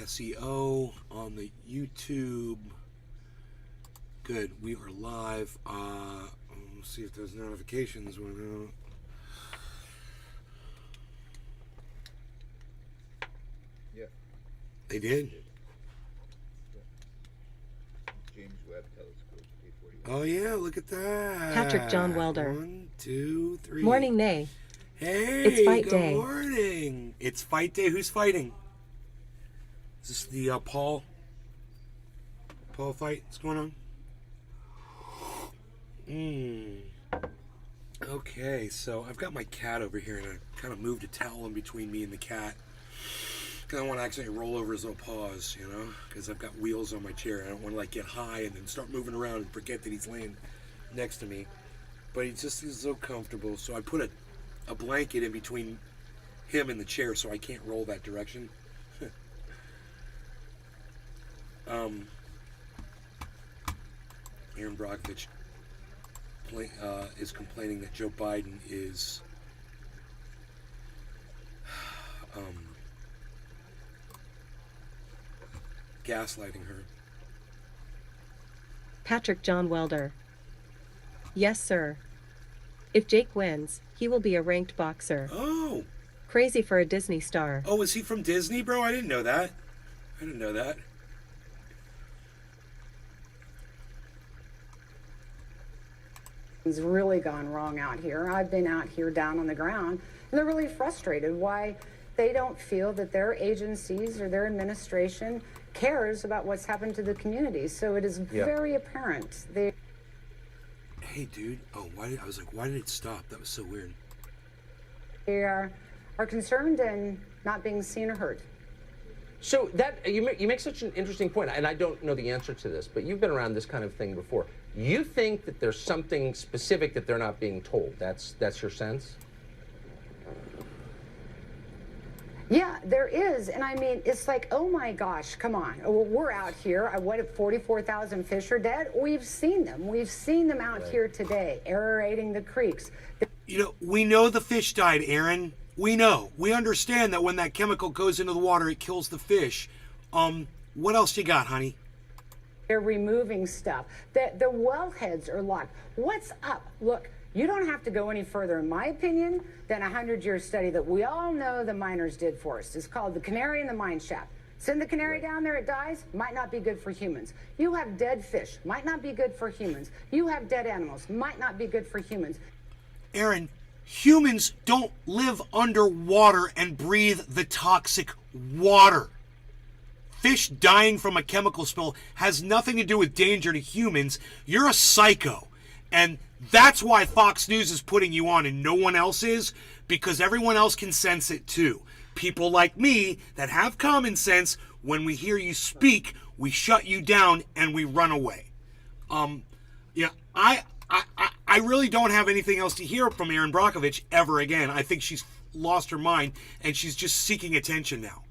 SEO on the YouTube. Good, we are live. Let's see if there's notifications. Yeah. They did? Yeah. James Webb Telescope, 841. Oh yeah, look at that. Patrick John Welder. 1, 2, 3. Morning, Nay. Hey, It's fight good day. morning. It's fight day. Who's fighting? Is this the Paul fight? What's going on? Okay, so I've got my cat over here, and I kind of moved a towel in between me and the cat. Because I want to actually roll over his little paws, you know? Because I've got wheels on my chair. I don't want to, like, get high and then start moving around and forget that he's laying next to me. But he's so comfortable, so I put a blanket in between him and the chair so I can't roll that direction. Aaron Brockovich is complaining that Joe Biden is gaslighting her. Patrick John Welder. Yes, sir. If Jake wins, he will be a ranked boxer. Oh! Crazy for a Disney star. Oh, is he from Disney, bro? I didn't know that. It's really gone wrong out here. I've been out here down on the ground, and they're really frustrated why they don't feel that their agencies or their administration cares about what's happened to the community. So it is very apparent. Hey, dude. Oh, why did it stop? That was so weird. They are concerned and not being seen or heard. So that you make such an interesting point, and I don't know the answer to this, but you've been around this kind of thing before. You think that there's something specific that they're not being told? That's your sense? Yeah, there is. And I mean, it's like, oh my gosh, come on. We're out here. What if 44,000 fish are dead? We've seen them. We've seen them out here today, aerating the creeks. You know, we know the fish died, Aaron. We know. We understand that when that chemical goes into the water, it kills the fish. What else you got, honey? They're removing stuff. The wellheads are locked. What's up? Look, you don't have to go any further, in my opinion, than a 100-year study that we all know the miners did for us. It's called The Canary in the Mine Shaft. Send the canary down there, it dies, might not be good for humans. You have dead fish, might not be good for humans. You have dead animals, might not be good for humans. Aaron, humans don't live underwater and breathe the toxic water. Fish dying from a chemical spill has nothing to do with danger to humans. You're a psycho. And that's why Fox News is putting you on and no one else is, because everyone else can sense it too. People like me that have common sense, when we hear you speak, we shut you down and we run away. I really don't have anything else to hear from Erin Brockovich ever again. I think she's lost her mind and she's just seeking attention now.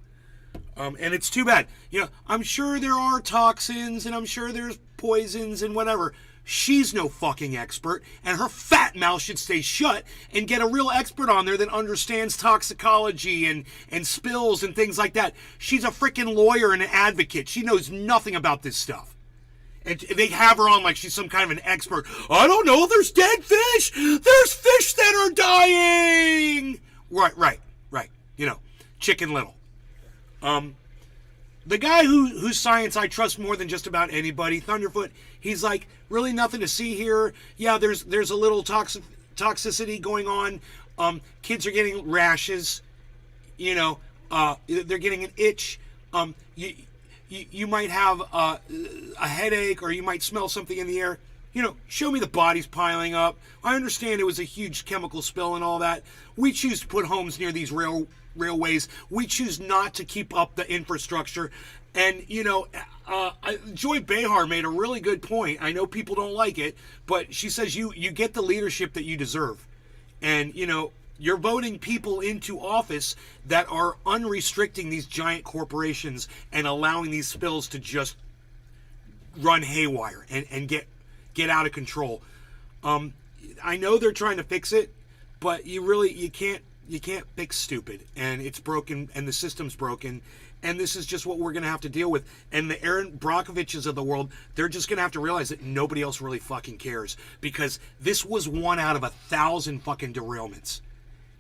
And it's too bad. You know, I'm sure there are toxins and I'm sure there's poisons and whatever. She's no fucking expert, and her fat mouth should stay shut and get a real expert on there that understands toxicology and spills and things like that. She's a freaking lawyer and an advocate. She knows nothing about this stuff. And they have her on like she's some kind of an expert. I don't know, there's dead fish! There's fish that are dying! Right. You know, Chicken Little. The guy whose science I trust more than just about anybody, Thunderfoot, he's like, really nothing to see here. Yeah, there's a little toxicity going on. Kids are getting rashes. You know, they're getting an itch. You might have a headache, or you might smell something in the air. You know, show me the bodies piling up. I understand it was a huge chemical spill and all that. We choose to put homes near these railways. We choose not to keep up the infrastructure. And, you know, Joy Behar made a really good point. I know people don't like it, but she says you get the leadership that you deserve. And, you know, you're voting people into office that are unrestricting these giant corporations and allowing these spills to just run haywire and get out of control. I know they're trying to fix it, but you can't fix stupid, and it's broken, and the system's broken, and this is just what we're going to have to deal with. And the Aaron Brockoviches of the world, they're just going to have to realize that nobody else really fucking cares, because this was 1 out of 1,000 fucking derailments.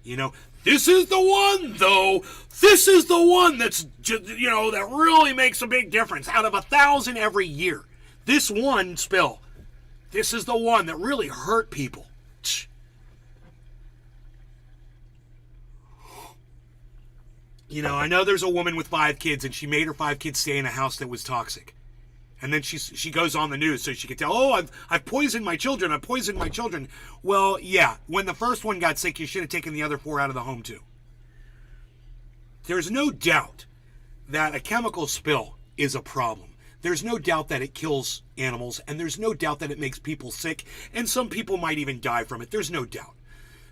You know, this is the one, though. This is the one that's, you know, that really makes a big difference. Out of 1,000 every year, this one spill, this is the one that really hurt people. You know, I know there's a woman with 5 kids, and she made her 5 kids stay in a house that was toxic. And then she goes on the news so she can tell, oh, I've poisoned my children. I've poisoned my children. Well, yeah, when the first one got sick, you should have taken the other 4 out of the home, too. There's no doubt that a chemical spill is a problem. There's no doubt that it kills animals, and there's no doubt that it makes people sick, and some people might even die from it. There's no doubt.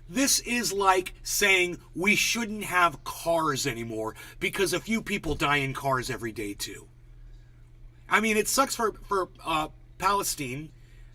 This is like saying we shouldn't have cars anymore because a few people die in cars every day, too. I mean, it sucks for Palestine.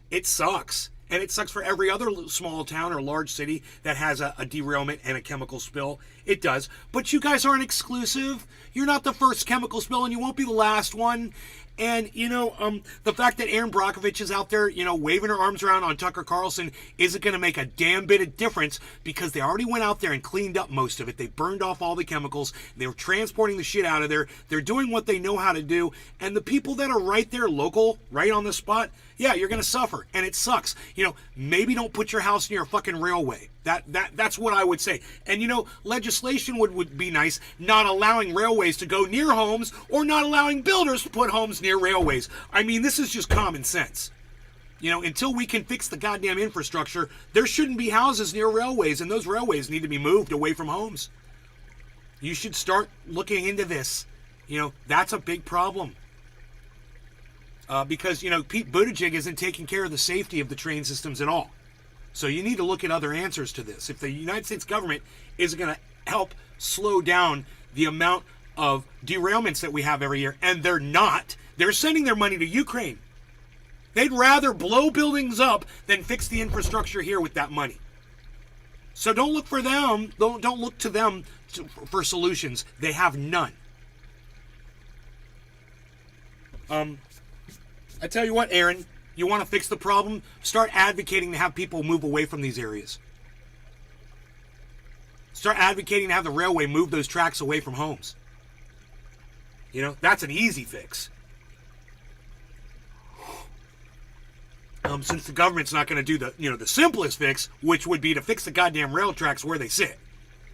It sucks. And it sucks for every other small town or large city that has a derailment and a chemical spill. It does. But you guys aren't exclusive. You're not the first chemical spill, and you won't be the last one. And, you know, the fact that Aaron Brockovich is out there, you know, waving her arms around on Tucker Carlson isn't going to make a damn bit of difference, because they already went out there and cleaned up most of it. They burned off all the chemicals. They were transporting the shit out of there. They're doing what they know how to do. And the people that are right there, local, right on the spot, yeah, you're going to suffer. And it sucks. You know, maybe don't put your house near a fucking railway. That's what I would say. And, you know, legislation would be nice, not allowing railways to go near homes, or not allowing builders to put homes near railways. I mean, this is just common sense. You know, until we can fix the goddamn infrastructure, there shouldn't be houses near railways, and those railways need to be moved away from homes. You should start looking into this. You know, that's a big problem. Because, you know, Pete Buttigieg isn't taking care of the safety of the train systems at all. So you need to look at other answers to this. If the United States government isn't going to help slow down the amount of derailments that we have every year, and they're not, they're sending their money to Ukraine. They'd rather blow buildings up than fix the infrastructure here with that money. So don't look for them. Don't look to them for solutions. They have none. I tell you what, Aaron, you want to fix the problem? Start advocating to have people move away from these areas. Start advocating to have the railway move those tracks away from homes. You know, that's an easy fix. Since the government's not going to do the simplest fix, which would be to fix the goddamn rail tracks where they sit.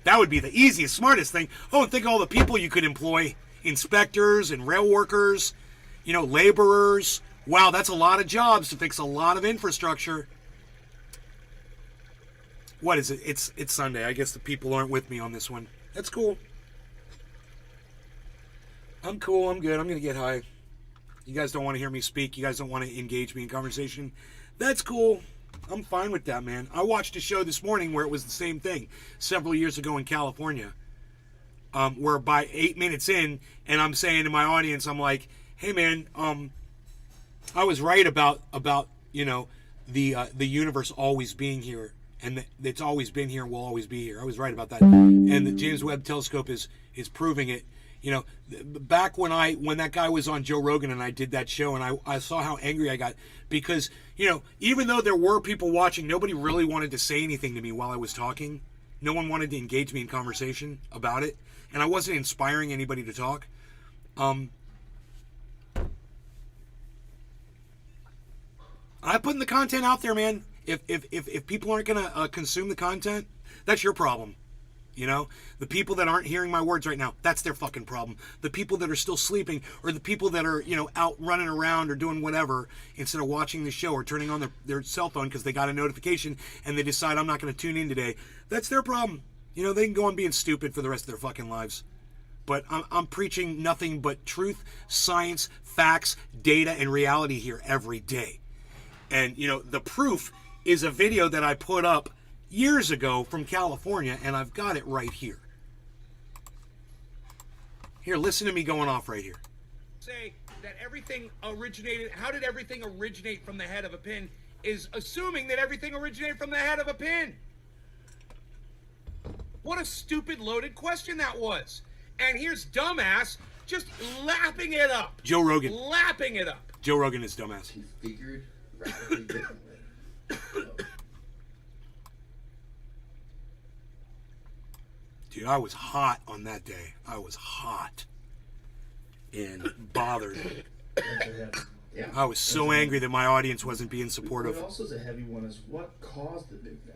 That would be the easiest, smartest thing. Oh, and think of all the people you could employ. Inspectors and rail workers, you know, laborers. Wow, that's a lot of jobs to fix a lot of infrastructure. What is it? It's Sunday. I guess the people aren't with me on this one. That's cool. I'm cool. I'm good. I'm going to get high. You guys don't want to hear me speak. You guys don't want to engage me in conversation. That's cool. I'm fine with that, man. I watched a show this morning where it was the same thing several years ago in California, where by 8 minutes in, and I'm saying to my audience, I'm like, hey, man, I was right about you know, the universe always being here, and it's always been here and will always be here. I was right about that, and the James Webb Telescope is proving it. You know, back when that guy was on Joe Rogan and I did that show, and I saw how angry I got, because, you know, even though there were people watching, nobody really wanted to say anything to me while I was talking. No one wanted to engage me in conversation about it, and I wasn't inspiring anybody to talk. I'm putting the content out there, man. If people aren't gonna consume the content, that's your problem. You know, the people that aren't hearing my words right now, that's their fucking problem. The people that are still sleeping, or the people that are, you know, out running around or doing whatever instead of watching the show or turning on their cell phone because they got a notification and they decide I'm not going to tune in today, that's their problem. You know, they can go on being stupid for the rest of their fucking lives. But I'm preaching nothing but truth, science, facts, data, and reality here every day. And, you know, the proof is a video that I put up years ago from California, and I've got it right here. Here, listen to me going off right here. Say that everything originated, how did everything originate from the head of a pin, is assuming that everything originated from the head of a pin. What a stupid loaded question that was. And here's dumbass just lapping it up. Joe Rogan. Lapping it up. Joe Rogan is dumbass. Configured radically differently. Dude, I was hot on that day. I was hot and bothered. Yeah. I was so angry that my audience wasn't being supportive. What also is a heavy one is what caused the Big Bang.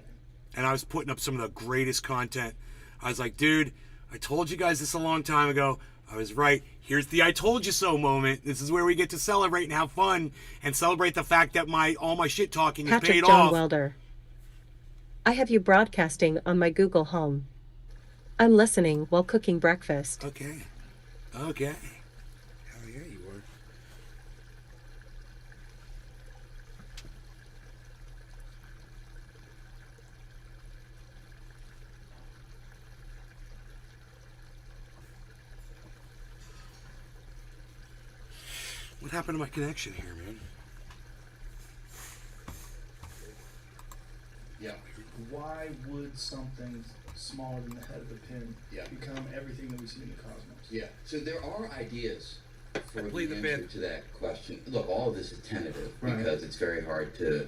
And I was putting up some of the greatest content. I was like, dude, I told you guys this a long time ago. I was right. Here's the I told you so moment. This is where we get to celebrate and have fun and celebrate the fact that all my shit talking is Patrick paid John off. Welder. I have you broadcasting on my Google Home. I'm listening while cooking breakfast. Okay. Okay. Hell yeah, you were. What happened to my connection here, man? Yeah. Why would something smaller than the head of a pin become everything that we see in the cosmos? Yeah. So there are ideas for plead the the answer fifth. to that question. Look, all of this is tentative Right. because it's very hard to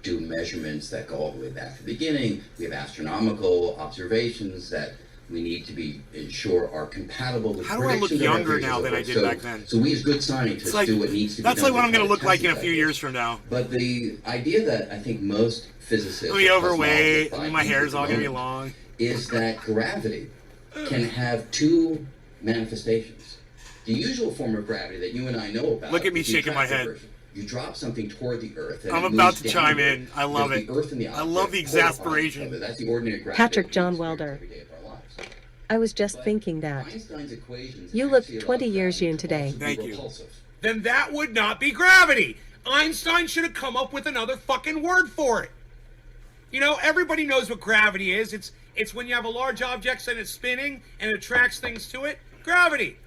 do measurements that go all the way back to the beginning. We have astronomical observations that we need to be ensure are compatible with How do I look predictions of younger everything now and so than I forth. did So- back then? So we as good scientists It's like, do what needs to be that's done. like what I'm going to try look like in a test few ideas. years from now. But the idea that I think most physicists I'm going to be or overweight, cosmologists and my find hair's all going to be at the moment long. is that gravity can have two manifestations. The usual form of gravity that you and I know about. Look at me is the shaking my attractive head. version. You drop something toward the Earth. And I'm it about moves to chime downward. in. I love There's it. the Earth and the I love the object pull upon each exasperation. other. That's the ordinary gravity Patrick that we John experience Welder. every day of our lives. I was just But thinking that. Einstein's equations You look actually allow 20 years gravity young to today. also be Thank you. repulsive. Then that would not be gravity. Einstein should have come up with another fucking word for it. You know, everybody knows what gravity is. It's when you have a large object and it's spinning and it attracts things to it. Gravity.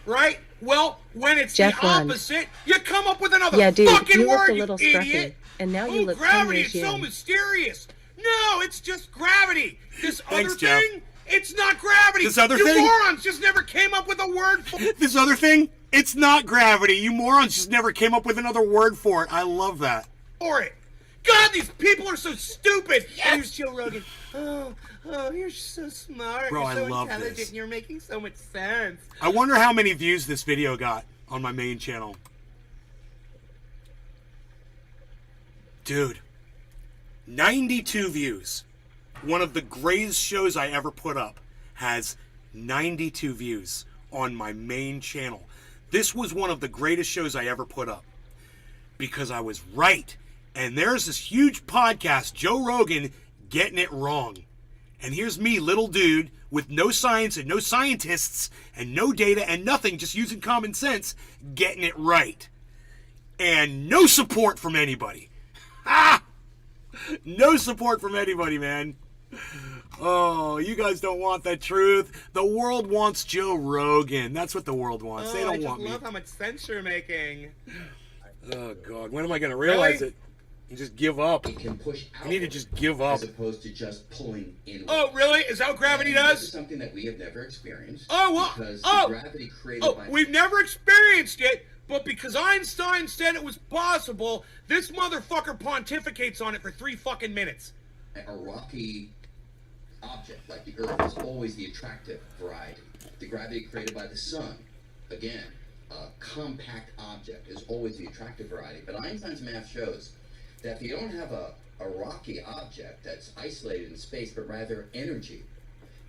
Right? Well, when it's Jeff the Lund. opposite, you come up with another Yeah, dude, fucking you word, looked a little you scruffy, idiot. and now you Oh, look 10 gravity, years it's so young. mysterious. No, it's just gravity. This Thanks, other Jeff. thing, it's not gravity. This other you thing? morons just never came up with a word for This other thing, it's not gravity. You morons just never came up with another word for it. I love that. it. God, these people are so stupid. Yes. And here's Joe Rogan. Oh, you're so smart. Bro, you're so I love intelligent. this. And you're making so much sense. I wonder how many views this video got on my main channel. Dude, 92 views. One of the greatest shows I ever put up has 92 views on my main channel. This was one of the greatest shows I ever put up because I was right. And there's this huge podcast, Joe Rogan, getting it wrong. And here's me, little dude, with no science and no scientists and no data and nothing, just using common sense, getting it right. And no support from anybody. Ah! No support from anybody, man. Oh, you guys don't want that truth. The world wants Joe Rogan. That's what the world wants. They I don't just want me. love how much sense you're making. Oh, God. When am I going to realize Really? it? You just give up. It can push out. You need to just give up. As opposed to just pulling inward. Oh, really? Is that what gravity And This is does? something that we have never experienced. Oh, well, Because oh, the gravity created Oh, by we've never experienced it, but because Einstein said it was possible, this motherfucker pontificates on it for 3 fucking minutes. a rocky object like the Earth is always the attractive variety. The gravity created by the sun, again, a compact object is always the attractive variety. But Einstein's math shows that if you don't have a rocky object that's isolated in space, but rather energy,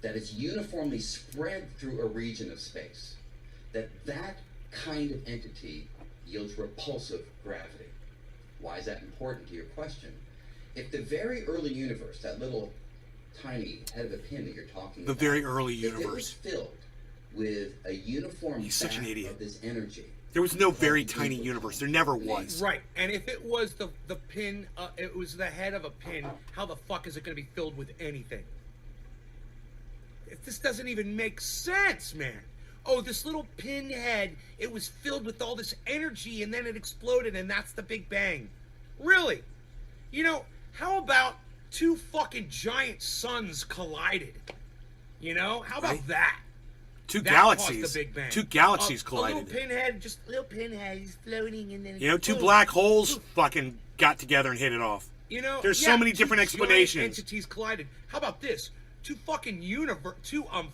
that is uniformly spread through a region of space, that kind of entity yields repulsive gravity. Why is that important to your question? If the very early universe, that little tiny head of a pin that you're talking The about, very early if it was universe. filled with a uniform He's such an bath idiot. of this energy, There was no very tiny universe. There never was. Right, and if it was the pin, it was the head of a pin, how the fuck is it going to be filled with anything? This doesn't even make sense, man. Oh, this little pin head, it was filled with all this energy and then it exploded and that's the Big Bang. Really? You know, how about 2 fucking giant suns collided? You know, how about Right. that? Two That galaxies. caused the Big Bang. Two galaxies A collided. little pinhead, just a little pinhead, he's floating, and then You know, two boom. black holes fucking got together and hit it off. You know, There's so many two different giant explanations. Entities collided. How about this? Two fucking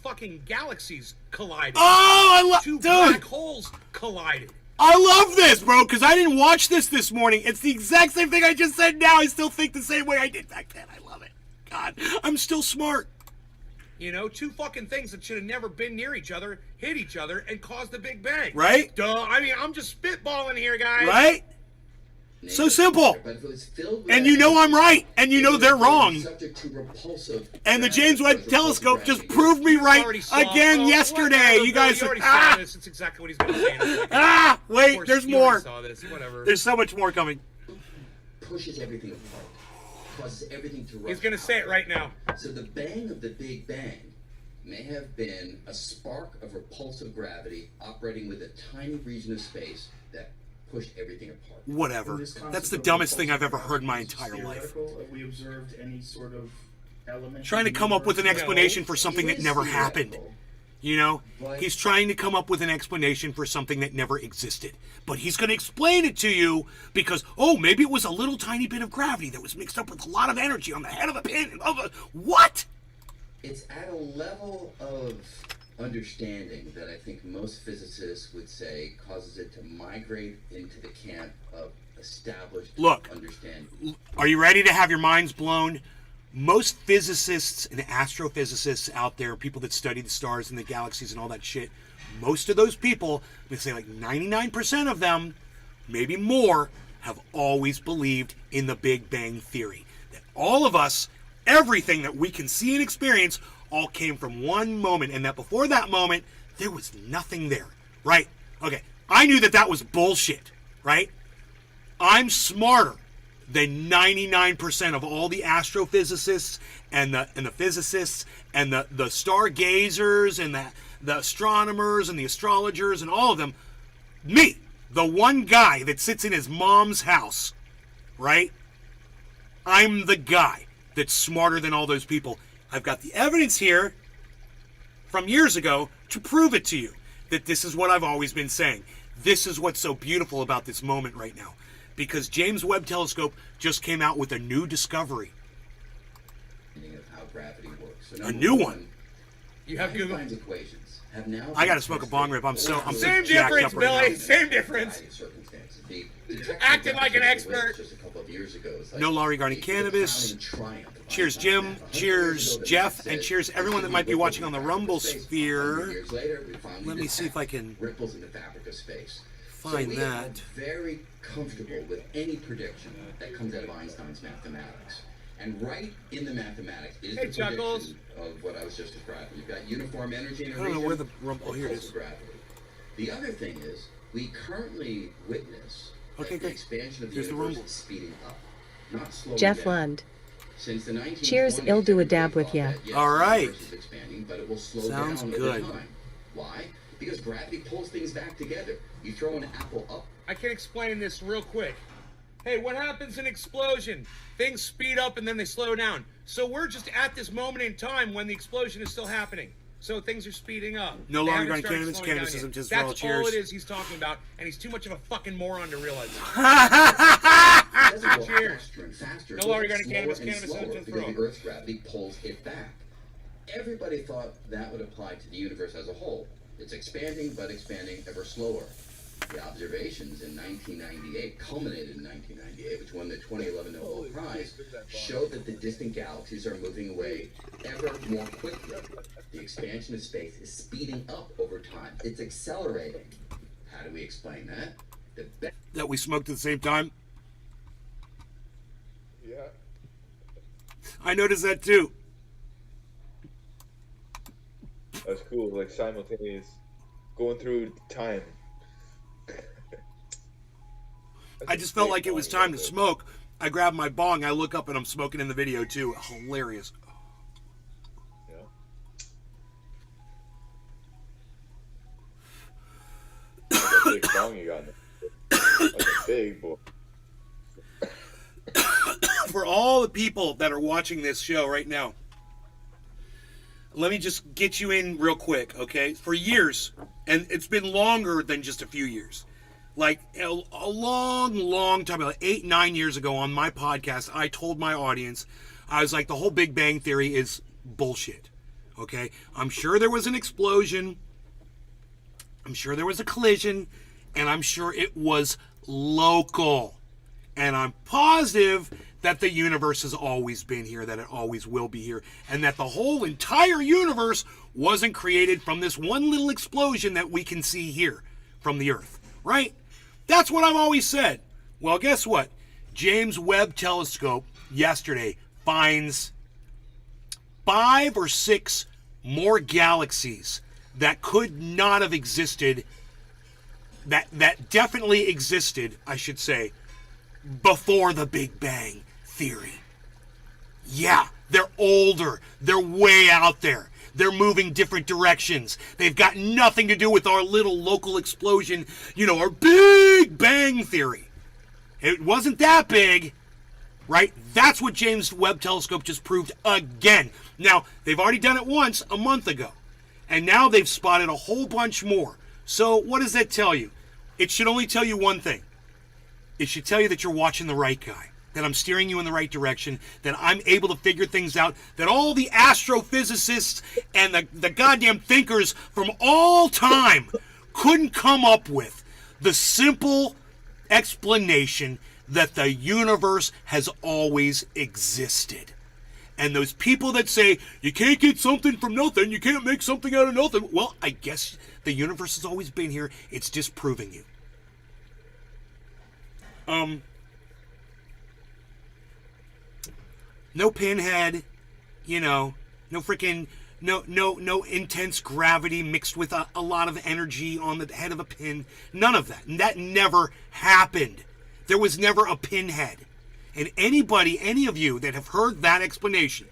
fucking galaxies collided. Oh, I love, Two dude. black holes collided. I love this, bro, because I didn't watch this morning. It's the exact same thing I just said now. I still think the same way I did back then. I love it. God, I'm still smart. You know, two fucking things that should have never been near each other hit each other and caused the Big Bang. Right? Duh. I mean, I'm just spitballing here, guys. Right? So simple. But if it was filled with And you know I'm right, and you know they're wrong. subject to repulsive And the gravity, James Webb repulsive telescope just gravity. proved me right Already saw- again oh, yesterday. whatever, You Bill, guys you already ah, saw this. It's exactly what he's going to say in a second. ah, Of wait, course, there's you already more. saw this. Whatever. There's so much more coming. Pushes everything apart, causes everything to rush. He's going to say it right now. So the bang of the Big Bang may have been a spark of repulsive gravity operating with a tiny region of space that pushed everything apart. Whatever. And this concept That's the of dumbest thing I've repulsive ever heard in my gravity is entire life. theoretical. Have we observed any sort of element? Trying to in the come up with an universe? explanation for something It that is never happened. theoretical. You know, Right. he's trying to come up with an explanation for something that never existed. But he's going to explain it to you because, oh, maybe it was a little tiny bit of gravity that was mixed up with a lot of energy on the head of a pin. What? It's at a level of understanding that I think most physicists would say causes it to migrate into the camp of established Look. understanding. Are you ready to have your minds blown? Most physicists and astrophysicists out there, people that study the stars and the galaxies and all that shit, most of those people, I'm going to say like 99% of them, maybe more, have always believed in the Big Bang Theory. That all of us, everything that we can see and experience, all came from one moment, and that before that moment, there was nothing there, right? Okay, I knew that that was bullshit, right? I'm smarter than 99% of all the astrophysicists and the physicists and the stargazers and the astronomers and the astrologers and all of them. Me, the one guy that sits in his mom's house, right? I'm the guy that's smarter than all those people. I've got the evidence here from years ago to prove it to you that this is what I've always been saying. This is what's so beautiful about this moment right now. Because James Webb Telescope just came out with a new discovery. Of how gravity works. So A new one. You have Google. Einstein's equations have now I gotta been smoke a tested bong rip. I'm so Same jacked difference, up right Billy. now. Same difference. Acting like an expert. Just a couple of years ago. It's like No law regarding the cannabis. crowning triumph of Cheers, Einstein's Jim. math. 100 Cheers, years ago, the Jeff. math And said cheers, there everyone should that might be ripples watching in on the fabric of Rumble space. sphere. 100 years later, we finally Let me see if I detect can ripples in the fabric of space. find so we that. are very comfortable with any prediction that comes out of Einstein's mathematics. And right in the mathematics is Hey, the Chuckles. prediction of what I was just describing. You've got uniform energy in a I don't know region, where the rumble- here it is. repulsive gravity. The other thing is, we currently witness Okay, that the great. expansion of the Here's the universe rumble. is speeding up, not slowing Jeff down. Lund. Since the 1920s, Cheers, I'll do a dab everybody with ya. thought that, yes, All right. the universe is expanding, but it will slow Sounds down good. over time. Why? Because gravity pulls things back together. You throw an apple up. I can explain this real quick. Hey, what happens in explosion? Things speed up and then they slow down. So we're just at this moment in time when the explosion is still happening. So things are speeding up. No They law haven't regarding started cannabis. slowing down Cannabis yet. isn't just for all. That's Cheers. all it is he's talking about, and he's too much of a fucking moron to realize it. It doesn't go Cheers. faster and faster. No It law goes regarding slower cannabis. and Cannabis slower isn't just because for the Earth's gravity pulls it back. Everybody thought that would apply to the universe as a whole. It's expanding, but expanding ever slower. The observations in 1998, culminated in 1998, which won the 2011 Nobel Prize, showed that the distant galaxies are moving away ever more quickly. The expansion of space is speeding up over time. It's accelerating. How do we explain that? The best That we smoked at the same time. Yeah. I noticed that too. That's cool. Like simultaneous, going through time. I just felt like it was time to smoke. I grabbed my bong. I look up and I'm smoking in the video too. Hilarious. Yeah. That's a big song you got. That's a big boy. For all the people that are watching this show right now, let me just get you in real quick, okay? For years, and it's been longer than just a few years. Like a long time, like 8, 9 years ago on my podcast, I told my audience, I was like, the whole Big Bang Theory is bullshit, okay? I'm sure there was an explosion. I'm sure there was a collision, and I'm sure it was local. And I'm positive that the universe has always been here, that it always will be here, and that the whole entire universe wasn't created from this one little explosion that we can see here from the Earth, right? That's what I've always said. Well, guess what? James Webb Telescope yesterday finds 5 or 6 more galaxies that could not have existed, that definitely existed, I should say, before the Big Bang Theory. Yeah, they're older. They're way out there. They're moving different directions. They've got nothing to do with our little local explosion, our Big Bang Theory. It wasn't that big, right? That's what James Webb Telescope just proved again. Now, they've already done it once a month ago, and now they've spotted a whole bunch more. So what does that tell you? It should only tell you one thing. It should tell you that you're watching the right guy, that I'm steering you in the right direction, that I'm able to figure things out, that all the astrophysicists and the goddamn thinkers from all time couldn't come up with the simple explanation that the universe has always existed. And those people that say, you can't get something from nothing, you can't make something out of nothing, well, I guess the universe has always been here, it's disproving you. No pinhead, no freaking, no intense gravity mixed with a lot of energy on the head of a pin. None of that. And that never happened. There was never a pinhead. And any of you that have heard that explanation,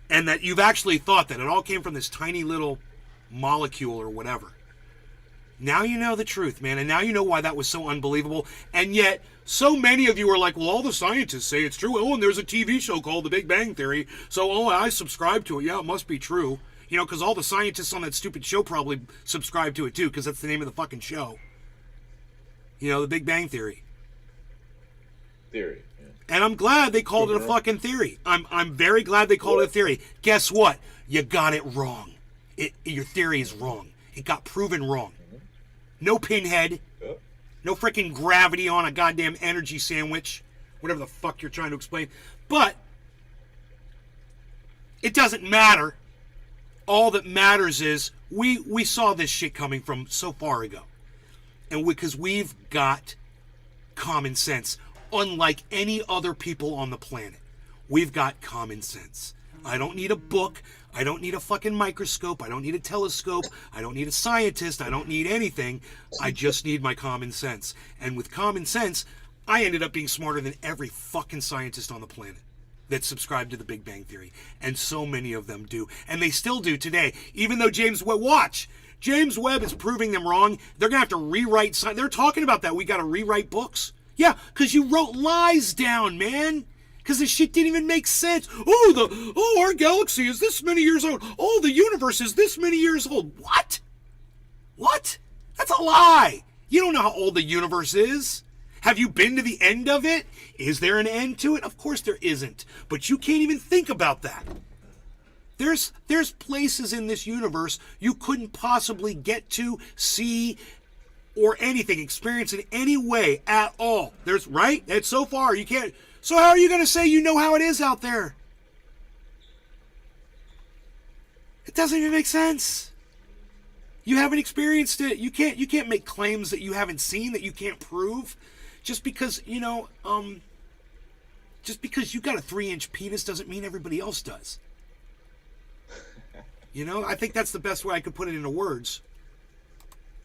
and that you've actually thought that it all came from this tiny little molecule or whatever, now you know the truth, man. And now you know why that was so unbelievable. And yet, so many of you are like, well, all the scientists say it's true. Oh, and there's a TV show called The Big Bang Theory. So, I subscribe to it. Yeah, it must be true. Because all the scientists on that stupid show probably subscribe to it too, because that's the name of the fucking show. The Big Bang Theory. Theory. Yeah. And I'm glad they called it a fucking theory. I'm very glad they called it a theory. Guess what? You got it wrong. Your theory is wrong. It got proven wrong. No pinhead. Yep. No freaking gravity on a goddamn energy sandwich. Whatever the fuck you're trying to explain. But it doesn't matter. All that matters is we saw this shit coming from so far ago. And because we've got common sense. Unlike any other people on the planet. We've got common sense. I don't need a book. I don't need a fucking microscope. I don't need a telescope. I don't need a scientist. I don't need anything. I just need my common sense. And with common sense, I ended up being smarter than every fucking scientist on the planet that subscribed to the Big Bang Theory. And so many of them do. And they still do today. Even though James Webb is proving them wrong. They're going to have to rewrite. They're talking about that. We got to rewrite books. Yeah, because you wrote lies down, man. Because this shit didn't even make sense. Our galaxy is this many years old. Oh, the universe is this many years old. What? What? That's a lie. You don't know how old the universe is. Have you been to the end of it? Is there an end to it? Of course there isn't. But you can't even think about that. There's places in this universe you couldn't possibly get to, see, or anything, experience in any way at all. Right? It's so far, you can't. So how are you going to say you know how it is out there? It doesn't even make sense. You haven't experienced it. You can't make claims that you haven't seen, that you can't prove. Just because, just because you got a 3-inch penis doesn't mean everybody else does. I think that's the best way I could put it into words.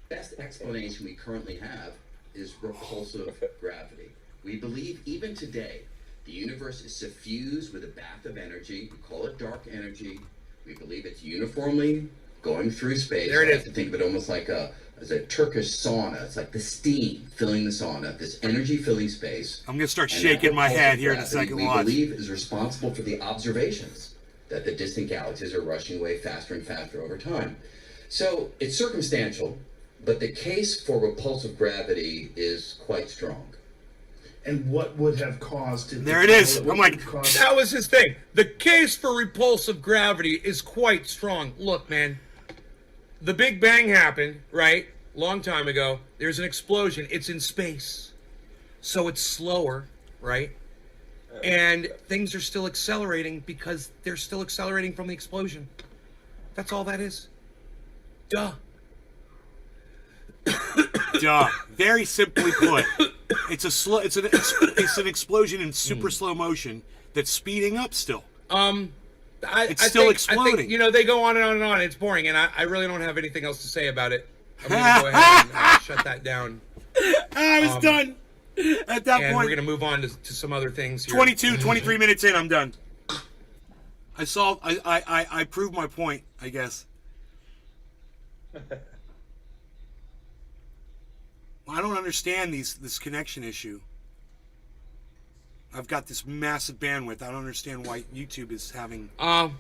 Best explanation we currently have is repulsive gravity. We believe even today the universe is suffused with a bath of energy. We call it dark energy. We believe it's uniformly going through space. There it is. To think of it almost like as a Turkish sauna. It's like the steam filling the sauna, this energy filling space. I'm going to start shaking my head here in a second. We believe is responsible for the observations that the distant galaxies are rushing away faster and faster over time. So it's circumstantial, but the case for repulsive gravity is quite strong. And what would have caused it? There it is. I'm like, That was his thing. The case for repulsive gravity is quite strong. Look, man, the Big Bang happened, right? Long time ago. There's an explosion. It's in space. So it's slower, right? And things are still accelerating because they're still accelerating from the explosion. That's all that is. Duh. Duh. Very simply put, it's an explosion in super slow motion that's speeding up still. It's still I exploding. think, they go on and on and on. It's boring, and I really don't have anything else to say about it. I'm going to go ahead and shut that down. I was done at that And point. we're going to move on to some other things here. 23 minutes in, I'm done. I proved my point, I guess. I don't understand this connection issue. I've got this massive bandwidth. I don't understand why YouTube is having... Oh,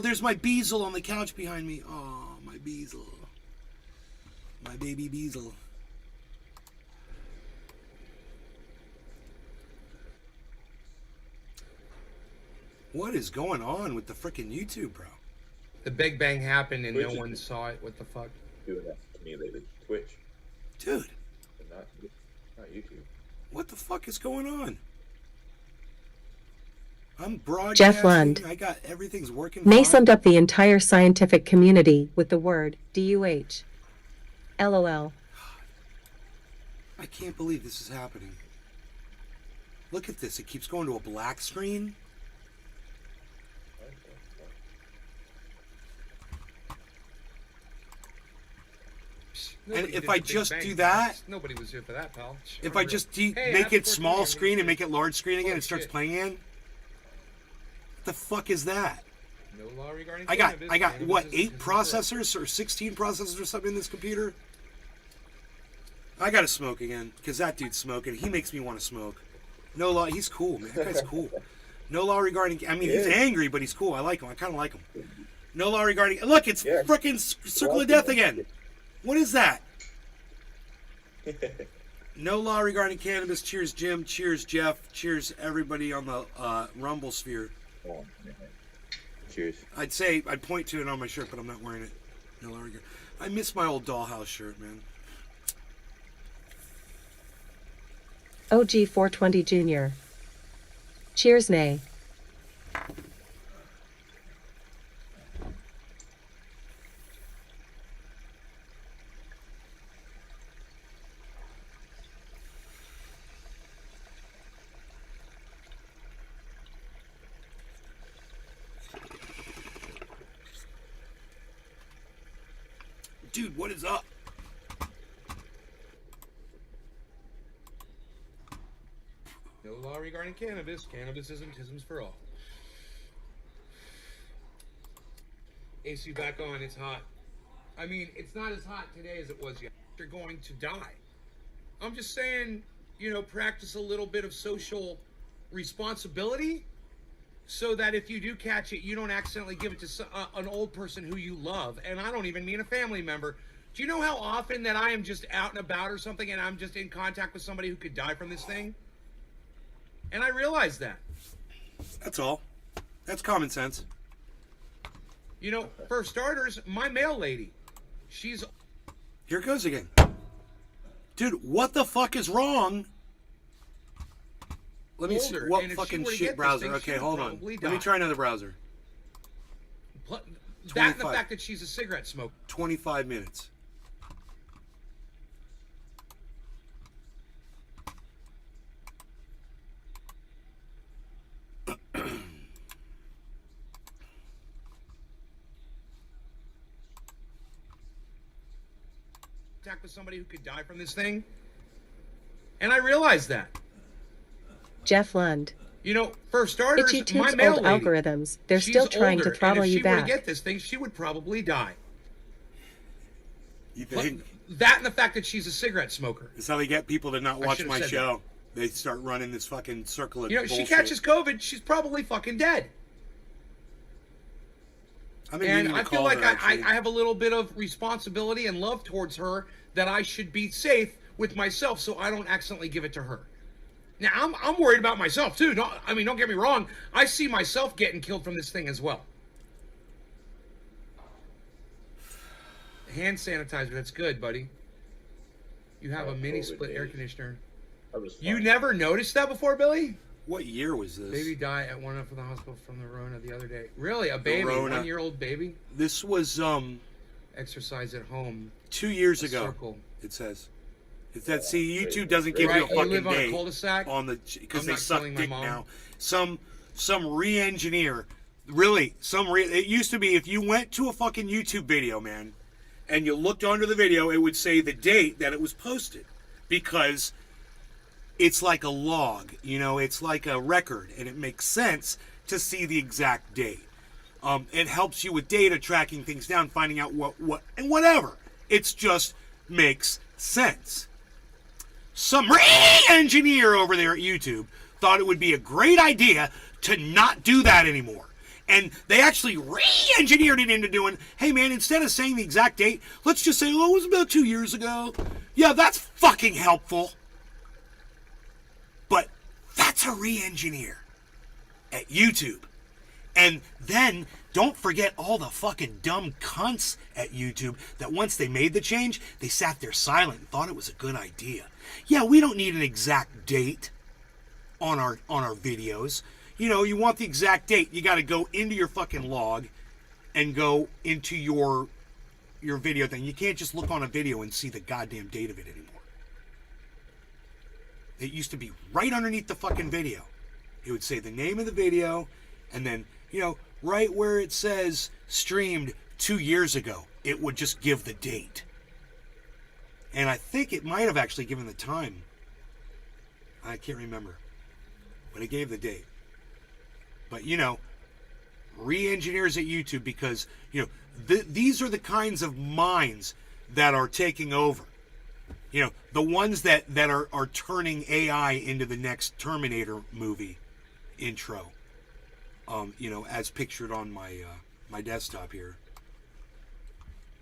there's my Beazle on the couch behind me. Oh, my Beazle. My baby Beazle. What is going on with the frickin' YouTube, bro? The Big Bang happened and Twitch no is- one saw it. What the fuck? Doing that to me lately. Twitch, Dude, but not YouTube. what the fuck is going on? I'm broadcasting. Jeff Lund. I got everything's working May fine. summed up the entire scientific community with the word DUH. LOL. I can't believe this is happening. Look at this. It keeps going to a black screen. Nobody if did I the Big just Bang, do pal. that- Nobody was here for that, pal. If I just Hey, make happy it small birthday, screen and everybody. make it large screen again, Holy it starts shit. playing again. What the fuck is that? No law regarding I got cannabis. Cannabis what, is 8 controlled. processors or 16 processors or something in this computer? I gotta smoke again, because that dude's smoking. He makes me want to smoke. No law, he's cool, man. That guy's cool. No law regarding, I mean, he's Yeah. angry, but he's cool. I like him. I kind of like him. No law regarding, look, it's Yeah. frickin' Circle of Death again. What is that? No law regarding cannabis. Cheers, Jim. Cheers, Jeff. Cheers, everybody on the Rumble sphere. Oh, man. Cheers. I'd point to it on my shirt, but I'm not wearing it. No law regarding. I miss my old dollhouse shirt, man. OG 420 Jr. Cheers, Nay. Dude, what is up? No law regarding cannabis. Cannabis isn't isms for all. AC back on. It's hot. I mean, it's not as hot today as it was yesterday. You're going to die. I'm just saying, practice a little bit of social responsibility so that if you do catch it, you don't accidentally give it to an old person who you love. And I don't even mean a family member. Do you know how often that I am just out and about or something and I'm just in contact with somebody who could die from this thing? And I realize that. That's all. That's common sense. For starters, my mail lady, she's Here it goes again. Dude, what the fuck is wrong? Let me see. older, What and if she fucking were to shit get this browser? thing, she Okay, would hold on. probably Let me die. try another browser. that and the 25. fact that she's a cigarette smoker. 25 minutes. Contact with somebody who could die from this thing. And I realize that. Jeff Lund. For starters, It's my YouTube's mail old lady, algorithms. They're she's still trying older, to throttle and if you she were to back. get this thing, she would probably die. You think? That and the fact that she's a cigarette smoker. That's how they get people to not watch should've my said show. They start running this fucking circle of She bullshit. catches COVID, she's probably fucking dead. I've been And meaning to I feel call like her, actually. I have a little bit of responsibility and love towards her that I should be safe with myself so I don't accidentally give it to her. Now, I'm worried about myself, too. Don't get me wrong. I see myself getting killed from this thing as well. Hand sanitizer, that's good, buddy. You have a mini split air conditioner. You never noticed that before, Billy? What year was this? Baby died at one from the hospital from the Rona the other day. Really? A baby? Rona. 1-year-old baby? This was Exercise at home. 2 years ago. Circle. It says. It's that. See, YouTube doesn't give you a You fucking live on a date cul-de-sac? on the because I'm they not suck killing my dick mom. now. Some re-engineer. Really, it used to be if you went to a fucking YouTube video, man, and you looked under the video, it would say the date that it was posted because it's like a log, it's like a record, and it makes sense to see the exact date. It helps you with data tracking things down, finding out what and whatever. It just makes sense. Some re-engineer over there at YouTube thought it would be a great idea to not do that anymore. And they actually re-engineered it into doing, hey man, instead of saying the exact date, let's just say, oh, it was about 2 years ago. Yeah, that's fucking helpful. But that's a re-engineer at YouTube. And then don't forget all the fucking dumb cunts at YouTube that once they made the change, they sat there silent and thought it was a good idea. Yeah, we don't need an exact date on our videos. You want the exact date, you got to go into your fucking log and go into your video thing. You can't just look on a video and see the goddamn date of it anymore. It used to be right underneath the fucking video. It would say the name of the video, and then, right where it says streamed 2 years ago, it would just give the date. And I think it might have actually given the time. I can't remember. But it gave the date. But, re-engineers at YouTube because, these are the kinds of minds that are taking over. The ones that are turning AI into the next Terminator movie intro. As pictured on my desktop here.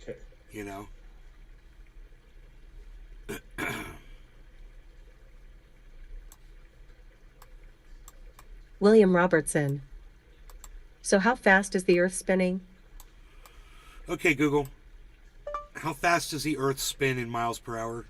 Okay. William Robertson. So how fast is the Earth spinning? Okay, Google. How fast does the Earth spin in miles per hour?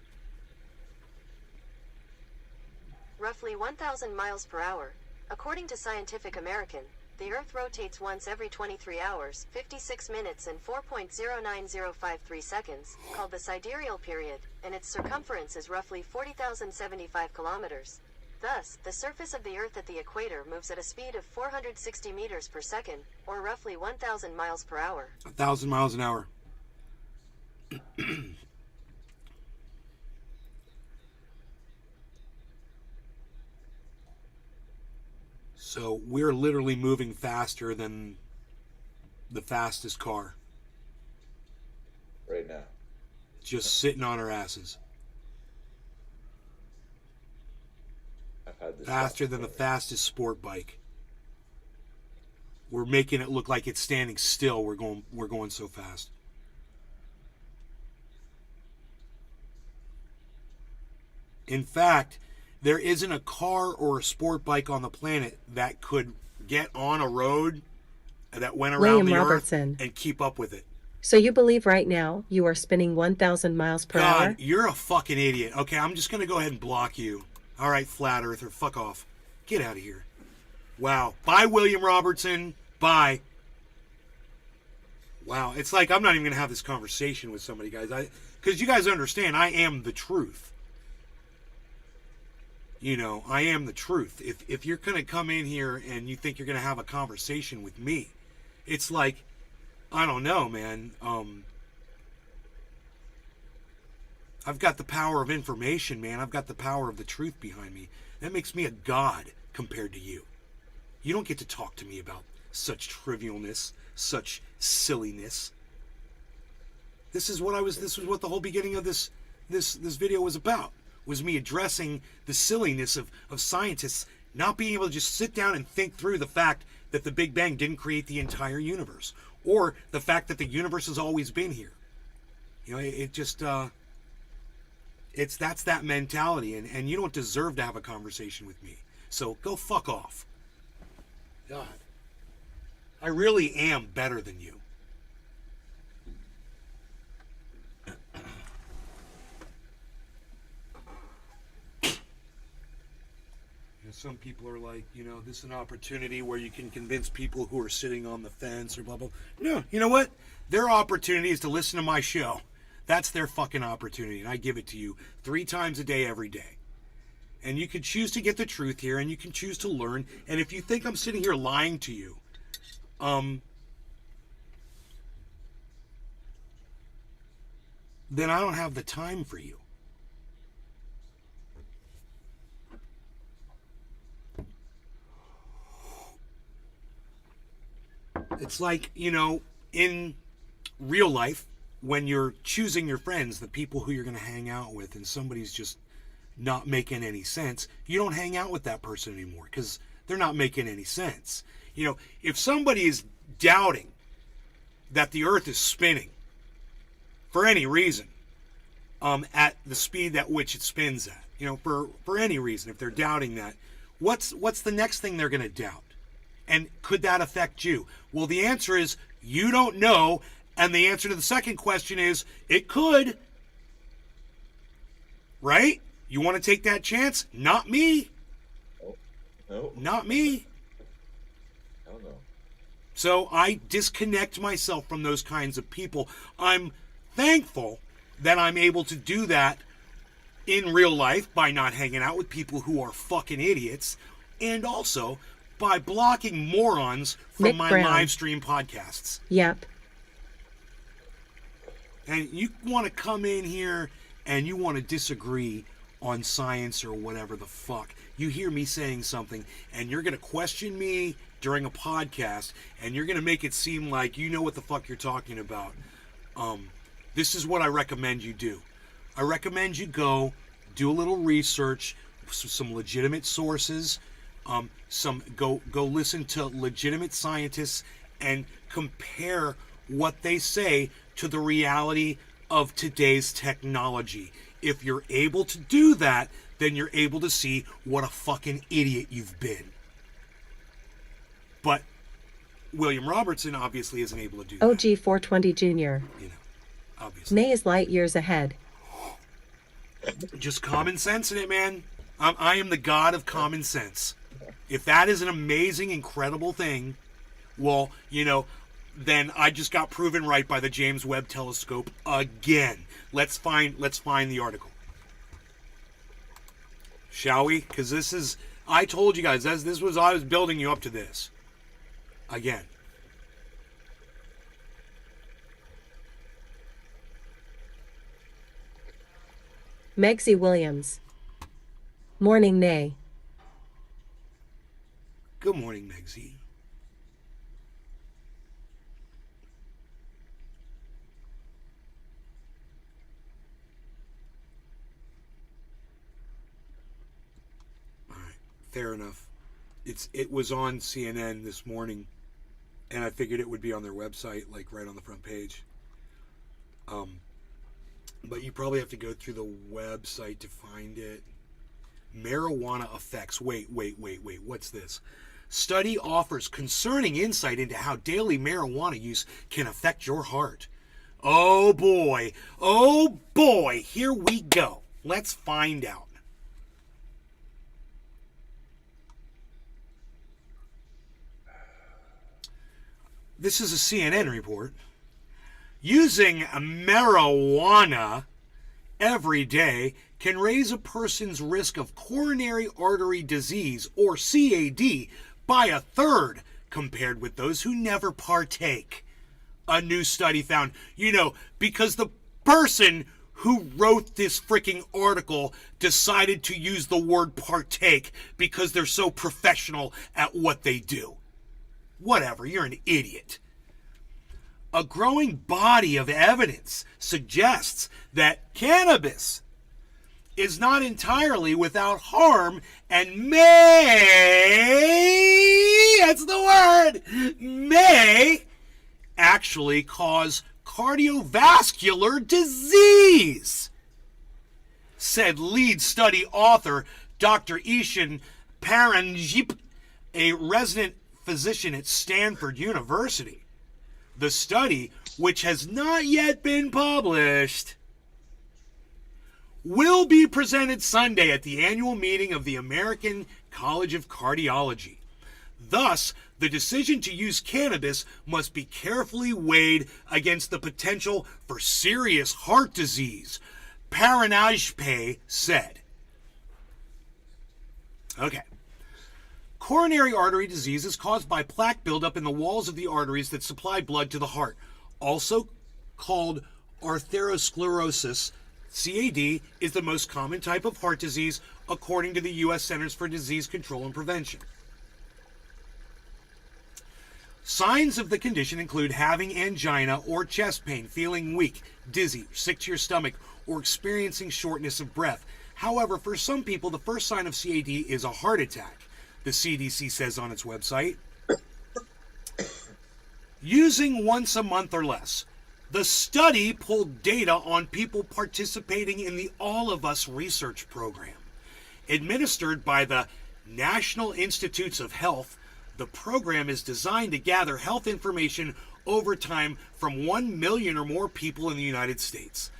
Roughly 1,000 miles per hour. According to Scientific American, the Earth rotates once every 23 hours, 56 minutes and 4.09053 seconds, called the sidereal period, and its circumference is roughly 40,075 kilometers. Thus, the surface of the Earth at the equator moves at a speed of 460 meters per second, or roughly 1,000 miles per hour. 1,000 miles an hour. So we're literally moving faster than the fastest car. Right now. Just sitting on our asses. I've had this Faster than the fastest sport bike. We're making it look like it's standing still. We're going so fast. In fact, there isn't a car or a sport bike on the planet that could get on a road that went around William the Robertson. Earth and keep up with it. So you believe right now you are spinning 1,000 miles per God, hour? you're a fucking idiot. Okay, I'm just going to go ahead and block you. All right, flat earther, fuck off. Get out of here. Wow. Bye, William Robertson. Bye. Wow, it's like I'm not even going to have this conversation with somebody, guys. Because you guys understand, I am the truth. I am the truth. If you're going to come in here and you think you're going to have a conversation with me, it's like, I don't know, man. I've got the power of information, man. I've got the power of the truth behind me. That makes me a god compared to you. You don't get to talk to me about such trivialness, such silliness. This is what the whole beginning of this video was about. Was me addressing the silliness of scientists not being able to just sit down and think through the fact that the Big Bang didn't create the entire universe, or the fact that the universe has always been here. You know, it just, that's that mentality, and you don't deserve to have a conversation with me. So go fuck off. God. I really am better than you. Some people are like, you know, this is an opportunity where you can convince people who are sitting on the fence or blah, blah. No, you know what? Their opportunity is to listen to my show. That's their fucking opportunity, and I give it to you 3 times a day, every day. And you can choose to get the truth here, and you can choose to learn. And if you think I'm sitting here lying to you, then I don't have the time for you. It's like, you know, in real life, when you're choosing your friends, the people who you're going to hang out with, and somebody's just not making any sense, you don't hang out with that person anymore because they're not making any sense. You know, if somebody is doubting that the earth is spinning for any reason, at the speed at which it spins at, you know, for any reason, if they're doubting that, what's the next thing they're going to doubt? And could that affect you? Well, the answer is you don't know. And the answer to the second question is it could. Right? You want to take that chance? Not me. No. Not me. I don't know. So I disconnect myself from those kinds of people. I'm thankful that I'm able to do that in real life by not hanging out with people who are fucking idiots. And also by blocking morons from Nick my Brown. live stream podcasts. Yep. And you want to come in here and you want to disagree on science or whatever the fuck. You hear me saying something and you're going to question me during a podcast and you're going to make it seem like you know what the fuck you're talking about. This is what I recommend you do. I recommend you go do a little research, some legitimate sources, go listen to legitimate scientists and compare what they say to the reality of today's technology. If you're able to do that, then you're able to see what a fucking idiot you've been. But William Robertson obviously isn't able to do that. OG 420 Jr. You know, obviously. Nay is light years ahead. Just common sense in it, man. I am the god of common sense. If that is an amazing, incredible thing, well, you know, then I just got proven right by the James Webb Telescope again. Let's find the article. Shall we? Because this is, I told you guys, I was building you up to this. Again. Megsy Williams. Morning, Nay. Good morning, Megsy. All right, fair enough. It was on CNN this morning, and I figured it would be on their website, like right on the front page. But you probably have to go through the website to find it. Marijuana effects. Wait. What's this? Study offers concerning insight into how daily marijuana use can affect your heart. Oh boy. Here we go. Let's find out. This is a CNN report. Using marijuana every day can raise a person's risk of coronary artery disease, or CAD, by 1/3 compared with those who never partake. A new study found, because the person who wrote this freaking article decided to use the word partake because they're so professional at what they do. Whatever, you're an idiot. A growing body of evidence suggests that cannabis is not entirely without harm and may actually cause cardiovascular disease, said lead study author Dr. Ishan Paranjip, a resident physician at Stanford University. The study, which has not yet been published, will be presented Sunday at the annual meeting of the American College of Cardiology. Thus, the decision to use cannabis must be carefully weighed against the potential for serious heart disease, Paranajpe said. Okay. Coronary artery disease is caused by plaque buildup in the walls of the arteries that supply blood to the heart, also called arteriosclerosis. CAD is the most common type of heart disease, according to the U.S. Centers for Disease Control and Prevention. Signs of the condition include having angina or chest pain, feeling weak, dizzy, sick to your stomach, or experiencing shortness of breath. However, for some people, the first sign of CAD is a heart attack, the CDC says on its website. Using once a month or less. The study pulled data on people participating in the All of Us research program. Administered by the National Institutes of Health, the program is designed to gather health information over time from 1 million or more people in the United States.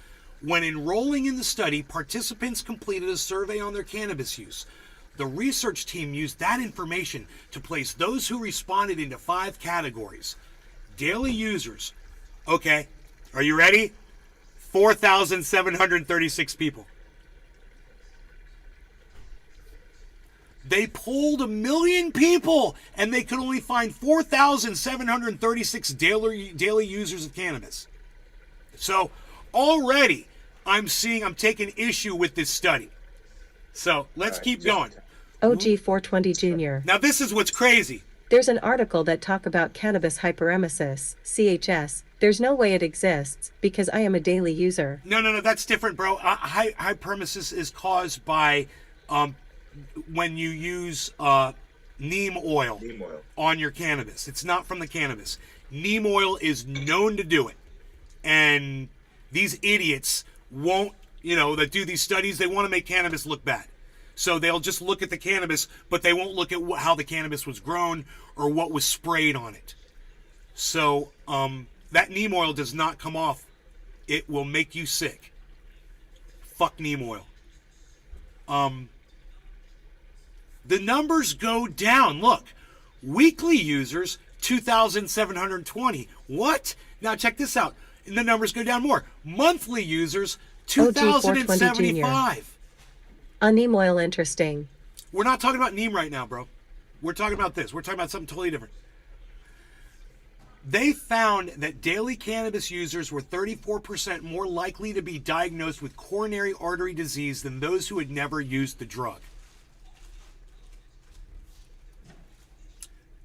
When enrolling in the study, participants completed a survey on their cannabis use. The research team used that information to place those who responded into 5 categories. Daily users. Okay, are you ready? 4,736 people. They polled 1 million people, and they could only find 4,736 daily users of cannabis. So already, I'm taking issue with this study. So let's keep going. OG 420 Jr. Now this is what's crazy. There's an article that talk about cannabis hyperemesis, CHS. There's no way it exists because I am a daily user. No, that's different, bro. Hyperemesis is caused by when you use neem oil on your cannabis. It's not from the cannabis. Neem oil is known to do it. And these idiots won't, that do these studies, they want to make cannabis look bad. So they'll just look at the cannabis, but they won't look at how the cannabis was grown or what was sprayed on it. So that neem oil does not come off. It will make you sick. Fuck neem oil. The numbers go down. Look, weekly users, 2,720. What? Now check this out. And the numbers go down more. Monthly users, 2,075. A neem oil interesting. We're not talking about neem right now, bro. We're talking about this. We're talking about something totally different. They found that daily cannabis users were 34% more likely to be diagnosed with coronary artery disease than those who had never used the drug.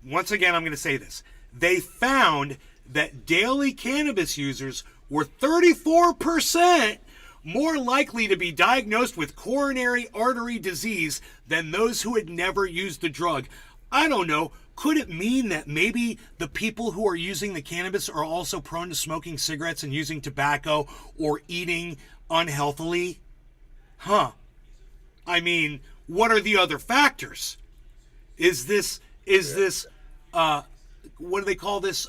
Once again, I'm going to say this. They found that daily cannabis users were 34% more likely to be diagnosed with coronary artery disease than those who had never used the drug. I don't know. Could it mean that maybe the people who are using the cannabis are also prone to smoking cigarettes and using tobacco or eating unhealthily? Huh. I mean, what are the other factors? Is this, what do they call this?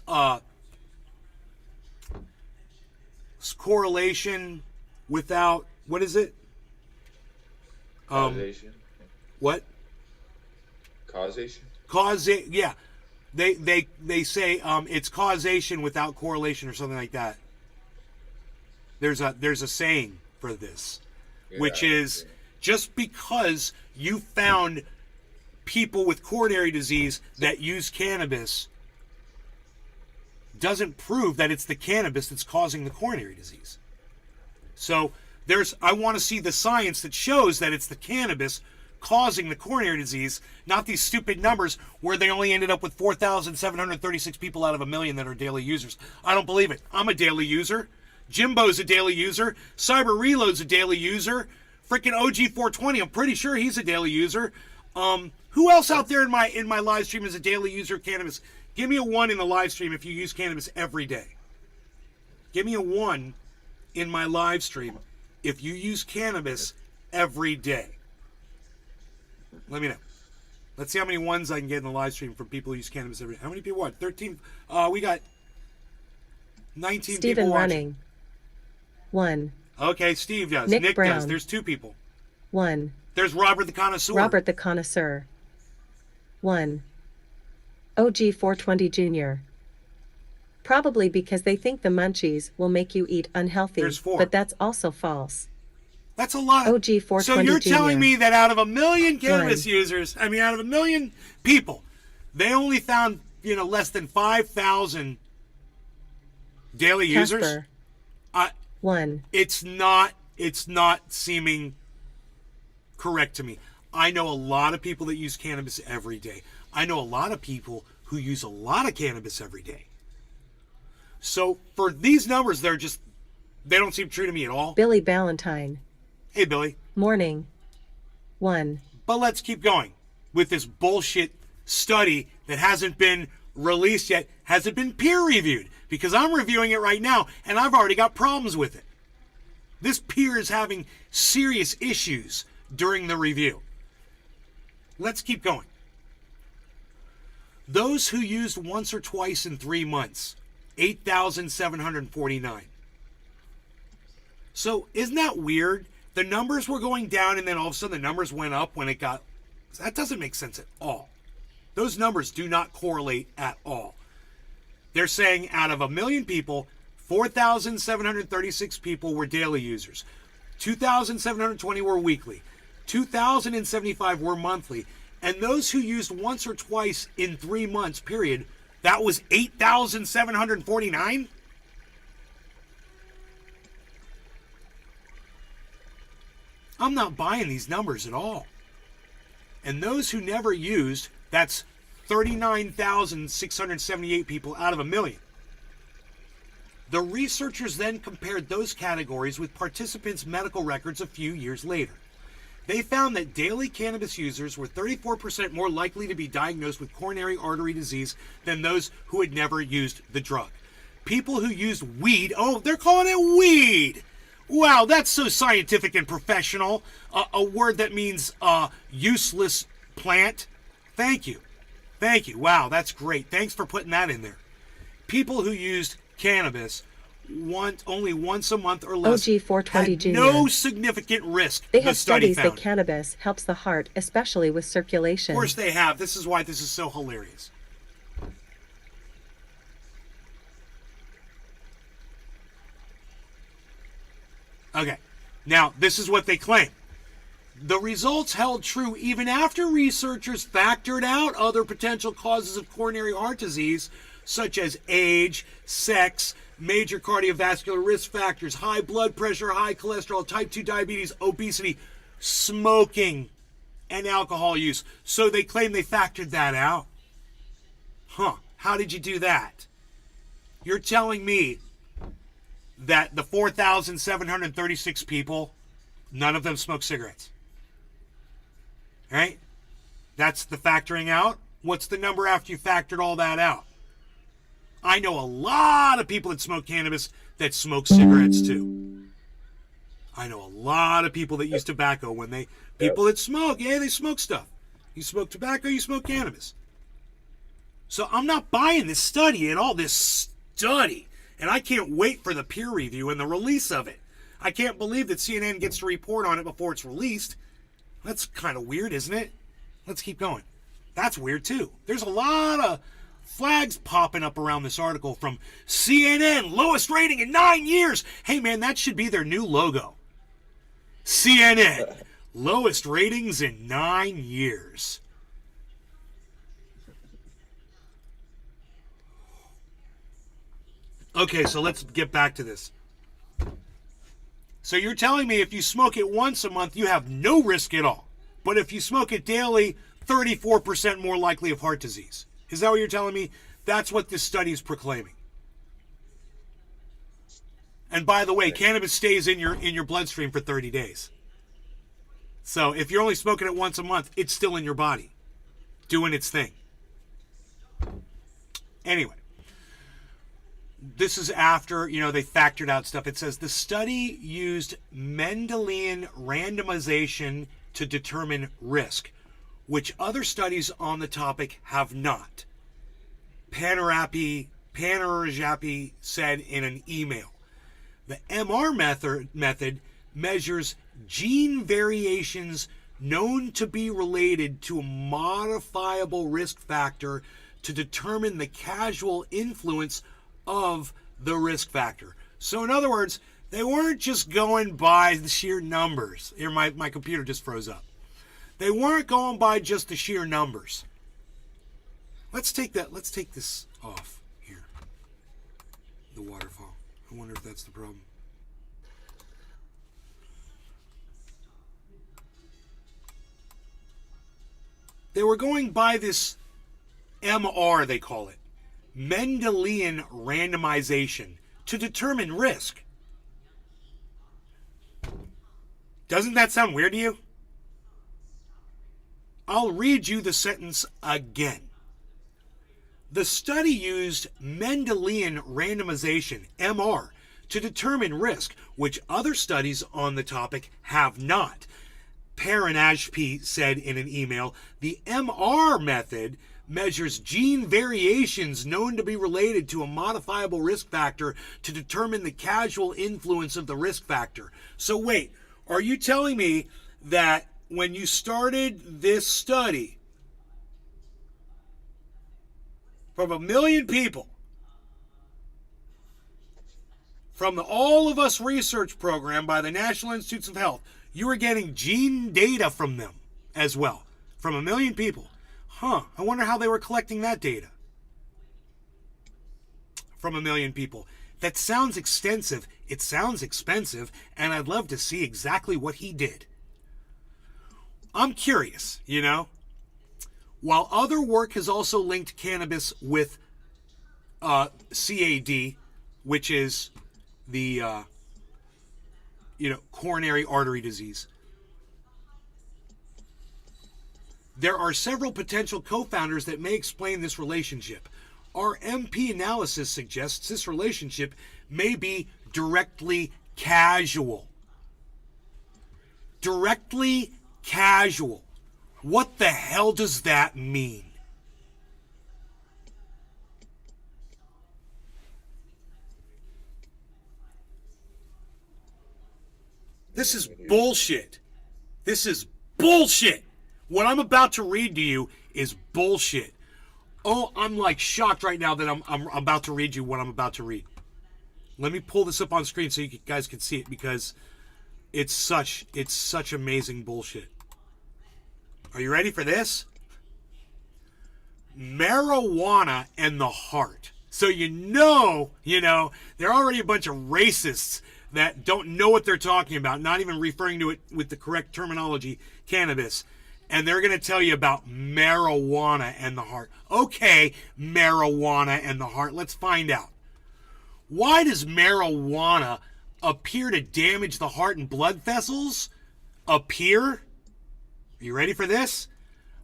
Correlation without, what is it? Causation. What? Causation. Yeah. They say it's causation without correlation or something like that. There's a saying for this, which is just because you found people with coronary disease that use cannabis doesn't prove that it's the cannabis that's causing the coronary disease. So I want to see the science that shows that it's the cannabis causing the coronary disease, not these stupid numbers where they only ended up with 4,736 people out of 1 million that are daily users. I don't believe it. I'm a daily user. Jimbo's a daily user. Cyber Reload's a daily user. Freaking OG420, I'm pretty sure he's a daily user. Who else out there in my live stream is a daily user of cannabis? Give me a 1 in the live stream if you use cannabis every day. Give me a 1 in my live stream if you use cannabis every day. Let me know. Let's see how many ones I can get in the live stream from people who use cannabis every day. How many people? What? 13? We got 19 Stephen people watching. running. 1. Okay, Steve does. Nick Nick Brown. does. There's 2 people. 1. There's Robert the Connoisseur. Robert the Connoisseur. 1. OG 420 Jr. Probably because they think the munchies will make you eat unhealthy, There's 4. but that's also false. That's a lot. OG 420 So you're Jr. telling me that out of 1 million cannabis 1. users, out of 1 million people, they only found, less than 5,000 daily users? Casper. 1. It's not seeming correct to me. I know a lot of people that use cannabis every day. I know a lot of people who use a lot of cannabis every day. So for these numbers, they don't seem true to me at all. Billy Ballantyne. Hey, Billy. Morning. 1. But let's keep going with this bullshit study that hasn't been released yet, hasn't been peer-reviewed, because I'm reviewing it right now, and I've already got problems with it. This peer is having serious issues during the review. Let's keep going. Those who used once or twice in 3 months, 8,749. So isn't that weird? The numbers were going down and then all of a sudden the numbers went up when it got... That doesn't make sense at all. Those numbers do not correlate at all. They're saying out of 1 million people, 4,736 people were daily users. 2,720 were weekly. 2,075 were monthly. And those who used once or twice in 3 months, period, that was 8,749? I'm not buying these numbers at all. And those who never used, that's 39,678 people out of 1 million. The researchers then compared those categories with participants' medical records a few years later. They found that daily cannabis users were 34% more likely to be diagnosed with coronary artery disease than those who had never used the drug. People who used weed, oh, they're calling it weed. Wow, that's so scientific and professional. A word that means useless plant. Thank you. Thank you. Wow, that's great. Thanks for putting that in there. People who used cannabis only once a month or less OG 420 had Jr. no significant risk. They the have study studies that found. cannabis helps the heart, especially with circulation. Of course they have. This is why this is so hilarious. Okay, now this is what they claim. The results held true even after researchers factored out other potential causes of coronary heart disease, such as age, sex, major cardiovascular risk factors, high blood pressure, high cholesterol, type 2 diabetes, obesity, smoking, and alcohol use. So they claim they factored that out. Huh, how did you do that? You're telling me that the 4,736 people, none of them smoke cigarettes. Right? That's the factoring out. What's the number after you factored all that out? I know a lot of people that smoke cannabis that smoke cigarettes too. I know a lot of people that use tobacco people that smoke, yeah, they smoke stuff. You smoke tobacco, you smoke cannabis. So I'm not buying this study at all, this study. And I can't wait for the peer review and the release of it. I can't believe that CNN gets to report on it before it's released. That's kind of weird, isn't it? Let's keep going. That's weird, too. There's a lot of flags popping up around this article from CNN. Lowest rating in 9 years. Hey, man, that should be their new logo. CNN. Lowest ratings in 9 years. Okay, so let's get back to this. So you're telling me if you smoke it once a month, you have no risk at all. But if you smoke it daily, 34% more likely of heart disease. Is that what you're telling me? That's what this study is proclaiming. And by the way, cannabis stays in your bloodstream for 30 days. So if you're only smoking it once a month, it's still in your body, doing its thing. Anyway, this is after, they factored out stuff. It says the study used Mendelian randomization to determine risk, which other studies on the topic have not. Panarajapi said in an email. The MR method measures gene variations known to be related to a modifiable risk factor to determine the causal influence of the risk factor. So in other words, they weren't just going by the sheer numbers. Here, my computer just froze up. They weren't going by just the sheer numbers. Let's take this off here. The waterfall. I wonder if that's the problem. They were going by this MR, they call it, Mendelian randomization, to determine risk. Doesn't that sound weird to you? I'll read you the sentence again. The study used Mendelian randomization, MR, to determine risk, which other studies on the topic have not. Paranajpi said in an email, the MR method measures gene variations known to be related to a modifiable risk factor to determine the causal influence of the risk factor. So wait, are you telling me that when you started this study from 1 million people, from the All of Us research program by the National Institutes of Health, you were getting gene data from them as well, from 1 million people? I wonder how they were collecting that data from 1 million people. That sounds extensive, it sounds expensive, and I'd love to see exactly what he did. I'm curious, While other work has also linked cannabis with CAD, which is the coronary artery disease. There are several potential co-founders that may explain this relationship. Our MP analysis suggests this relationship may be directly causal. Directly causal. What the hell does that mean? This is bullshit. This is bullshit. What I'm about to read to you is bullshit. Oh, I'm like shocked right now that I'm about to read you what I'm about to read. Let me pull this up on screen so you guys can see it, because it's such amazing bullshit. Are you ready for this? Marijuana and the heart. So they're already a bunch of racists that don't know what they're talking about, not even referring to it with the correct terminology, cannabis. And they're going to tell you about marijuana and the heart. Okay, marijuana and the heart. Let's find out. Why does marijuana appear to damage the heart and blood vessels? Appear? Are you ready for this?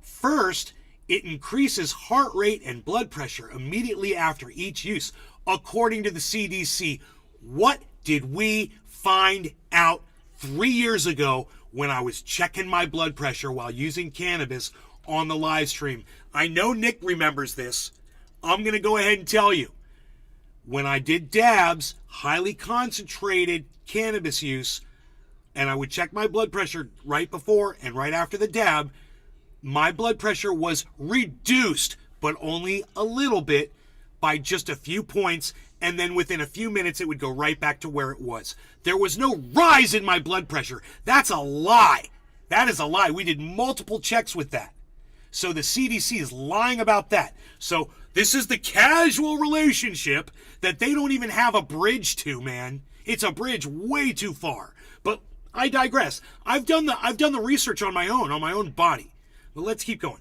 First, it increases heart rate and blood pressure immediately after each use, according to the CDC. What did we find out 3 years ago when I was checking my blood pressure while using cannabis on the live stream? I know Nick remembers this. I'm going to go ahead and tell you. When I did dabs, highly concentrated cannabis use, and I would check my blood pressure right before and right after the dab, my blood pressure was reduced, but only a little bit, by just a few points, and then within a few minutes it would go right back to where it was. There was no rise in my blood pressure. That's a lie. That is a lie. We did multiple checks with that. So the CDC is lying about that. So this is the casual relationship that they don't even have a bridge to, man. It's a bridge way too far. But I digress. I've done the research on my own body. But let's keep going.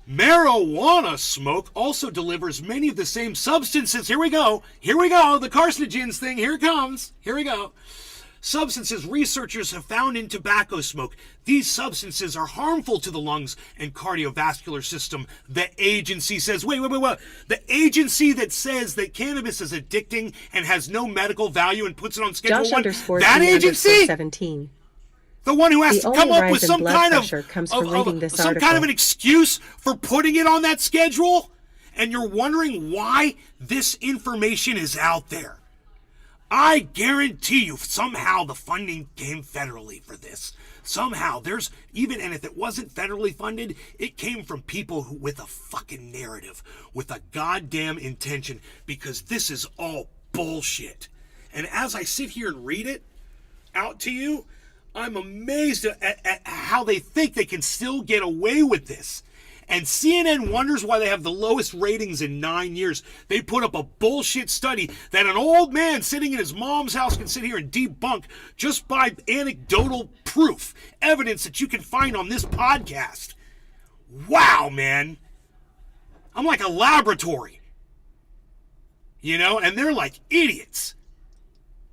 Marijuana smoke also delivers many of the same substances. Here we go. The carcinogens thing. Here it comes. Here we go. substances researchers have found in tobacco smoke. These substances are harmful to the lungs and cardiovascular system, the agency says. Wait. The agency that says that cannabis is addicting and has no medical value and puts it on Schedule 1, that agency? 17. The one who has to come up with some kind of an excuse for putting it on that schedule? And you're wondering why this information is out there. I guarantee you somehow the funding came federally for this. Somehow there's and if it wasn't federally funded, it came from people with a fucking narrative, with a goddamn intention, because this is all bullshit. And as I sit here and read it out to you, I'm amazed at how they think they can still get away with this. And CNN wonders why they have the lowest ratings in 9 years. They put up a bullshit study that an old man sitting in his mom's house can sit here and debunk just by anecdotal proof, evidence that you can find on this podcast. Wow, man. I'm like a laboratory. And they're like idiots.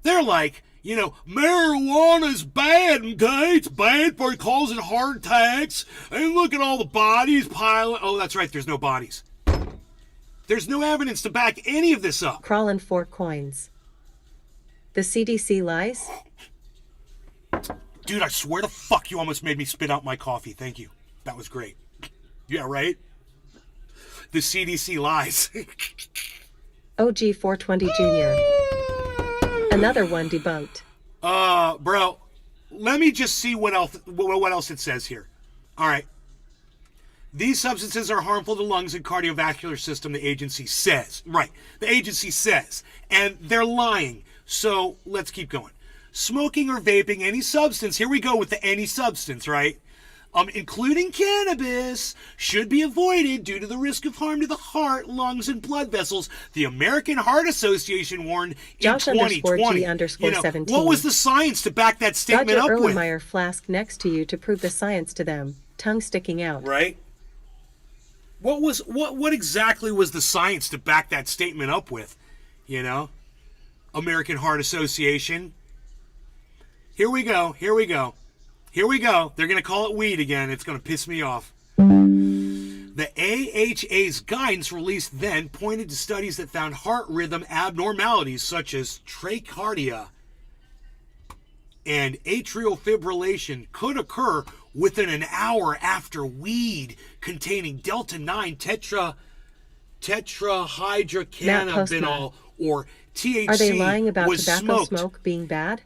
They're like, marijuana's bad, okay? It's bad for it causing heart attacks. And look at all the bodies piling. Oh, that's right, there's no bodies. There's no evidence to back any of this up. Crawlin' 4 coins. The CDC lies? Dude, I swear to fuck, you almost made me spit out my coffee. Thank you. That was great. Yeah, right? The CDC lies. OG 420 Jr. Another one debunked. Bro, let me just see what else it says here. All right. These substances are harmful to lungs and cardiovascular system, the agency says. Right. The agency says. And they're lying. So let's keep going. Smoking or vaping any substance. Here we go with the any substance, right? Including cannabis, should be avoided due to the risk of harm to the heart, lungs, and blood vessels. The American Heart Association warned in 2020. Josh_G_17. What was the science to back that statement Dodger up with? Erlenmeyer flask next to you to prove the science to them. Tongue sticking out. Right. What exactly was the science to back that statement up with? American Heart Association. Here we go. They're going to call it weed again. It's going to piss me off. The AHA's guidance released then pointed to studies that found heart rhythm abnormalities such as tachycardia and atrial fibrillation could occur within an hour after weed containing delta-9 tetrahydrocannabinol or THC Are they lying about was tobacco smoked. smoke being bad?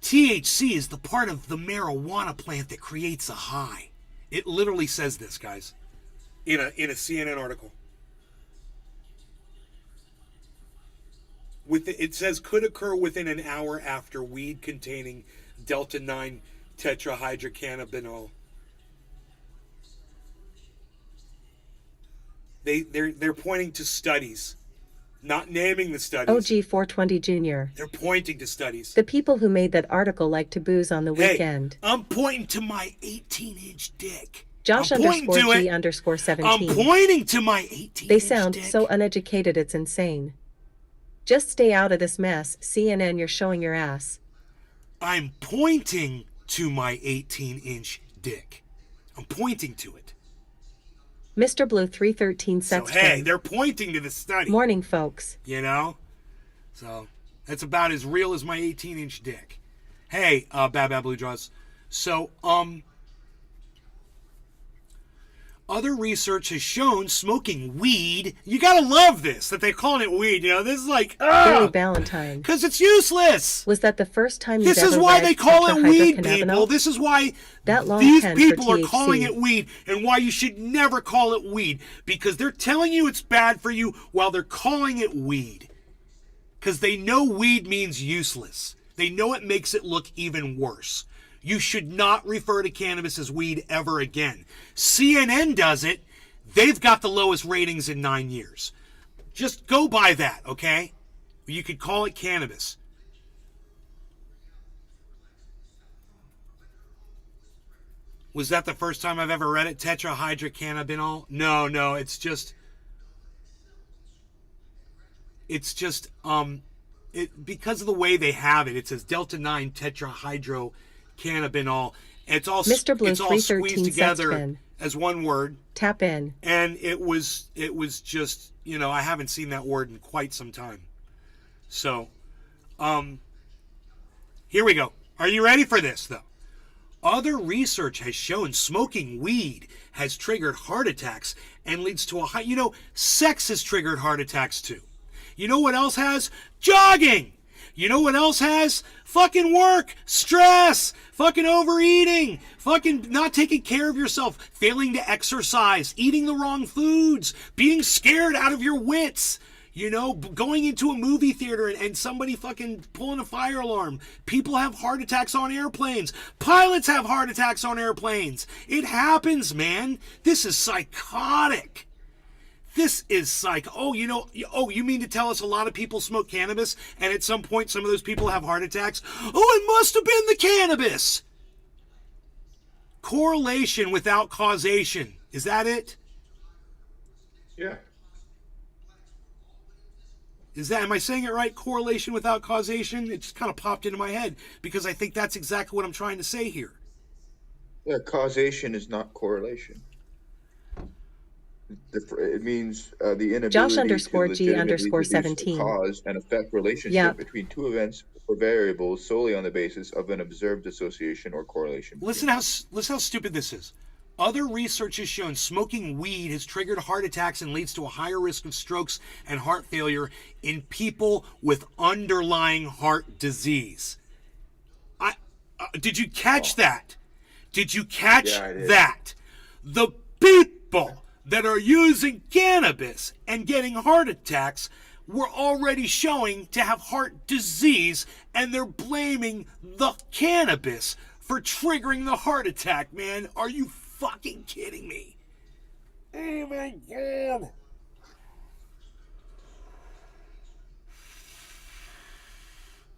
THC is the part of the marijuana plant that creates a high. It literally says this, guys, in a CNN article. It says could occur within an hour after weed containing delta-9 tetrahydrocannabinol. They're pointing to studies. Not naming the studies. OG 420 Jr. They're pointing to studies. The people who made that article like to booze on the weekend. I'm pointing to my 18-inch dick. Josh_G_17. I'm pointing to my 18-inch dick. They sound so uneducated it's insane. Just stay out of this mess, CNN, you're showing your ass. I'm pointing to my 18-inch dick. I'm pointing to it. Mr. Blue 313 Sexton. So, hey, they're pointing to the study. Morning, folks. So, that's about as real as my 18-inch dick. Hey, Bad Blue Jaws. So, other research has shown smoking weed, you gotta love this, that they're calling it weed, this is like, Gary Valentine. Because it's useless. Was that the first time you've This ever is why read they call it weed, tetrahydrocannabinol? people. This is why That these long pen people for are calling THC. it weed, and why you should never call it weed. Because they're telling you it's bad for you while they're calling it weed. Because they know weed means useless. They know it makes it look even worse. You should not refer to cannabis as weed ever again. CNN does it. They've got the lowest ratings in 9 years. Just go by that, okay? You could call it cannabis. Was that the first time I've ever read it? Tetrahydrocannabinol? No, it's just because of the way they have it, it says Delta 9 tetrahydrocannabinol. It's all Mr. Blue it's all 313 squeezed together spin. as one word. Tap in. And it was just, you know, I haven't seen that word in quite some time. So, here we go. Are you ready for this, though? Other research has shown smoking weed has triggered heart attacks and leads to a high, you know, sex has triggered heart attacks too. You know what else has? Jogging. You know what else has? Fucking work, stress, fucking overeating, fucking not taking care of yourself, failing to exercise, eating the wrong foods, being scared out of your wits. You know, going into a movie theater and somebody fucking pulling a fire alarm. People have heart attacks on airplanes. Pilots have heart attacks on airplanes. It happens, man. This is psychotic. This is oh, you know, oh, you mean to tell us a lot of people smoke cannabis and at some point some of those people have heart attacks? Oh, it must have been the cannabis. Correlation without causation. Is that it? Yeah. Am I saying it right? Correlation without causation? It just kind of popped into my head because I think that's exactly what I'm trying to say here. Yeah, causation is not correlation. It means the inability Josh to _G legitimately _17. deduce a cause and effect relationship between two events or variables solely on the basis of an observed association or correlation. Listen how stupid this is. Other research has shown smoking weed has triggered heart attacks and leads to a higher risk of strokes and heart failure in people with underlying heart disease. Did you catch that? Did you catch that? The people that are using cannabis and getting heart attacks were already showing to have heart disease, and they're blaming the cannabis for triggering the heart attack, man. Are you fucking kidding me? Oh my God.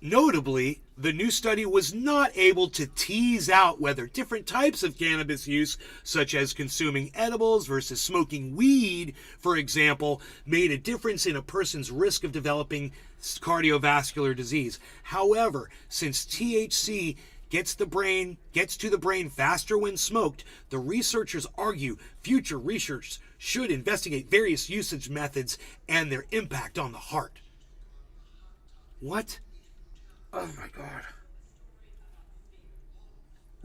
Notably, the new study was not able to tease out whether different types of cannabis use, such as consuming edibles versus smoking weed, for example, made a difference in a person's risk of developing cardiovascular disease. However, since THC gets to the brain faster when smoked, the researchers argue future research should investigate various usage methods and their impact on the heart. What? Oh my God.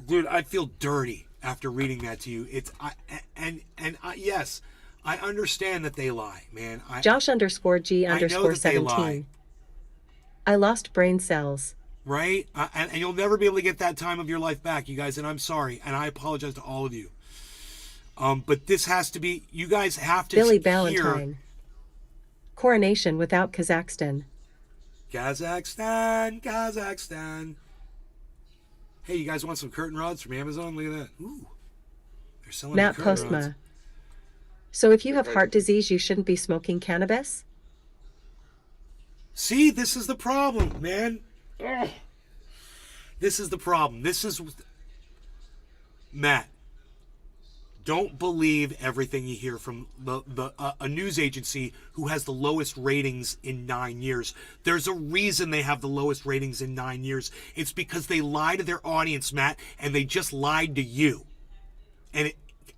Dude, I feel dirty after reading that to you. Yes, I understand that they lie, man. Josh _G _17. I lost brain cells. Right? And you'll never be able to get that time of your life back, you guys, and I'm sorry, and I apologize to all of you. But this has to be, you guys have to Billy Ballantyne. Coronation without Kazakhstan. Kazakhstan. Hey, you guys want some curtain rods from Amazon? Look at that. Ooh. They're selling Matt curtain rods. Postma. So if you have heart disease, you shouldn't be smoking cannabis? See, this is the problem, man. Ugh. This is the problem. Matt, don't believe everything you hear from a news agency who has the lowest ratings in 9 years. There's a reason they have the lowest ratings in 9 years. It's because they lie to their audience, Matt, and they just lied to you. And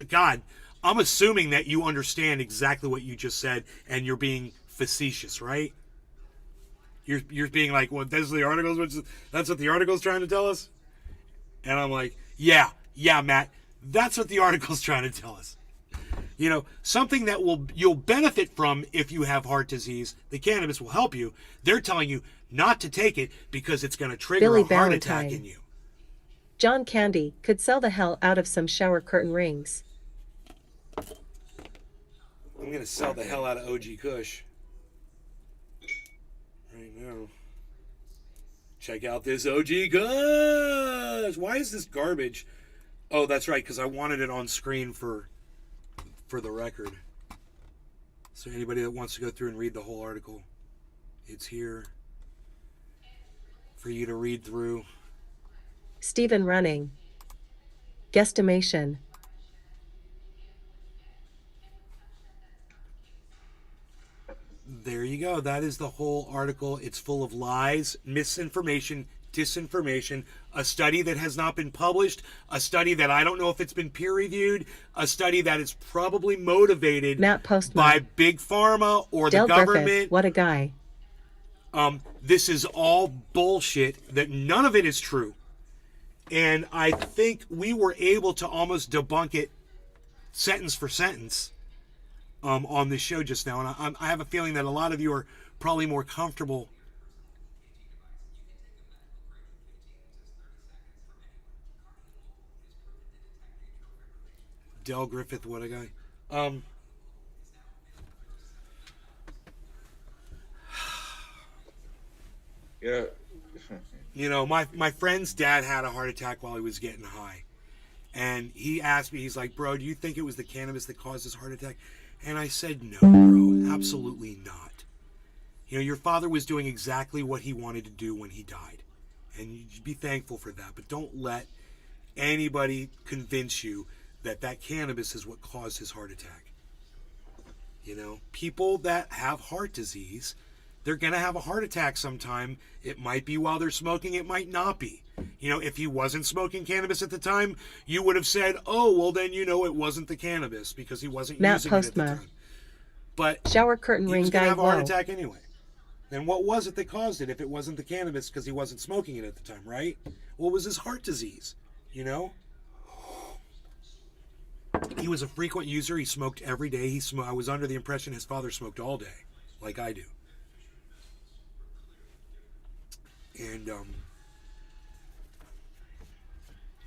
God, I'm assuming that you understand exactly what you just said, and you're being facetious, right? You're being like, well, that's what the article's trying to tell us? And I'm like, yeah, Matt, that's what the article's trying to tell us. You know, something that you'll benefit from if you have heart disease, the cannabis will help you. They're telling you not to take it because it's going to trigger Billy a heart Ballantyne. attack in you. John Candy could sell the hell out of some shower curtain rings. I'm going to sell the hell out of OG Kush. Right now. Check out this OG Kush. Why is this garbage? Oh, that's right, because I wanted it on screen for the record. So anybody that wants to go through and read the whole article, it's here for you to read through. Stephen Running. Guesstimation. There you you go. That is the whole article. It's full of lies, misinformation, disinformation, a study that has not been published, a study that I don't know if it's been peer reviewed, a study that is probably motivated Matt Postma. by big pharma or Del the government. Griffith, what a guy. This is all bullshit, that none of it is true. And I think we were able to almost debunk it sentence for sentence on this show just now. And I have a feeling that a lot of you are probably more comfortable Del Griffith, what a guy. Yeah. You know, my friend's dad had a heart attack while he was getting high. And he asked me, he's like, bro, do you think it was the cannabis that caused his heart attack? And I said, no, bro, absolutely not. You know, your father was doing exactly what he wanted to do when he died. And you should be thankful for that. But don't let anybody convince you that that cannabis is what caused his heart attack. You know, people that have heart disease, they're going to have a heart attack sometime. It might be while they're smoking. It might not be. You know, if he wasn't smoking cannabis at the time, you would have said, oh, well, then, you know, it wasn't the cannabis because he wasn't Matt using it at the Postma. time. But Shower curtain he ring was going guy. to have a heart Whoa. attack anyway. Then what was it that caused it if it wasn't the cannabis because he wasn't smoking it at the time, right? Well, it was his heart disease, you know? He was a frequent user. He smoked every day. I was under the impression his father smoked all day, like I do. And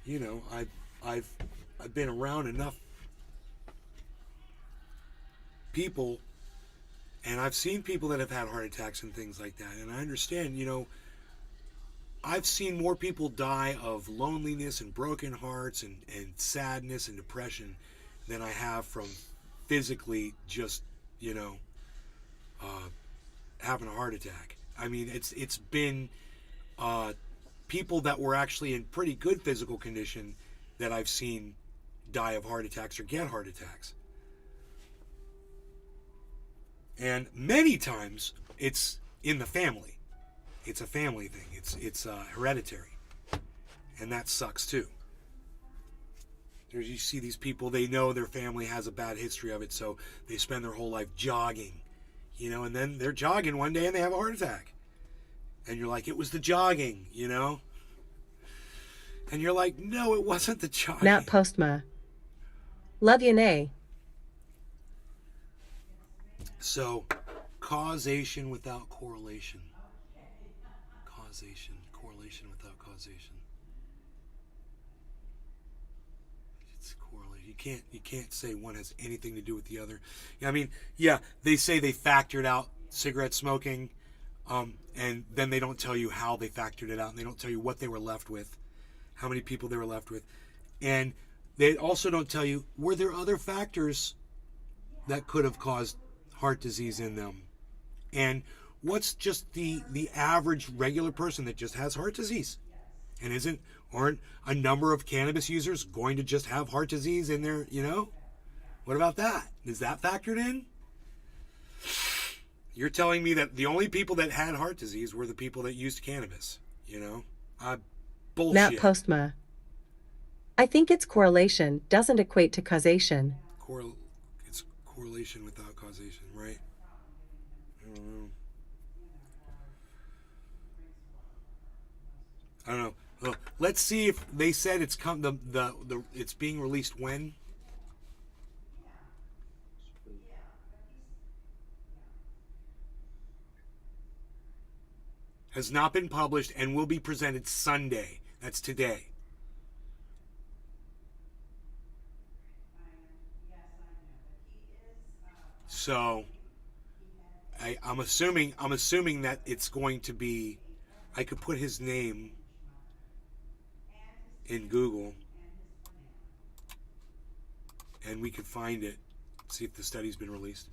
you know, I've been around enough people, and I've seen people that have had heart attacks and things like that. And I understand, you know, I've seen more people die of loneliness and broken hearts and sadness and depression than I have from physically just, you know, having a heart attack. I mean, it's been people that were actually in pretty good physical condition that I've seen die of heart attacks or get heart attacks. And many times it's in the family. It's a family thing. It's hereditary. And that sucks too. You see these people, they know their family has a bad history of it, so they spend their whole life jogging, you know, and then they're jogging one day and they have a heart attack. And you're like, it was the jogging, you know? And you're like, no, it wasn't the jogging. Matt Postma. Love you, Nay. So, causation without correlation. Correlation without causation. It's correlation. You can't say one has anything to do with the other. I mean, yeah, they say they factored out cigarette smoking, and then they don't tell you how they factored it out, and they don't tell you what they were left with, how many people they were left with, and they also don't tell you, were there other factors that could have caused heart disease in them? And what's just the average regular person that just has heart disease? And aren't a number of cannabis users going to just have heart disease in their, you know? What about that? Is that factored in? You're telling me that the only people that had heart disease were the people that used cannabis, you know? Bullshit. Matt Postma. I think it's correlation doesn't equate to causation. It's correlation without causation, right? I don't know. Well, let's see if they said it's it's being released when. Has not been published and will be presented Sunday. That's today. So I'm assuming that it's going to be, I could put his name in Google and we could find it, see if the study's been released.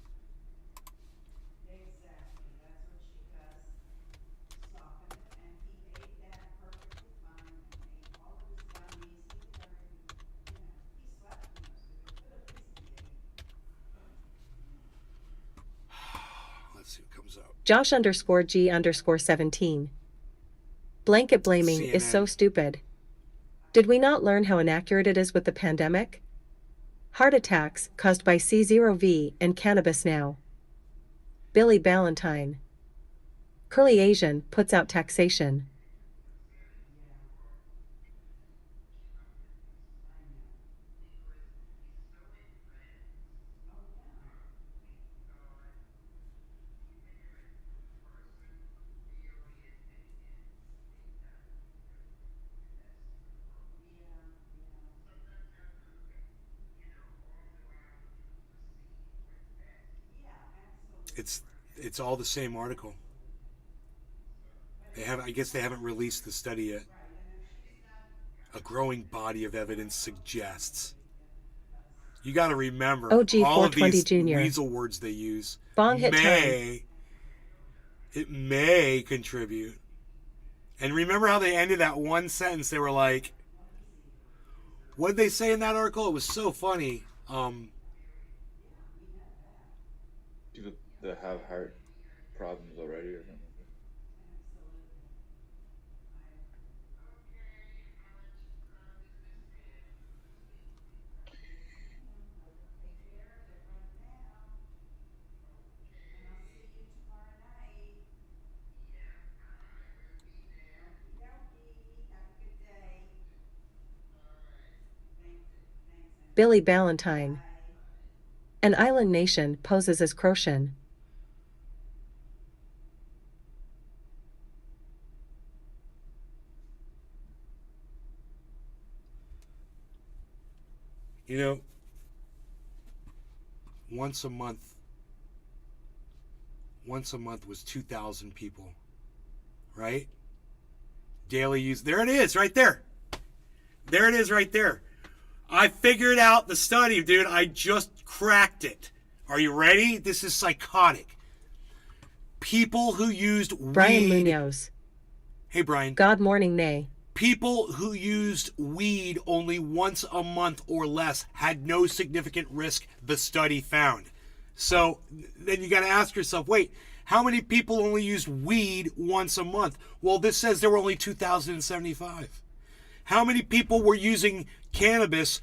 Let's see what comes comes out. Josh_G_17. Blanket blaming is so CNN. stupid. Did we not learn how inaccurate it is with the pandemic? Heart attacks caused by C0V and cannabis now. Billy Ballantyne. Curly Asian puts out taxation. It's all the same article. I guess they haven't released the study yet. A growing body of evidence suggests. You got to remember all of these weasel words they use. Bong hit time. It may contribute. And remember how they ended that one sentence? They were like, what did they say in that article? It was so funny. People that have heart problems already or something. Billy Ballantyne. An island nation poses as Croatian. You know, once a month was 2,000 people, right? Daily use. There it is, right there. There it is, right there. I figured out the study, dude. I just cracked it. Are you ready? This is psychotic. People who used weed. Brian Munoz. Hey, Brian. God morning, nay. People who used weed only once a month or less had no significant risk, the study found. So then you got to ask yourself, wait, how many people only used weed once a month? Well, this says there were only 2,075. How many people were using cannabis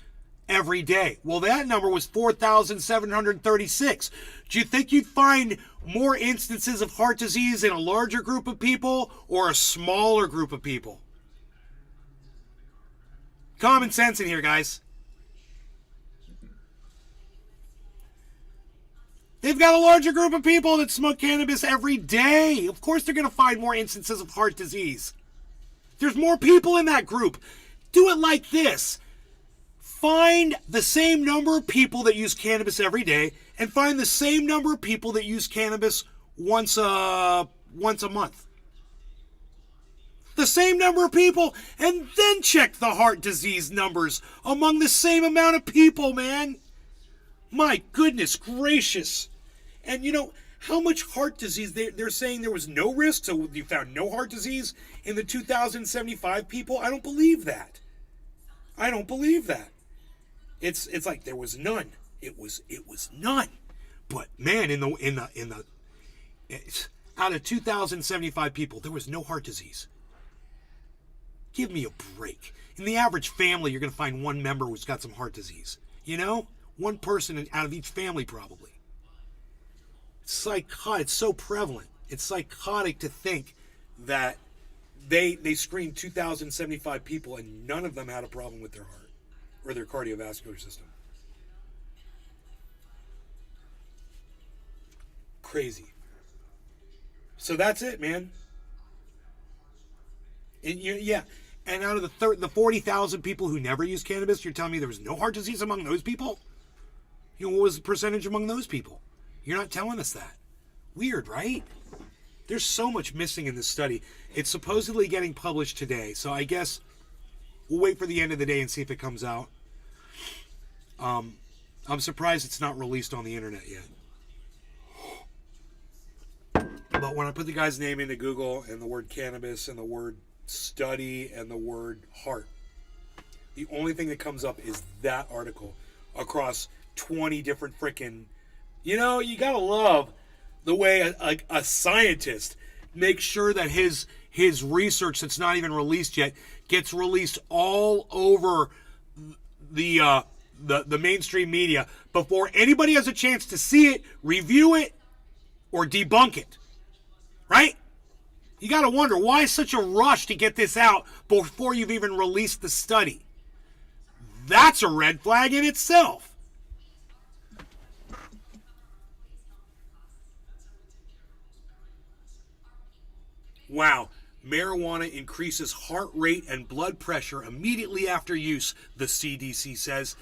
every day? Well, that number was 4,736. Do you think you'd find more instances of heart disease in a larger group of people or a smaller group of people? Common sense in here, guys. They've got a larger group of people that smoke cannabis every day. Of course they're going to find more instances of heart disease. There's more people in that group. Do it like this. Find the same number of people that use cannabis every day and find the same number of people that use cannabis once a month. The same number of people, and then check the heart disease numbers among the same amount of people, man. My goodness gracious. And you know, how much heart disease, they're saying there was no risk, so you found no heart disease in the 2,075 people? I don't believe that. I don't believe that. It's like there was none. It was none. But man, out of 2,075 people, there was no heart disease. Give me a break. In the average family, you're going to find one member who's got some heart disease. You know? One person out of each family, probably. It's psychotic. It's so prevalent. It's psychotic to think that they screened 2,075 people and none of them had a problem with their heart or their cardiovascular system. Crazy. So that's it, man. And and out of the 40,000 people who never used cannabis, you're telling me there was no heart disease among those people? You know, what was the percentage among those people? You're not telling us that. Weird, right? There's so much missing in this study. It's supposedly getting published today, so I guess we'll wait for the end of the day and see if it comes out. I'm surprised it's not released on the internet yet. But when I put the guy's name into Google and the word cannabis and the word study and the word heart, the only thing that comes up is that article across 20 different frickin', you know, you gotta love the way a scientist makes sure that his research that's not even released yet gets released all over the mainstream media before anybody has a chance to see it, review it, or debunk it. Right? You got to wonder, why such a rush to get this out before you've even released the study? That's a red flag in itself. Wow. Marijuana increases heart rate and blood pressure immediately after use, the CDC says.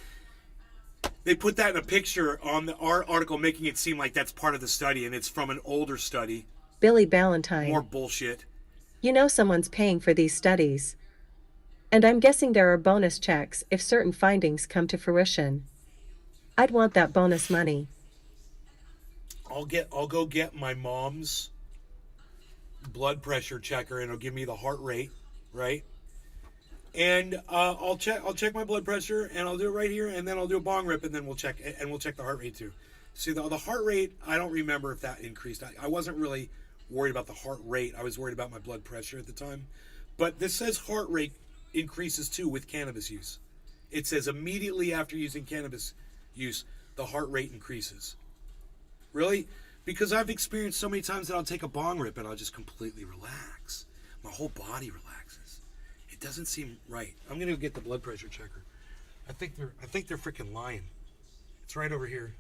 They put that in a picture on the article, making it seem like that's part of the study, and it's from an older study. Billy Ballantyne. More bullshit. You know someone's paying for these studies. And I'm guessing there are bonus checks if certain findings come to fruition. I'd want that bonus money. I'll go get my mom's blood pressure checker, and it'll give me the heart rate, right? And I'll check my blood pressure, and I'll do it right here, and then I'll do a bong rip, and then we'll check the heart rate too. See, the heart rate, I don't remember if that increased. I wasn't really worried about the heart rate. I was worried about my blood pressure at the time. But this says heart rate increases too with cannabis use. It says immediately after using cannabis use, the heart rate increases. Really? Because I've experienced so many times that I'll take a bong rip and I'll just completely relax. My whole body relaxes. It doesn't seem right. I'm gonna go get the blood pressure checker. I think they're freaking lying. It's right over here.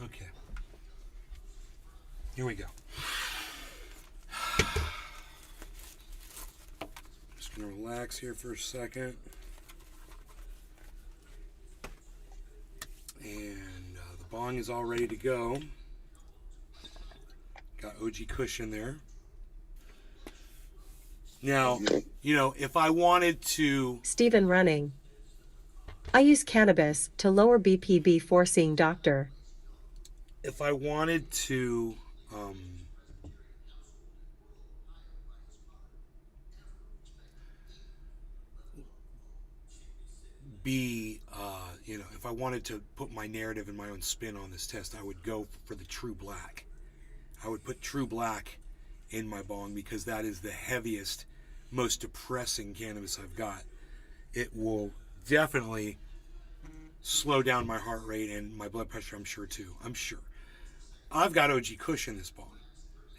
Okay. Here we go. Just gonna relax here for a second. And the bong is all ready to go. Got OG Kush in there. Now, if I wanted to... Stephen Running. I use cannabis to lower BP before seeing doctor. If I wanted to if I wanted to put my narrative and my own spin on this test, I would go for the True Black. I would put True Black in my bong because that is the heaviest, most depressing cannabis I've got. It will definitely slow down my heart rate and my blood pressure, I'm sure too. I'm sure. I've got OG Kush in this bong.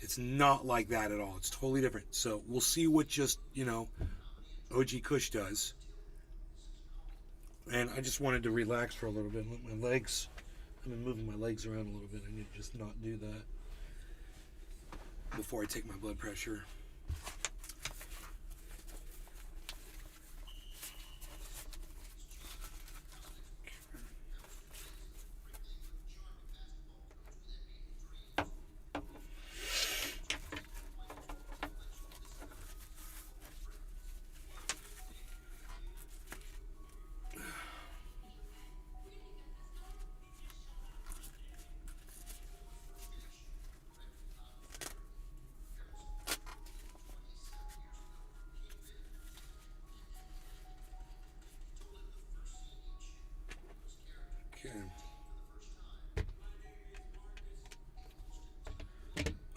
It's not like that at all. It's totally different. So we'll see what just, OG Kush does. And I just wanted to relax for a little bit. Let my legs, I've been moving my legs around a little bit. I need to just not do that before I take my blood pressure.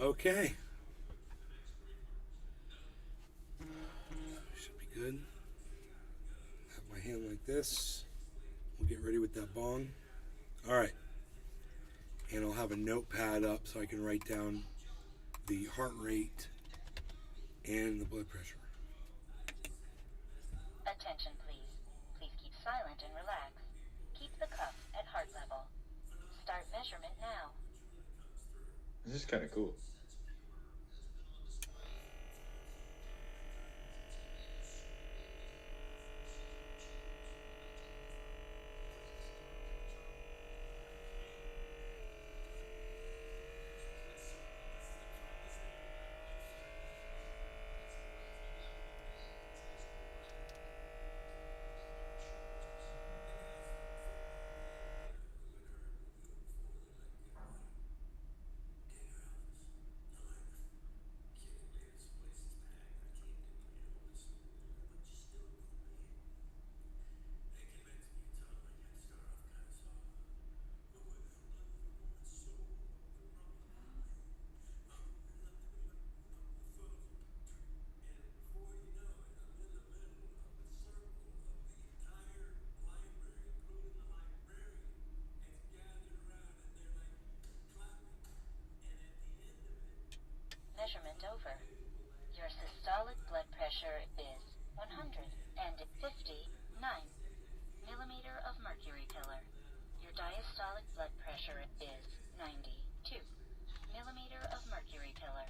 Okay. Should be good. Have my hand like this. We'll get ready with that bong. All right. And I'll have a notepad up so I can write down the heart rate and the blood pressure. Attention, please. Please keep silent and relax. Keep the cuff at heart level. Start measurement now. This is kind of cool. Measurement over. Your systolic blood pressure is 159 millimeter of mercury pillar. Your diastolic blood pressure is 92 millimeter of mercury pillar.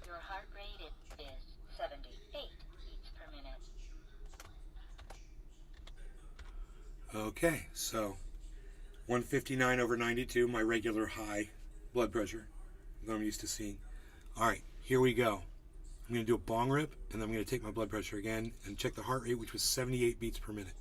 Your heart rate is 78 beats per minute. Okay, so 159 over 92, my regular high blood pressure that I'm used to seeing. All right, here we go. I'm going to do a bong rip, and then I'm going to take my blood pressure again and check the heart rate, which was 78 beats per minute.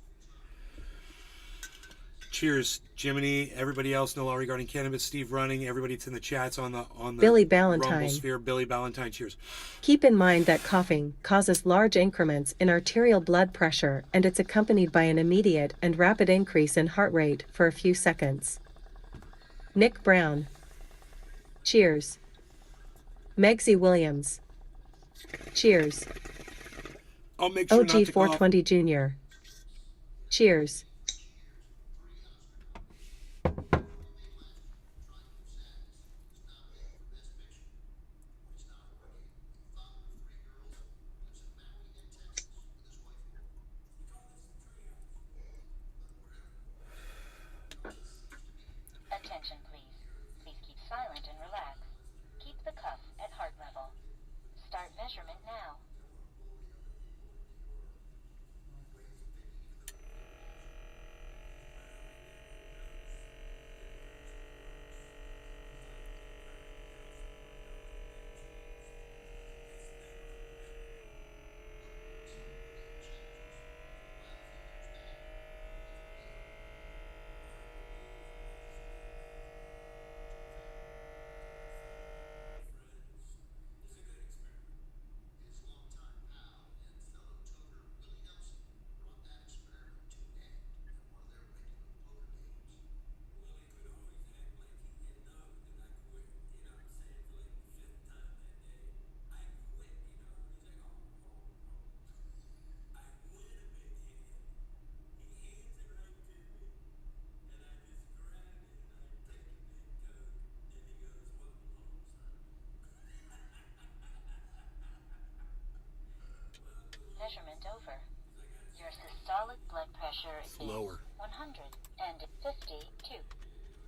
Cheers, Jiminy, everybody else, No Law Regarding Cannabis, Steve Running, everybody that's in the chats on the Billy Ballantyne. Rumble sphere. Billy Ballantyne, cheers. Keep in mind that coughing causes large increments in arterial blood pressure, and it's accompanied by an immediate and rapid increase in heart rate for a few seconds. Nick Brown. Cheers. Megsy Williams. Cheers. I'll make sure not to cough. OG420 Jr. Cheers. Attention, please. Please keep silent and relax. Keep the cuff at heart level. Start measurement now. Measurement over. Your systolic blood pressure is lower. 152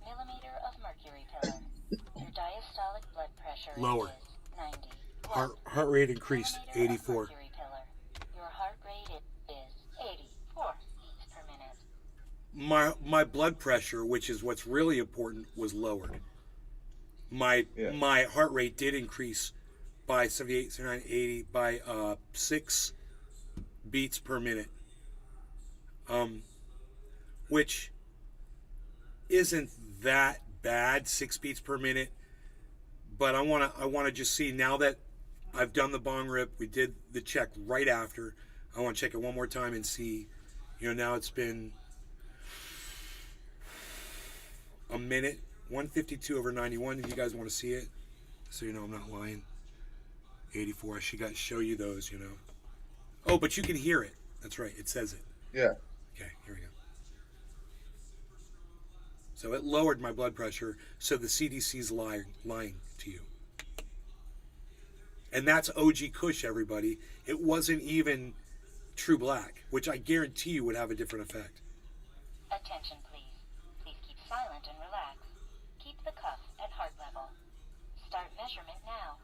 millimeter of mercury pillar. Your diastolic blood pressure Lower. is 90. Heart rate increased, 84. Mercury pillar. Your heart rate is 84 beats per minute. My blood pressure, which is what's really important, was lowered. My heart rate did increase by 78, 79, 80 by 6 beats per minute, which isn't that bad, 6 beats per minute. But I wanna just see, now that I've done the bong rip, we did the check right after, I want to check it one more time and see, now it's been a minute, 152 over 91. If you guys want to see it, So you know I'm not lying. 84. I show you those, you know. Oh, but you can hear it. That's right. It says it. Yeah. Okay, here we go. So it lowered my blood pressure, so the CDC's lying to you. And that's OG Kush, everybody. It wasn't even True Black, which I guarantee you would have a different effect. Attention, please. Please keep silent and relax. Keep the cuff at heart level. Start measurement now.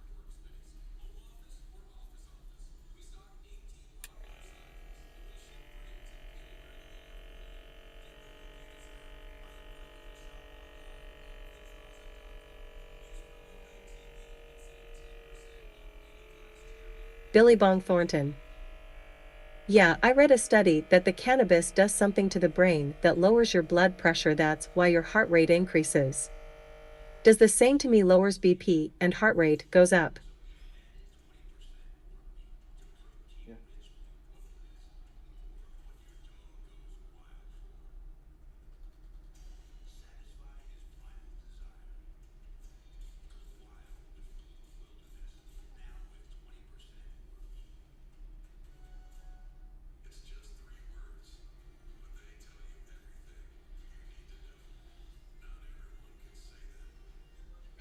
Billy Bong Thornton. Yeah, I read a study that the cannabis does something to the brain that lowers your blood pressure. That's why your heart rate increases. Does the saying to me lowers BP and heart rate goes up?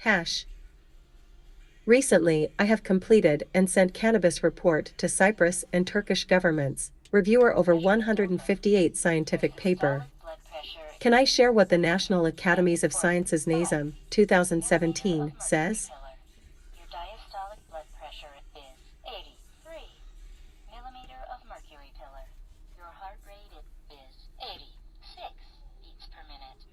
Hash. Recently, I have completed and sent cannabis report to Cyprus and Turkish governments, reviewer over 158 scientific paper. Can I share what the National Academies of Sciences NASM 2017 says? Your diastolic blood pressure is 83 millimeter of mercury pillar. Your heart rate is 86 beats per minute.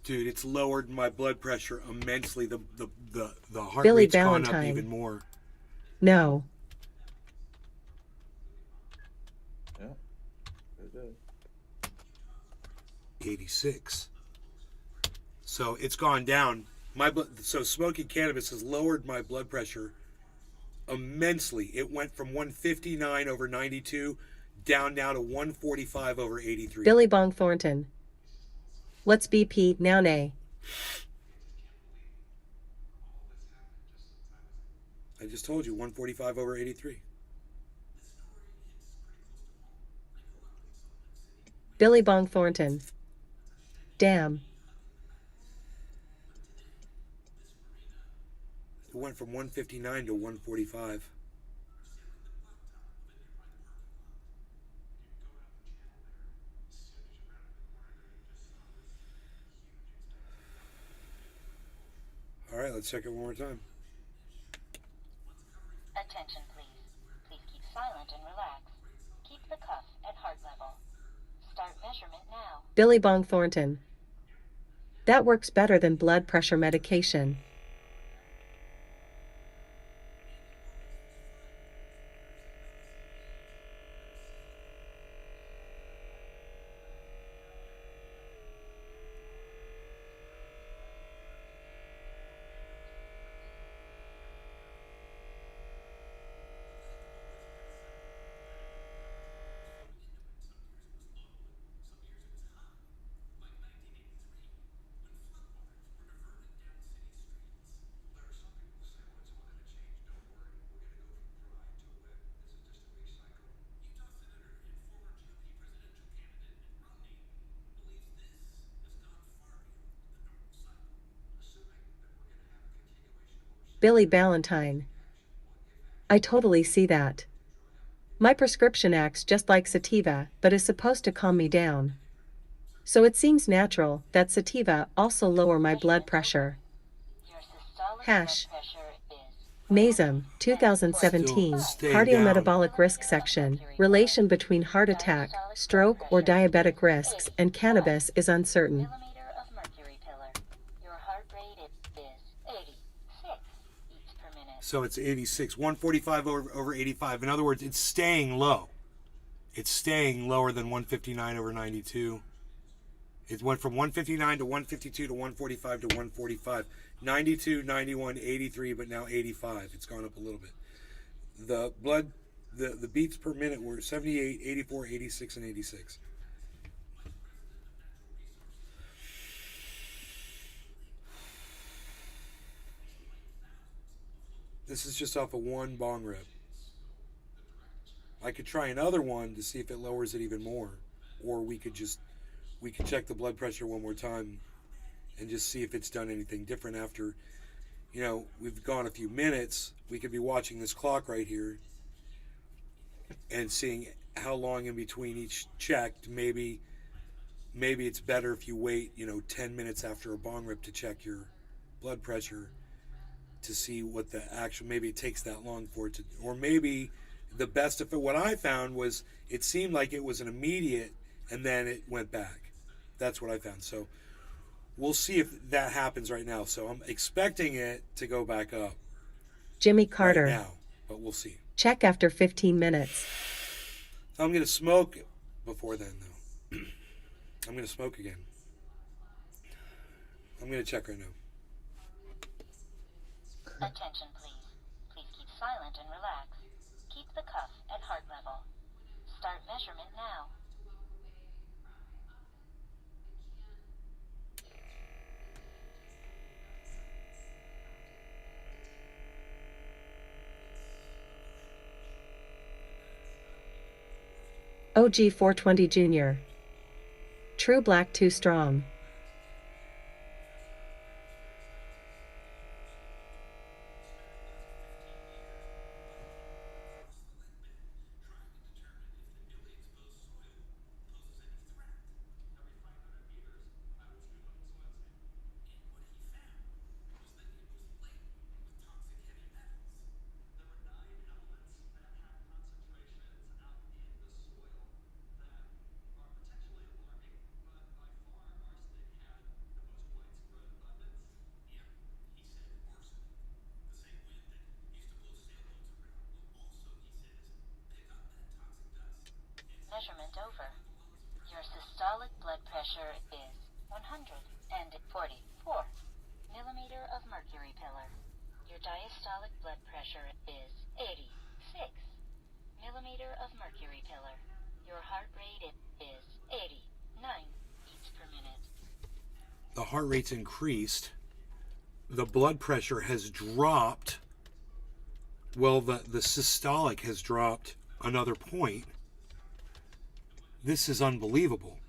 Dude, it's lowered my blood pressure immensely. The heart Billy rate's gone up Ballantyne. even more. No. Yeah. It does. 86. So it's gone down. So smoking cannabis has lowered my blood pressure immensely. It went from 159 over 92 down now to 145 over 83. Billy Bong Thornton. What's BP now, nay? I just told you 145 over 83. Billy Bong Thornton. Damn. It went from 159 to 145. All right, let's check it one more time. Attention, please. Please keep silent and relax. Keep the cuff at heart level. Start measurement now. Billy Bong Thornton. That works better than blood pressure medication. Billy Ballantyne. I totally see that. My prescription acts just like sativa, but is supposed to calm me down. So it seems natural that sativa also lower my blood pressure. Your systolic Hash. blood pressure is NASM 2017 Stay Cardiometabolic Risk Section. Relation between heart attack, stroke, or diabetic risks and cannabis is uncertain. millimeter of mercury pillar. Your heart rate is 86 beats per minute. So it's 86. 145 over 85. In other words, it's staying low. It's staying lower than 159 over 92. It went from 159 to 152 to 145 to 145. 92, 91, 83, but now 85. It's gone up a little bit. The beats per minute were 78, 84, 86, and 86. This is just off of one bong rip. I could try another one to see if it lowers it even more. Or we could check the blood pressure one more time and just see if it's done anything different after, we've gone a few minutes. We could be watching this clock right here and seeing how long in between each check. Maybe it's better if you wait, 10 minutes after a bong rip to check your blood pressure to see what the actual, maybe it takes that long for it to, or maybe the best of it, what I found was it seemed like it was an immediate and then it went back. That's what I found. So we'll see if that happens right now. So I'm expecting it to go back up. Jimmy Carter. Right now, but we'll see. Check after 15 minutes. I'm going to smoke before then, though. I'm going to smoke again. I'm going to check right now. Attention, please. Please keep silent and relax. Keep the cuff at heart level. Start measurement now. OG 420 Jr. True Black Too Strong. Measurement over. Your systolic blood pressure is 144 millimeter of mercury pillar. Your diastolic blood pressure is 86 millimeter of mercury pillar. Your heart rate is 89 beats per minute. The heart rate's increased. The blood pressure has dropped. Well, the systolic has dropped another point. This is unbelievable.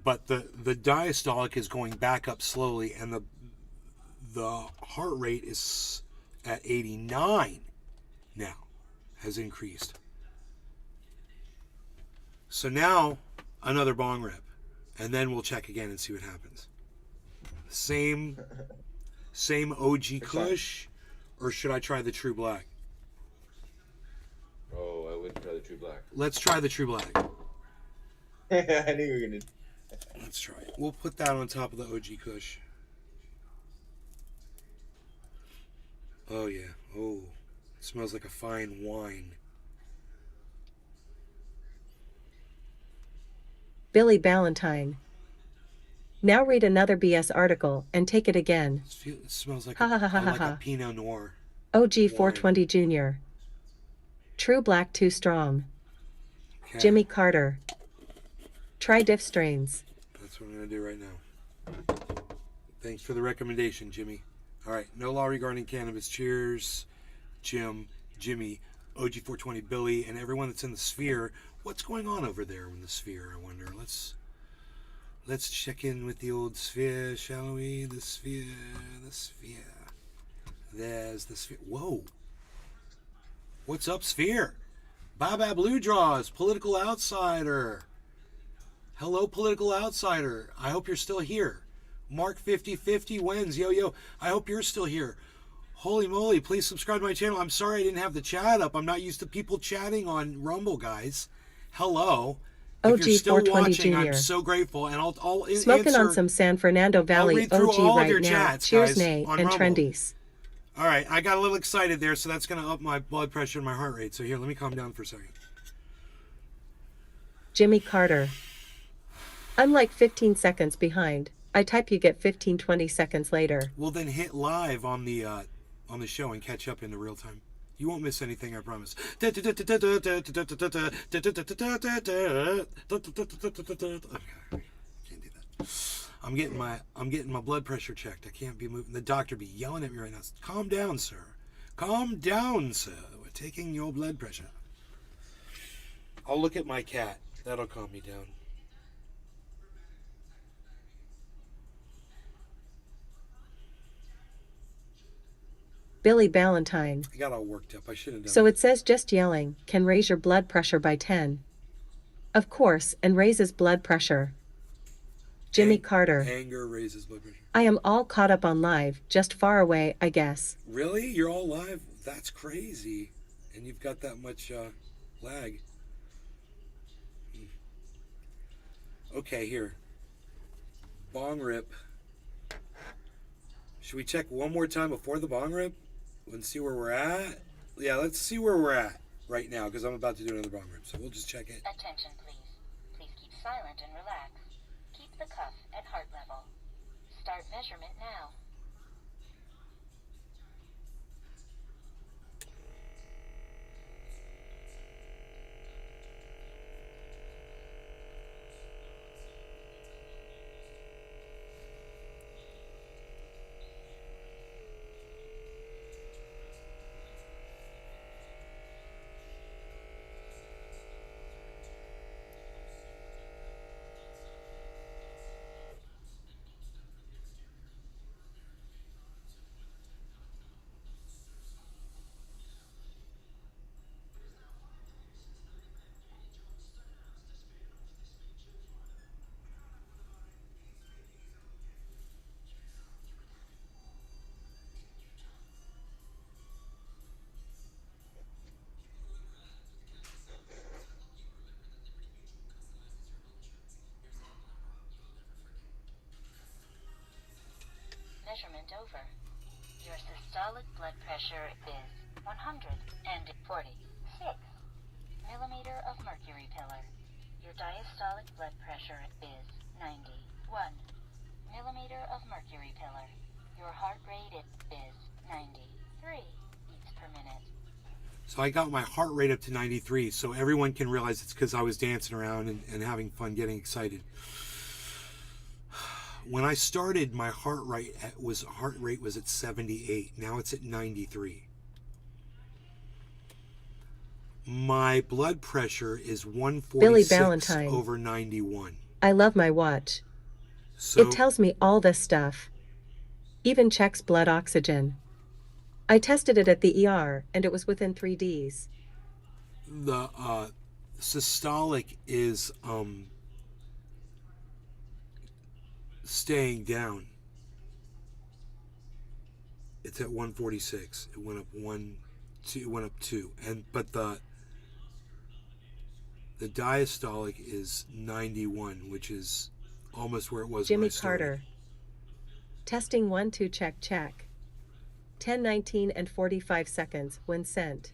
But the diastolic is going back up slowly, and the heart rate is at 89 now, has increased. So now another bong rip, and then we'll check again and see what happens. Same OG Kush, or should I try the True Black? Oh, I wouldn't try the True Black. Let's try the True Black. I knew you were gonna. Let's try it. We'll put that on top of the OG Kush. Oh yeah. Oh, it smells like a fine wine. Billy Ballantyne. Now read another BS article and take it again. It smells like, Ha ha ha ha like ha. a Pinot Noir. OG 420 Jr. True Black Too Strong. Okay. Jimmy Carter. Try diff strains. That's what I'm going to do right now. Thanks for the recommendation, Jimmy. All right, no law regarding cannabis. Cheers, Jim, Jimmy, OG420, Billy, and everyone that's in the sphere. What's going on over there in the sphere, I wonder? Let's check in with the old sphere, shall we? The sphere. There's the sphere. Whoa. What's up, sphere? Baba Blue Draws, Political Outsider. Hello, Political Outsider. I hope you're still here. Mark 5050 wins. Yo. I hope you're still here. Holy moly, please subscribe to my channel. I'm sorry I didn't have the chat up. I'm not used to people chatting on Rumble, guys. Hello. If you're still watching, I'm so grateful. And I'll Smoking answer, on some San Fernando Valley OG right now. Chats, Cheers, guys, Nay, and Rumble. Trendies. All right, I got a little excited there, so that's going to up my blood pressure and my heart rate. So here, let me calm down for a second. Jimmy Carter. I'm like 15 seconds behind. I type, you get 15-20 seconds later. Well, then hit live on the show and catch up in the real time. You won't miss anything, I promise. Okay, can't do that. I'm getting my blood pressure checked. I can't be moving. The doctor be yelling at me right now. Calm down, sir. Calm down, sir. We're taking your blood pressure. I'll look at my cat. That'll calm me down. Billy Ballantyne. I got all worked up. I should have done So that. it says just yelling can raise your blood pressure by 10. Of course, and raises blood pressure. Jimmy Carter. Anger raises blood pressure. I am all caught up on live, just far away, I guess. Really? You're all live? That's crazy. And you've got that much lag. Okay, here. Bong rip. Should we check one more time before the bong rip and see where we're at? Yeah, let's see where we're at right now, because I'm about to do another bong rip. So we'll just check it. Attention, please. Please keep silent and relax. Keep the cuff at heart level. Start measurement now. Measurement over. Your systolic blood pressure is 146 millimeter of mercury pillar. Your diastolic blood pressure is 91 millimeter of mercury pillar. Your heart rate is 93 beats per minute. So I got my heart rate up to 93, so everyone can realize it's because I was dancing around and having fun, getting excited. When I started, my heart rate was at 78. Now it's at 93. My blood pressure is 146 over 91. I love my watch. So It tells me all this stuff. Even checks blood oxygen. I tested it at the ER, and it was within 3 Ds. the systolic is staying down. It's at 146. It went up it went up 2. But the diastolic is 91, which is almost where it was when I Jimmy started. Carter. Testing 1 2 check check. 10:19 and 45 seconds when sent.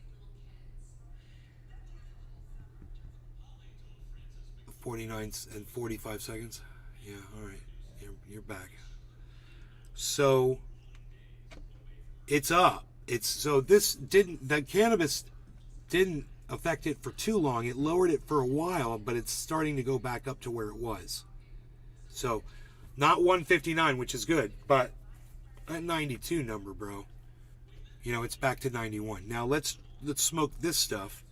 49 and 45 seconds. Yeah, all right. You're back. So it's up. That cannabis didn't affect it for too long. It lowered it for a while, but it's starting to go back up to where it was. So not 159, which is good, but that 92 number, bro. You know, it's back to 91. Now let's smoke this stuff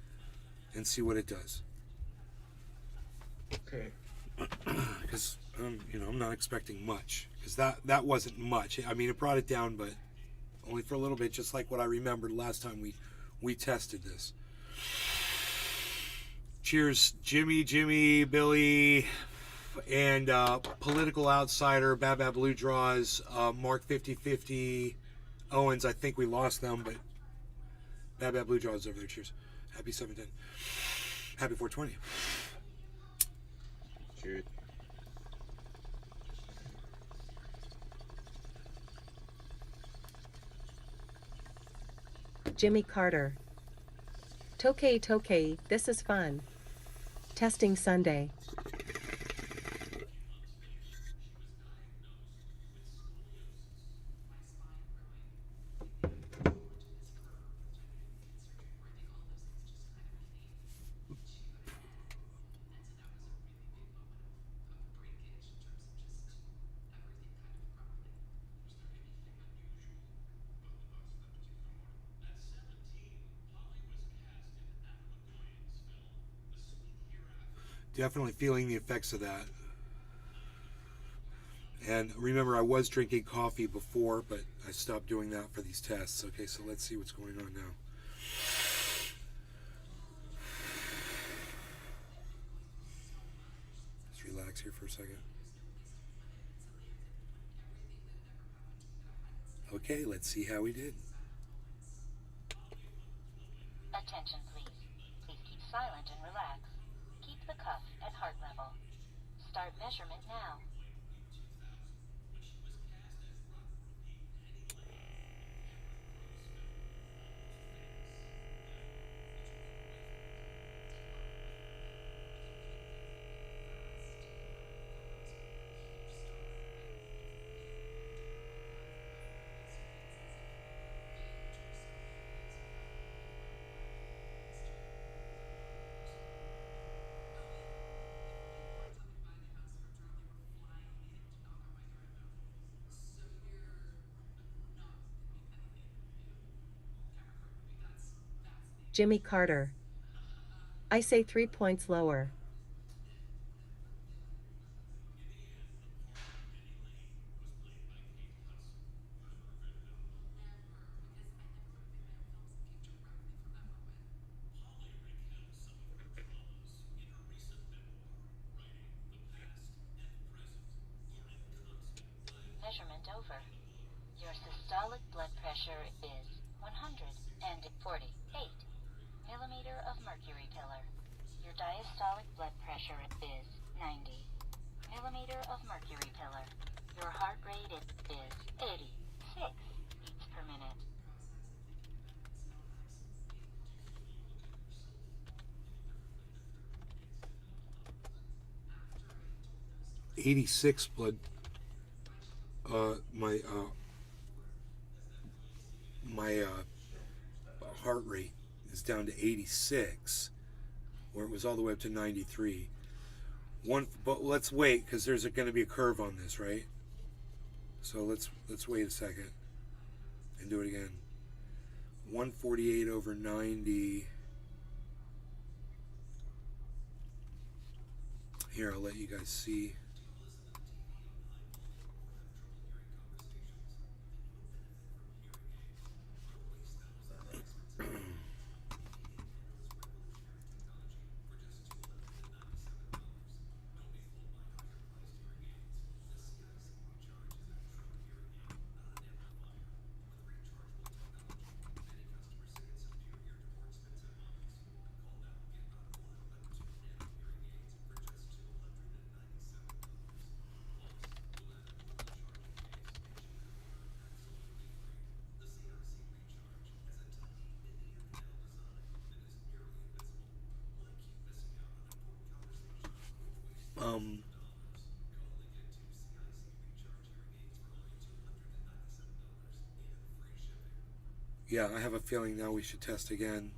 and see what it does. Okay. Because I'm not expecting much, because that wasn't much. I mean, it brought it down, but only for a little bit, just like what I remembered last time we tested this. Cheers, Jimmy, Billy, and Political Outsider, Bad Bad Blue Draws, Mark 5050, Owens. I think we lost them, but Bad Bad Blue Draws over there. Cheers. Happy 710. Happy 420. Cheers. Jimmy Carter. Tokay, this is fun. Testing Sunday. Definitely feeling the effects of that. And remember, I was drinking coffee before, but I stopped doing that for these tests. Okay, so let's see what's going on now. Let's relax here for a second. Okay, let's see how we did. Attention, please. Please keep silent and relax. Keep the cuff at heart level. Start measurement now. Jimmy Carter. I say 3 points lower. Measurement over. Your systolic blood pressure is 148 millimeter of mercury pillar. Your diastolic blood pressure is 90 millimeter of mercury pillar. Your heart rate is 86 beats per minute. '86 blood. My heart rate is down to 86, where it was all the way up to 93. But let's wait because there's going to be a curve on this, right? So let's wait a second and do it again. 148 over 90. Here, I'll let you guys see. Yeah, I have a feeling now we should test again.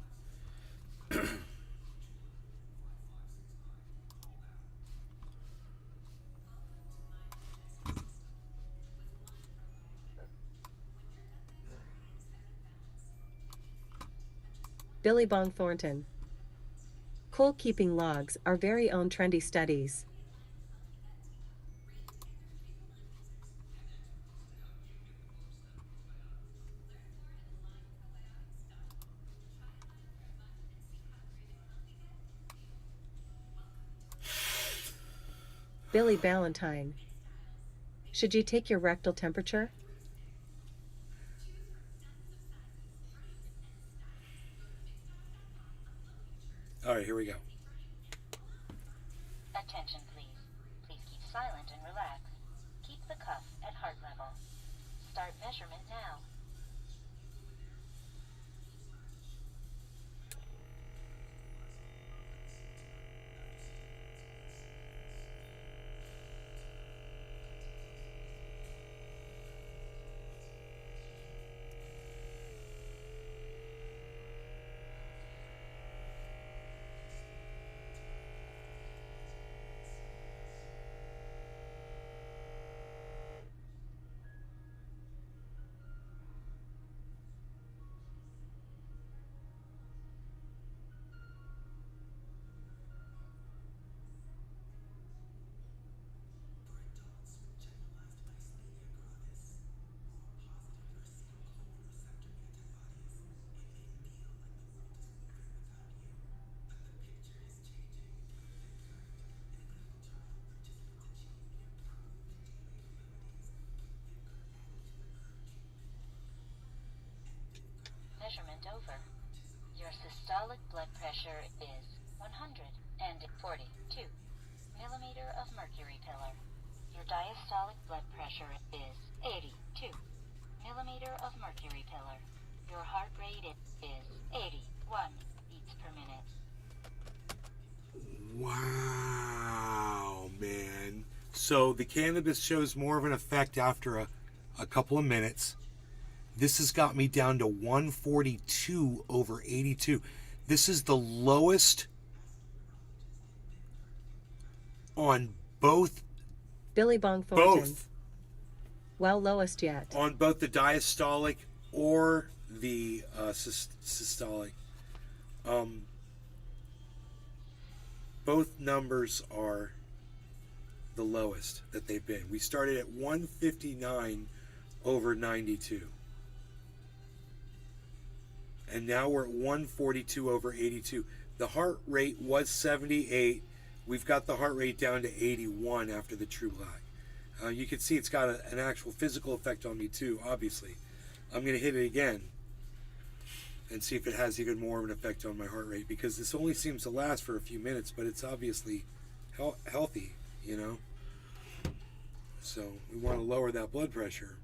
Billy Bong Thornton. Coal keeping logs, our very own trendy studies. Billy Ballantyne. Should you take your rectal temperature? All right, here we go. Attention, please. Please keep silent and relax. Keep the cuff at heart level. Start measurement now. Your systolic blood pressure is 142 millimeter of mercury pillar. Your diastolic blood pressure is 82 millimeter of mercury pillar. Your heart rate is 81 beats per minute. Wow, man. So the cannabis shows more of an effect after a couple of minutes. This has got me down to 142 over 82. This is the lowest on both. Billy Bong Thornton. Both. Well, lowest yet. On both the diastolic or the systolic. Both numbers are the lowest that they've been. We started at 159 over 92. And now we're at 142 over 82. The heart rate was 78. We've got the heart rate down to 81 after the True Black. You can see it's got an actual physical effect on me too, obviously. I'm going to hit it again and see if it has even more of an effect on my heart rate, because this only seems to last for a few minutes, but it's obviously healthy, you know? So we want to lower that blood pressure.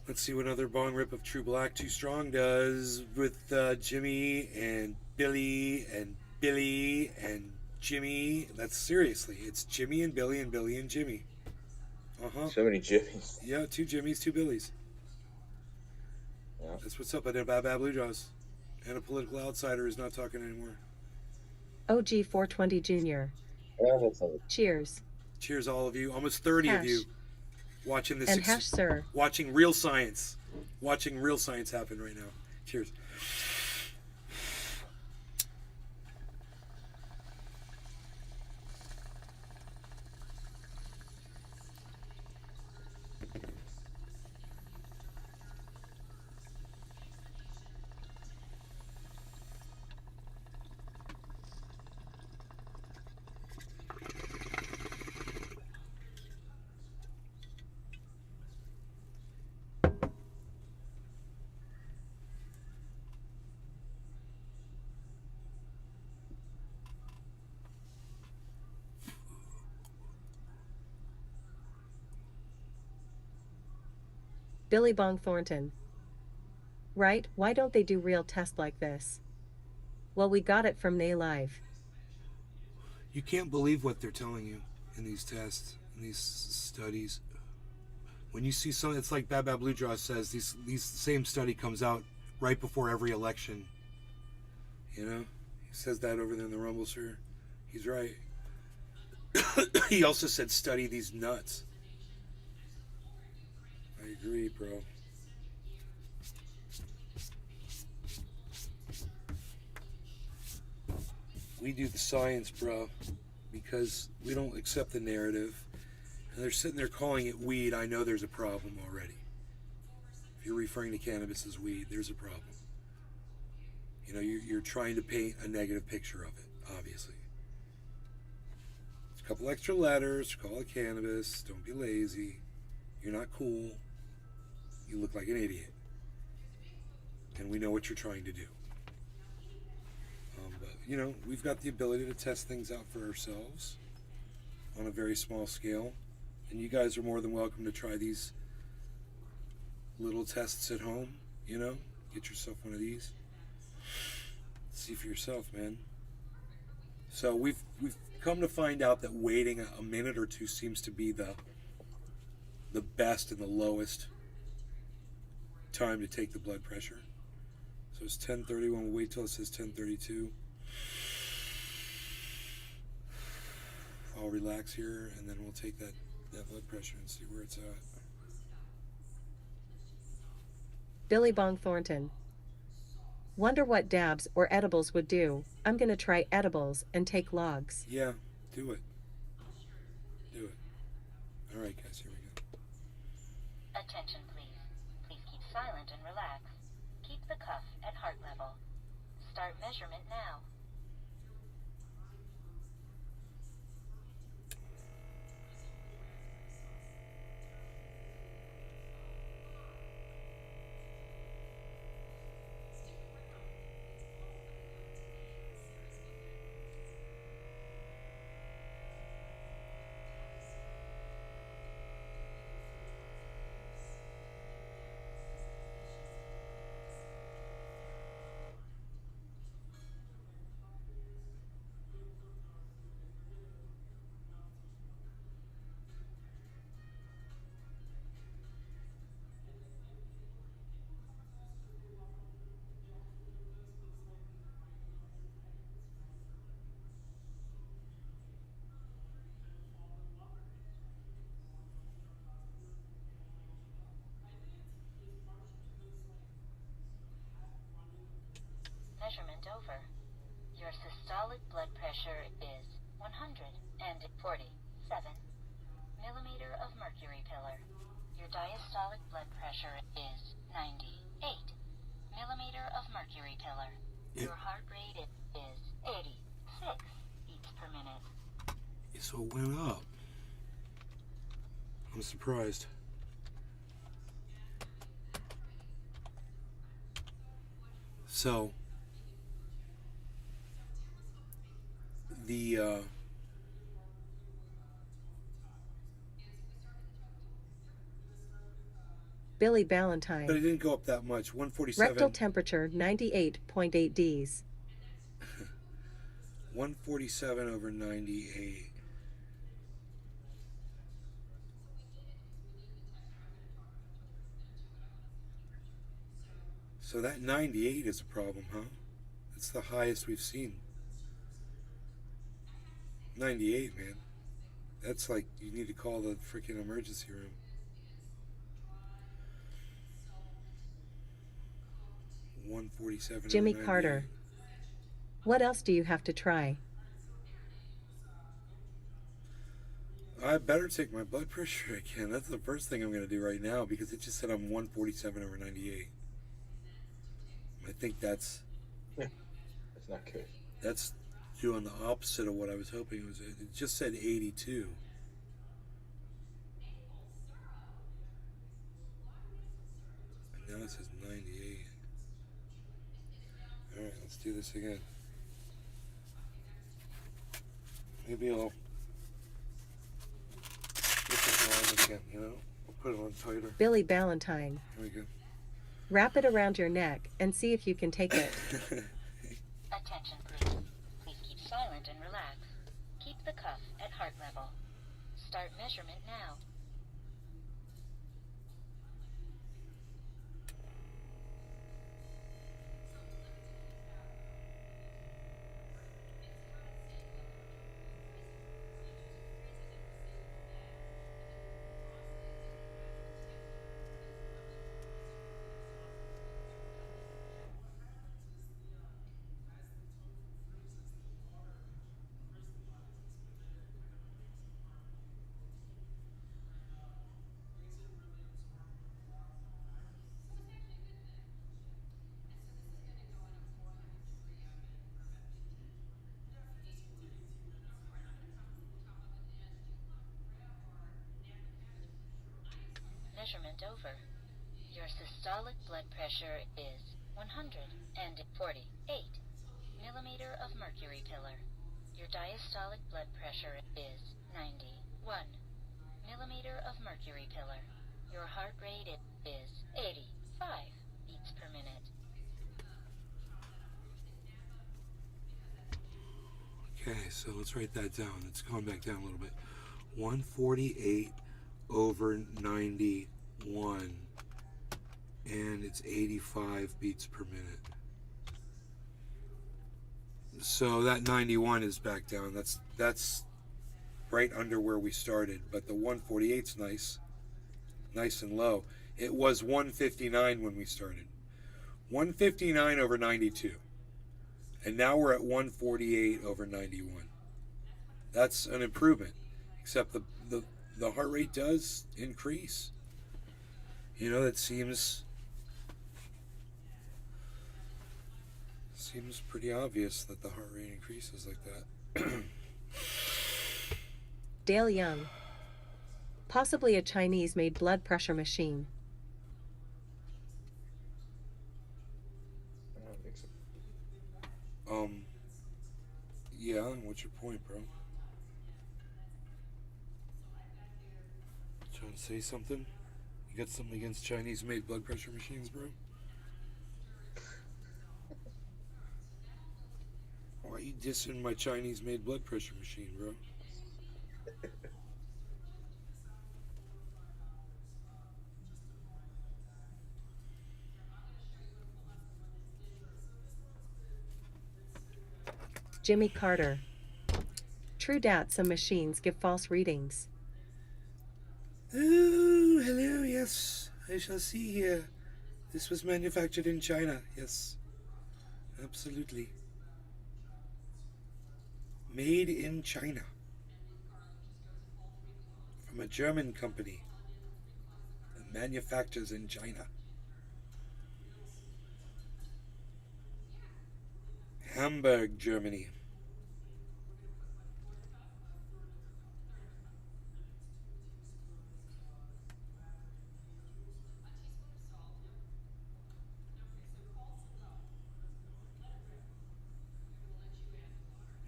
Let's see what another bong rip of True Black Too Strong does with Jimmy and Billy and Billy and Jimmy. That's seriously, it's Jimmy and Billy and Billy and Jimmy. So many Jimmys. Yeah, 2 Jimmys, 2 Billies. Yeah. That's what's up. I did Bad Blue Jaws. And a political outsider is not talking anymore. OG 420 Jr. Yeah, that's all. Cheers. Cheers, all of you. Almost 30 of you watching this. And hash, sir. Watching real science. Watching real science happen right now. Cheers. Billy Bong Thornton. Right, why don't they do real tests like this? Well, we got it from Nay Live. You can't believe what they're telling you in these tests, in these studies. When you see something, it's like Bad Blue Jaws says, these same study comes out right before every election. You know? He says that over there in the Rumble, sir. He's right. He also said study these nuts. I agree, bro. We do the science, bro, because we don't accept the narrative. And they're sitting there calling it weed. I know there's a problem already. If you're referring to cannabis as weed, there's a problem. You know, you're trying to paint a negative picture of it, obviously. It's a couple extra letters, call it cannabis, don't be lazy. You're not cool. You look like an idiot. And we know what you're trying to do. But, you know, we've got the ability to test things out for ourselves on a very small scale. And you guys are more than welcome to try these little tests at home, you know? Get yourself one of these. See for yourself, man. So we've come to find out that waiting a minute or two seems to be the best and the lowest time to take the blood pressure. So it's 10:31. We'll wait till it says 10:32. I'll relax here, and then we'll take that blood pressure and see where it's at. Billy Bong Thornton. Wonder what dabs or edibles would do. I'm gonna try edibles and take logs. Yeah, do it. Do it. All right, guys, here we go. Attention, please. Please keep silent and relax. Keep the cuff at heart level. Start measurement now. Your systolic blood pressure is 147 millimeter of mercury pillar. Your diastolic blood pressure is 98 millimeter of mercury pillar. Your heart rate is 86 beats per minute. So it went up. I'm surprised. So the Billy but it Ballantyne. didn't go up that much. 147. Rectal temperature 98.8 Ds. 147 over 98. So that 98 is a problem, huh? That's the highest we've seen. 98, man. That's like you need to call the freaking emergency room. Jimmy 147. Carter. What else do you have to try? I better take my blood pressure again. That's the first thing I'm going to do right now because it just said I'm 147 over 98. I think that's not good. That's doing the opposite of what I was hoping it was. It just said 82. And now it says 98. Alright, let's do this again. Maybe I'll get this on again, you know? I'll put it on tighter. Billy Ballantyne. Here we go. Wrap it around your neck and see if you can take it. Attention, please. Please keep silent and relax. Keep the cuff at heart level. Start measurement now. Measurement over. Your systolic blood pressure is 148 millimeter of mercury pillar. Your diastolic blood pressure is 91 millimeter of mercury pillar. Your heart rate is 85 beats per minute. Okay, so let's write that down. It's going back down a little bit. 148 over 91. And it's 85 beats per minute. So that 91 is back down. That's right under where we started. But the 148's nice and low. It was 159 when we started. 159 over 92. And now we're at 148 over 91. That's an improvement. Except the heart rate does increase. You know, that seems pretty obvious that the heart rate increases like that. Dale Young. Possibly a Chinese-made blood pressure machine. I don't think so. Yeah, what's your point, bro? Trying to say something? You got something against Chinese-made blood pressure machines, bro? Why are you dissing my Chinese-made blood pressure machine, bro? Jimmy Carter. True dat, some machines give false readings. Oh, hello, yes. I shall see here. This was manufactured in China, yes. Absolutely. Made in China. From a German company that manufactures in China. Hamburg, Germany.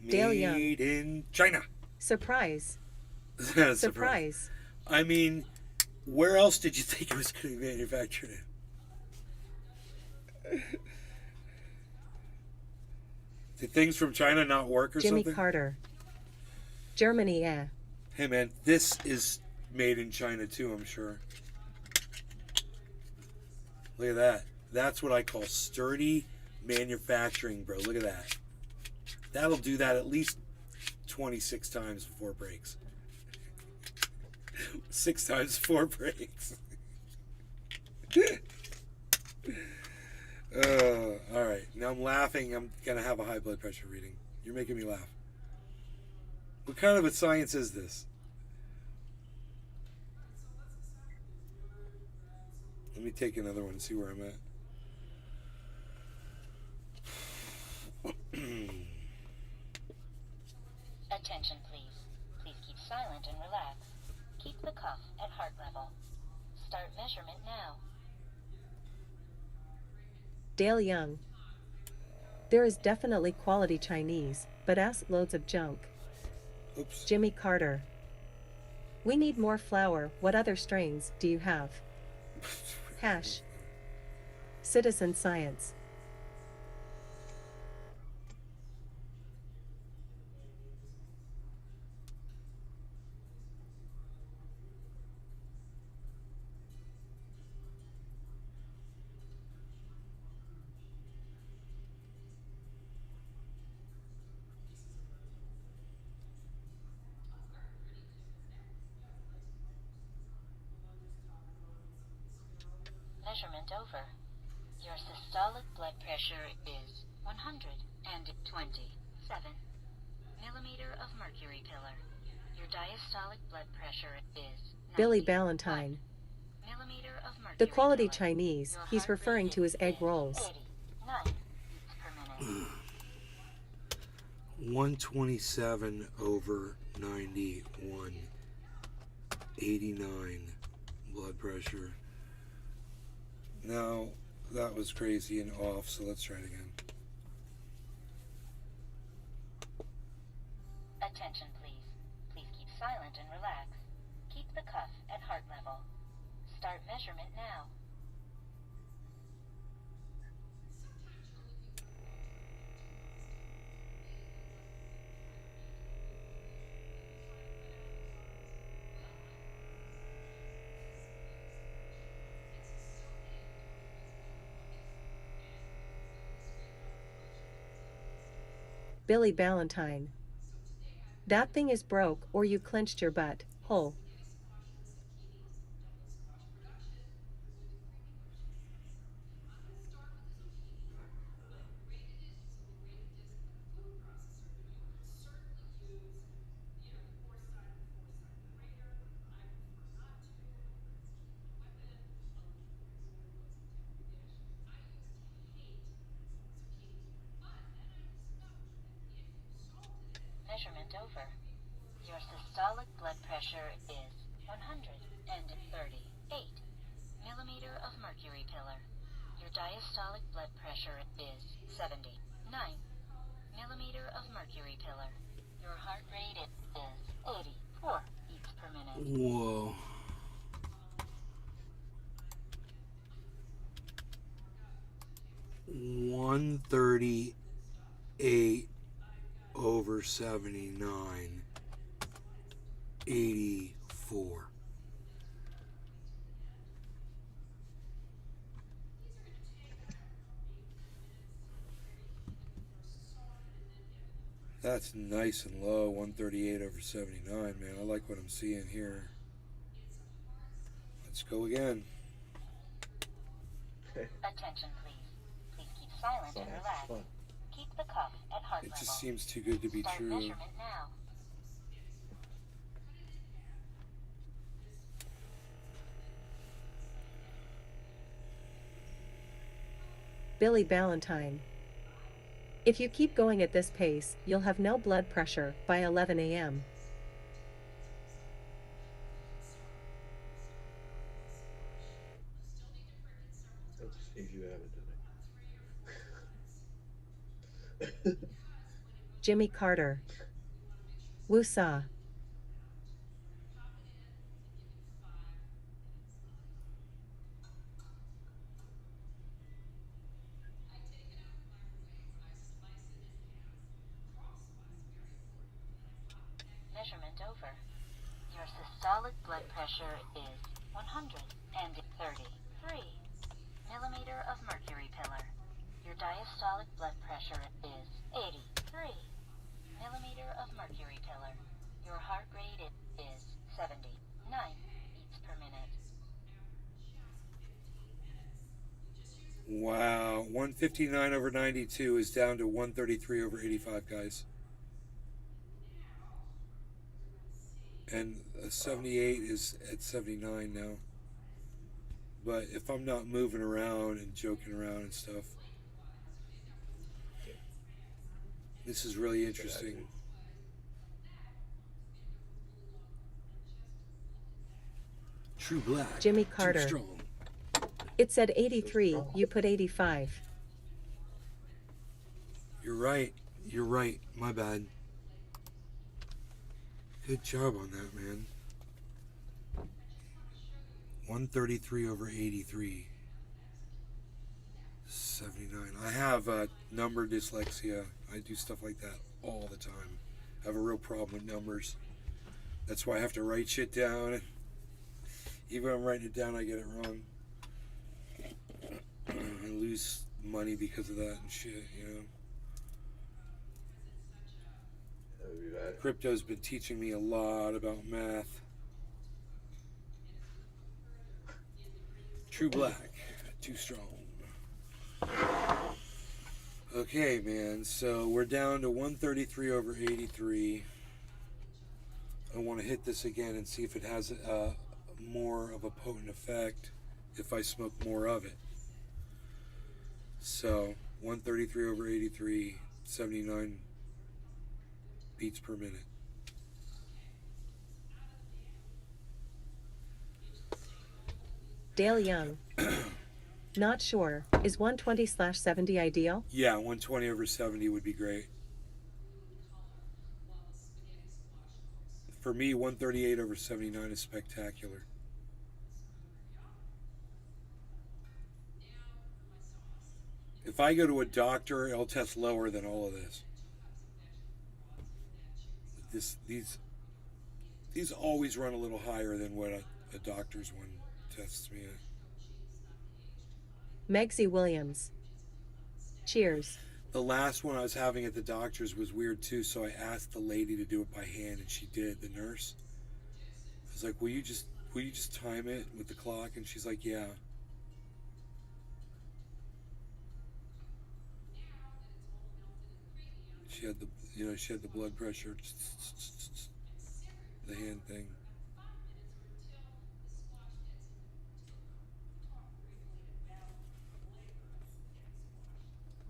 Dale Young. Made in China. Surprise. Surprise. Surprise. I mean, where else did you think it was going to be manufactured in? Did things from China not work or Jimmy something? Carter. Germany, eh? Hey man, this is made in China too, I'm sure. Look at that. That's what I call sturdy manufacturing, bro. Look at that. That'll do that at least 26 times before it breaks. 6 times before it breaks. All right. Now I'm laughing. I'm going to have a high blood pressure reading. You're making me laugh. What kind of a science is this? Let me take another one and see where I'm at. Attention, please. Please keep silent and relax. Keep the cuff at heart level. Start measurement now. Dale Young. There is definitely quality Chinese, but ass loads of junk. Oops. Jimmy Carter. We need more flour. What other strains do you have? Hash. Citizen science. Measurement over. Your systolic blood pressure is 127 millimeter of mercury pillar. Your diastolic blood pressure is Billy Ballantyne. millimeter of mercury The quality pillar. Chinese, Your he's heart referring rate to his egg is rolls. 89 beats per minute. 127 over 91. 89 blood pressure. Now, that was crazy and off, so let's try it again. Attention, please. Please keep silent and relax. Keep the cuff at heart level. Start measurement now. Billy Ballantyne. That thing is broke, or you clenched your butt hole. Measurement over. Your systolic blood pressure is 138 millimeter of mercury pillar. Your diastolic blood pressure is 79 millimeter of mercury pillar. Your heart rate is 84 beats per minute. Whoa. $138 over 79. 84. That's nice and low, 138 over 79, man. I like what I'm seeing here. Let's go again. Attention, please. Please keep silent and relax. Keep the cuff at heart It level. just seems too good to be Start true. measurement now. Billy Ballantyne. If you keep going at this pace, you'll have no blood pressure by 11 a.m. Let's see if you haven't done it. Jimmy Carter. Woosah. Measurement over. Your systolic blood pressure is 133 millimeter of mercury pillar. Your diastolic blood pressure is 83 millimeter of mercury pillar. Your heart rate is 79 beats per minute. Wow, 159 over 92 is down to 133 over 85, guys. And a 78 is at 79 now. But if I'm not moving around and joking around and stuff, this is really interesting. True black. Jimmy Carter. Too strong. It said 83, you put 85. You're right. You're right. My bad. Good job on that, man. 133 over 83. 79. I have number dyslexia. I do stuff like that all the time. I have a real problem with numbers. That's why I have to write shit down. Even when I'm writing it down, I get it wrong. I lose money because of that and shit, you know. That would be bad. Crypto's been teaching me a lot about math. True black, too strong. Okay, man, so we're down to 133 over 83. I want to hit this again and see if it has more of a potent effect if I smoke more of it. So 133 over 83, 79 beats per minute. Dale Young. Not sure. Is 120/70 ideal? Yeah, 120 over 70 would be great. For me, 138 over 79 is spectacular. If I go to a doctor, it'll test lower than all of this. These always run a little higher than what a doctor's one tests me at. Megsy Williams. Cheers. The last one I was having at the doctor's was weird too, so I asked the lady to do it by hand, and she did, the nurse. I was like, will you just time it with the clock? And she's like, yeah. She had the blood pressure, the hand thing.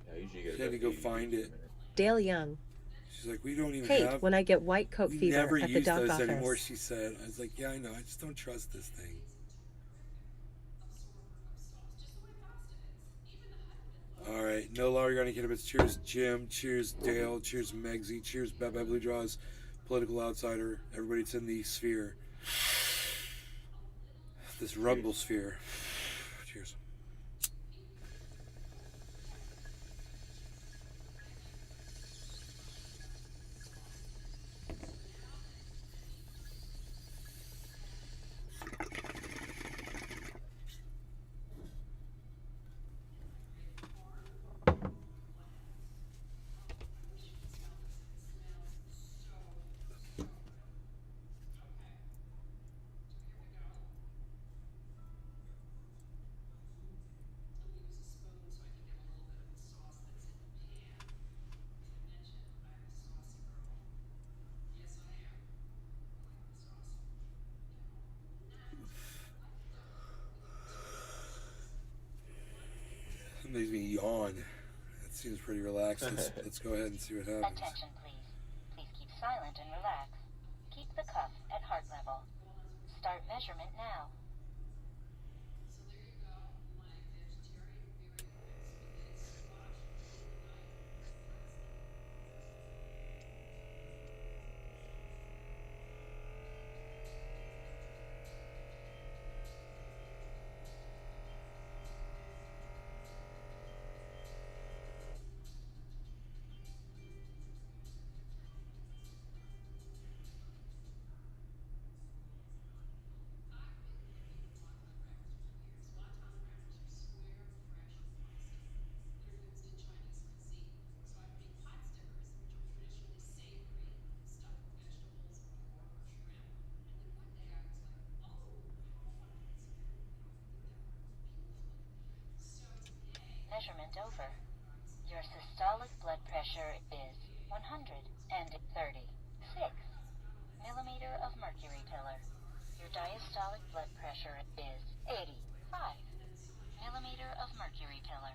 Yeah, I usually get She had to go find it. Dale Young. She's like, we don't even Hate have. when I get white coat We fever never at the use doc those office. anymore, she said. I was like, yeah, I know. I just don't trust this thing. All right, no longer gonna get it. Cheers, Jim. Cheers, Dale. Cheers, Megsy. Cheers, Bebe Blue Jaws, Political Outsider. Everybody that's in the sphere. This rumble sphere. Cheers. That makes me yawn. That seems pretty relaxed. Let's go ahead and see what happens. Attention, please. Please keep silent and relax. Keep the cuff at heart level. Start measurement now. Measurement over. Your systolic blood pressure is 136 millimeter of mercury pillar. Your diastolic blood pressure is 85 millimeter of mercury pillar.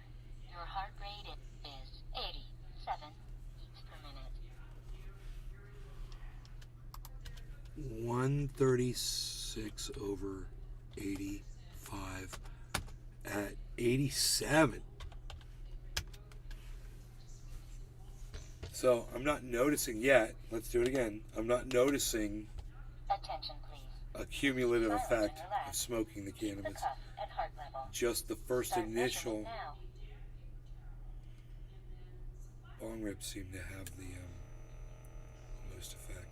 Your heart rate is 87 beats per minute. 136 over 85 at 87. So I'm not noticing yet. Let's do it again. I'm not noticing Attention, please. a cumulative Silent effect and relaxed. of smoking the Keep the cannabis. cuff at heart level. Just the first Start initial measurement now. bong rips seem to have the most effect.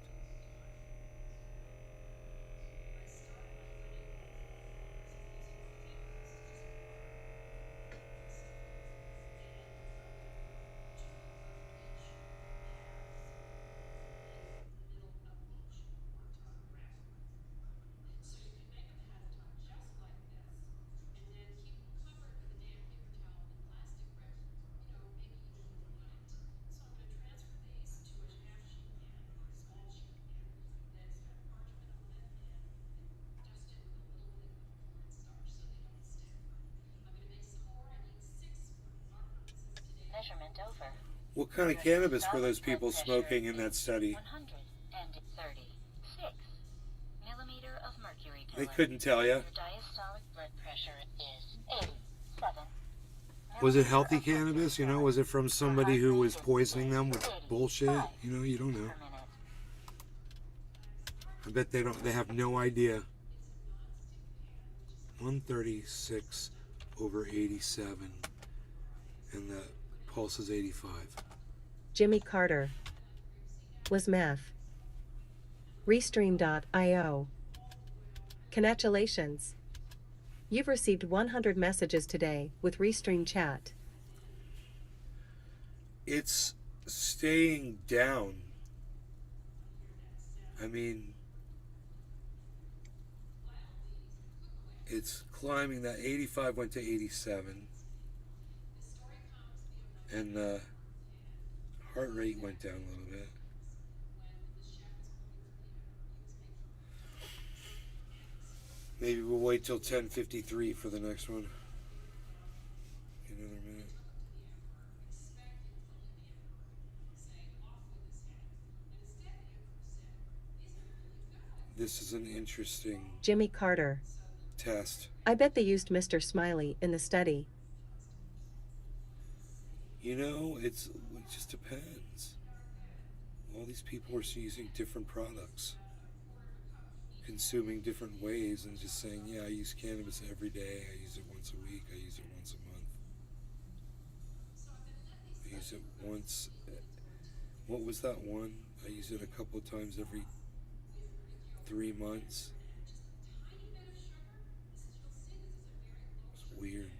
Measurement over. What kind of cannabis were those people smoking in that study? 136 millimeter of mercury They pillar. couldn't tell you. Your diastolic blood pressure is 87. Was it healthy cannabis? You know, was it from somebody who was poisoning them with bullshit? You know, you don't know. Per minute. I bet they don't. They have no idea. 136 over 87, and the pulse is 85. Jimmy Carter. Was math. Restream.io. Congratulations. You've received 100 messages today with Restream Chat. It's staying down. I mean, it's climbing. That 85 went to 87, and the heart rate went down a little bit. Maybe we'll wait till 10:53 for the next one. Another minute. This is an interesting Jimmy Carter. test. I bet they used Mr. Smiley in the study. You know, it just depends. All these people are using different products, consuming different ways, and just saying, yeah, I use cannabis every day. I use it once a week. I use it once a month. I use it once. What was that one? I use it a couple of times every 3 months. It's weird.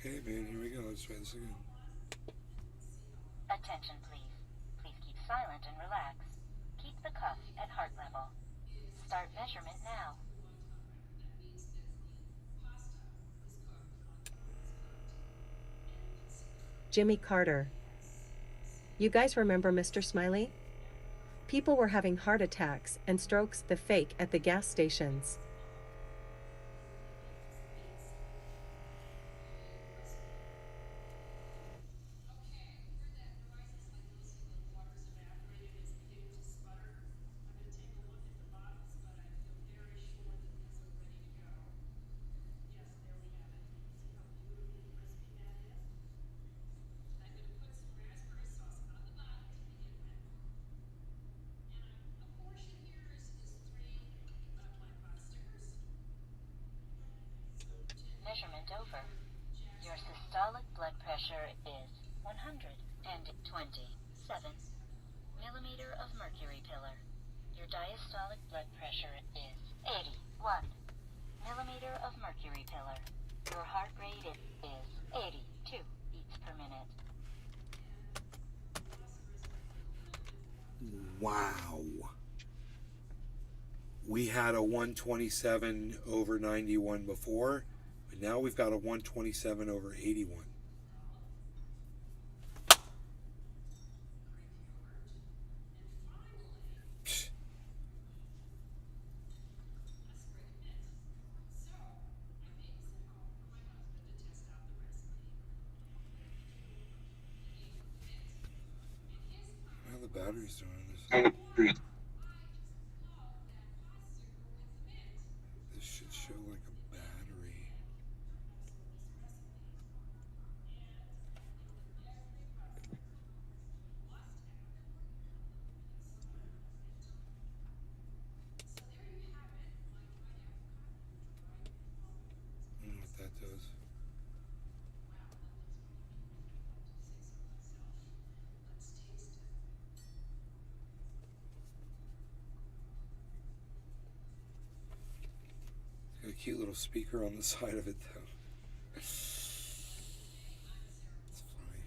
Okay, man, here we go. Let's try this again. Attention, please. Please keep silent and relax. Keep the cuff at heart level. Start measurement now. Jimmy Carter. You guys remember Mr. Smiley? People were having heart attacks and strokes, the fake at the gas stations. Measurement over. Your systolic blood pressure is 127 millimeter of mercury pillar. Your diastolic blood pressure is 81 millimeter of mercury pillar. Your heart rate is 82 beats per minute. Wow. We had a 127 over 91 before, but now we've got a 127 over 81. How the batteries doing this? This should show like a battery. I don't know what that does. Got a cute little speaker on the side of it though. It's funny.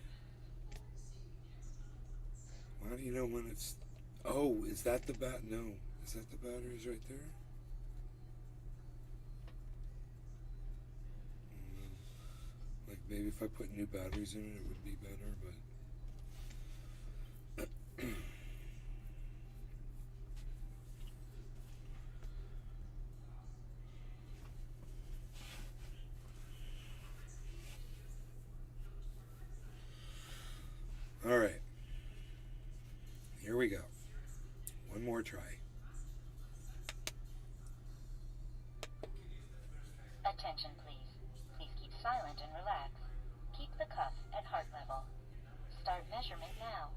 How do you know when it's... Oh, is that the No. Is that the batteries right there? Like maybe if I put new batteries in it, it would be better, but... All right. Here we go. One more try. Attention, please. Please keep silent and relax. Keep the cuff at heart level. Start measurement now.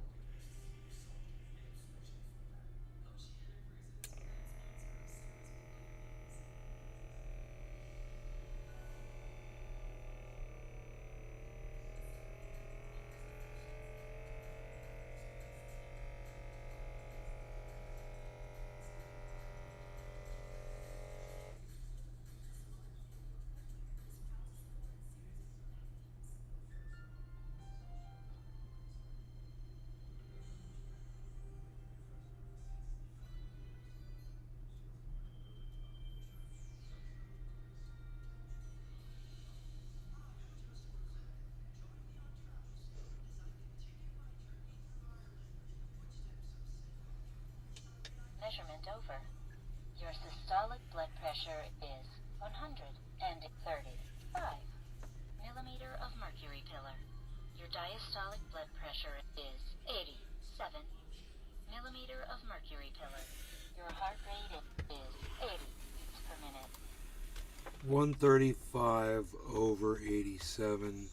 Measurement over. Your systolic blood pressure is 135 millimeter of mercury pillar. Your diastolic blood pressure is 87 millimeter of mercury pillar. Your heart rate is 80 beats per minute. 135 over 87.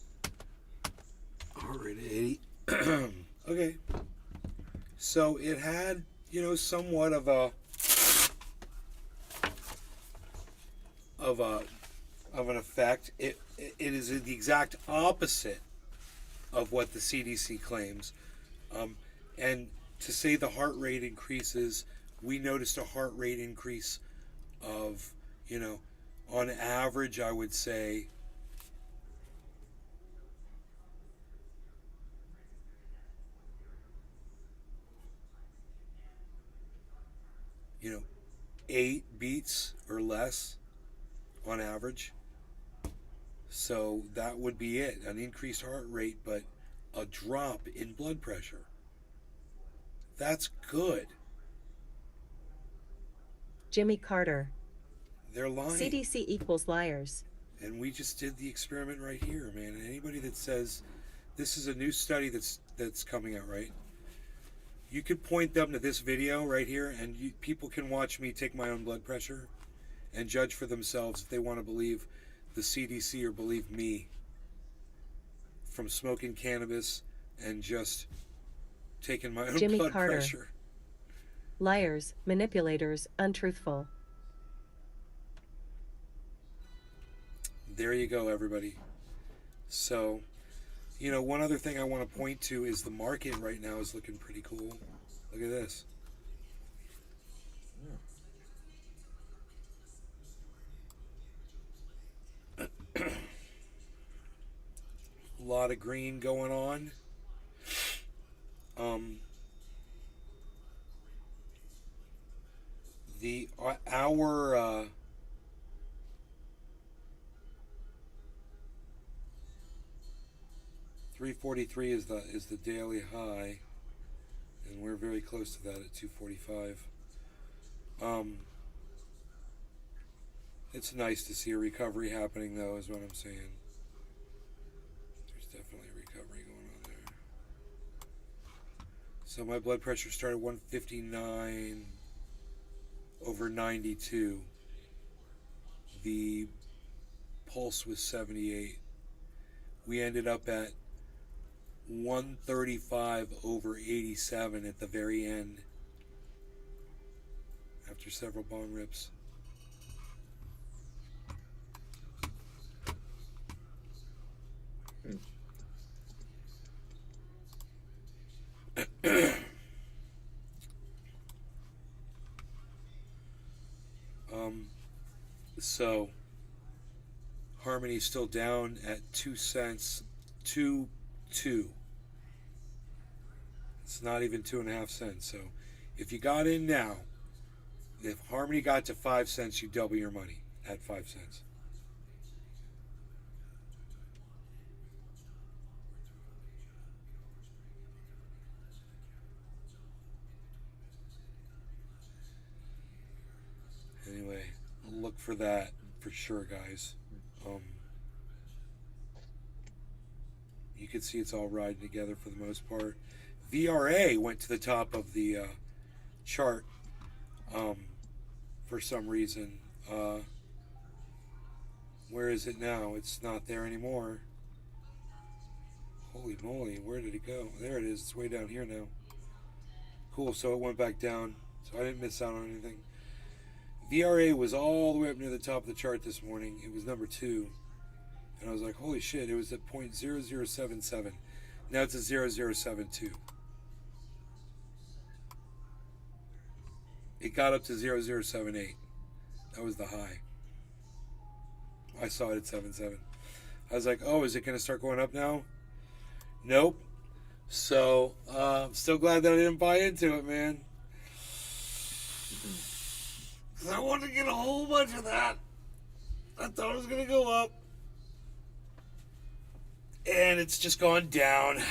Heart rate 80. Okay. So it had, you know, somewhat of an effect. It is the exact opposite of what the CDC claims. And to say the heart rate increases, we noticed a heart rate increase of, you know, on average, I would say, you know, 8 beats or less on average. So that would be it, an increased heart rate, but a drop in blood pressure. That's good. Jimmy Carter. They're lying. CDC equals liars. And we just did the experiment right here, man. And anybody that says this is a new study that's coming out, right? You could point them to this video right here, and people can watch me take my own blood pressure and judge for themselves if they want to believe the CDC or believe me from smoking cannabis and just taking my own Jimmy blood Carter. pressure. Liars, manipulators, untruthful. There you go, everybody. So, you know, one other thing I want to point to is the market right now is looking pretty cool. Look at this. A lot of green going on. Our 343 is the daily high, and we're very close to that at 245. It's nice to see a recovery happening, though, is what I'm saying. There's definitely a recovery going on there. So my blood pressure started 159 over 92. The pulse was 78. We ended up at 135 over 87 at the very end after several bong rips. So Harmony's still down at 2 cents, 2. It's not even 2.5 cents. So if you got in now, if Harmony got to 5 cents, you double your money at 5 cents. Anyway, look for that for sure, guys. You can see it's all riding together for the most part. VRA went to the top of the chart for some reason. Where is it now? It's not there anymore. Holy moly, where did it go? There it is. It's way down here now. Cool, so it went back down. So I didn't miss out on anything. VRA was all the way up near the top of the chart this morning. It was number 2. And I was like, holy shit, it was at 0.0077. Now it's at 0.072. It got up to 0.078. That was the high. I saw it at 7.7. I was like, oh, is it going to start going up now? Nope. So, I'm still glad that I didn't buy into it, man. Because I wanted to get a whole bunch of that. I thought it was going to go up. And it's just gone down.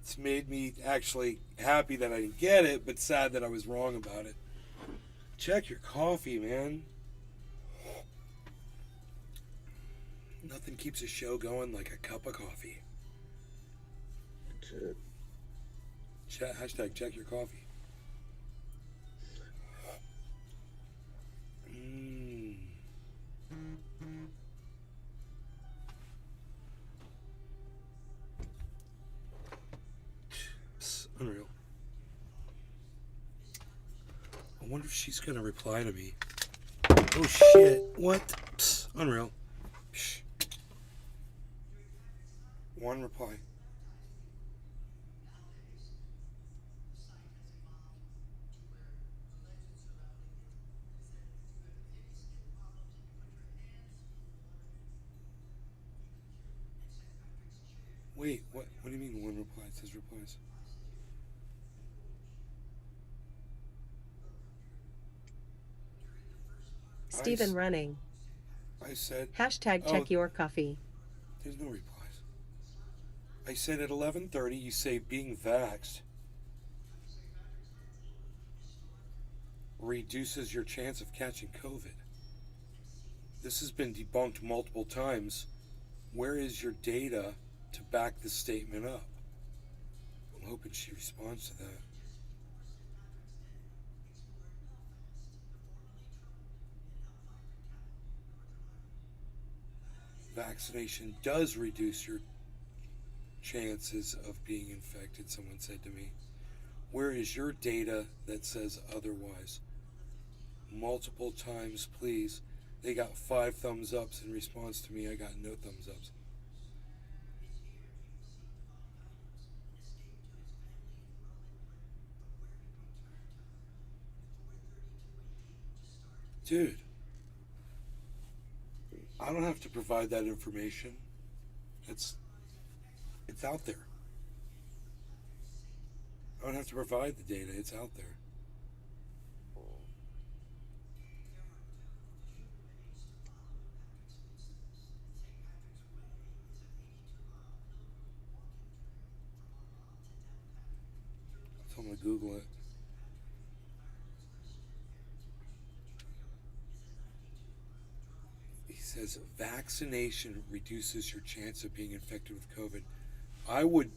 It's made me actually happy that I didn't get it, but sad that I was wrong about it. Check your coffee, man. Nothing keeps a show going like a cup of coffee. That's it. Hashtag check your coffee. Unreal. I wonder if she's gonna reply to me. Oh shit! What? Psst, unreal. Psh. One reply. Wait, what? What do you mean one reply? It says replies. Stephen Running. I said. Hashtag check your coffee. There's no replies. I said at 11:30, you say being vaxxed reduces your chance of catching COVID. This has been debunked multiple times. Where is your data to back this statement up? I'm hoping she responds to that. Vaccination does reduce your chances of being infected, someone said to me. Where is your data that says otherwise? Multiple times, please. They got 5 thumbs ups in response to me. I got no thumbs ups. Dude, I don't have to provide that information. It's out there. I don't have to provide the data. It's out there. So I'm going to Google it. He says vaccination reduces your chance of being infected with COVID. I would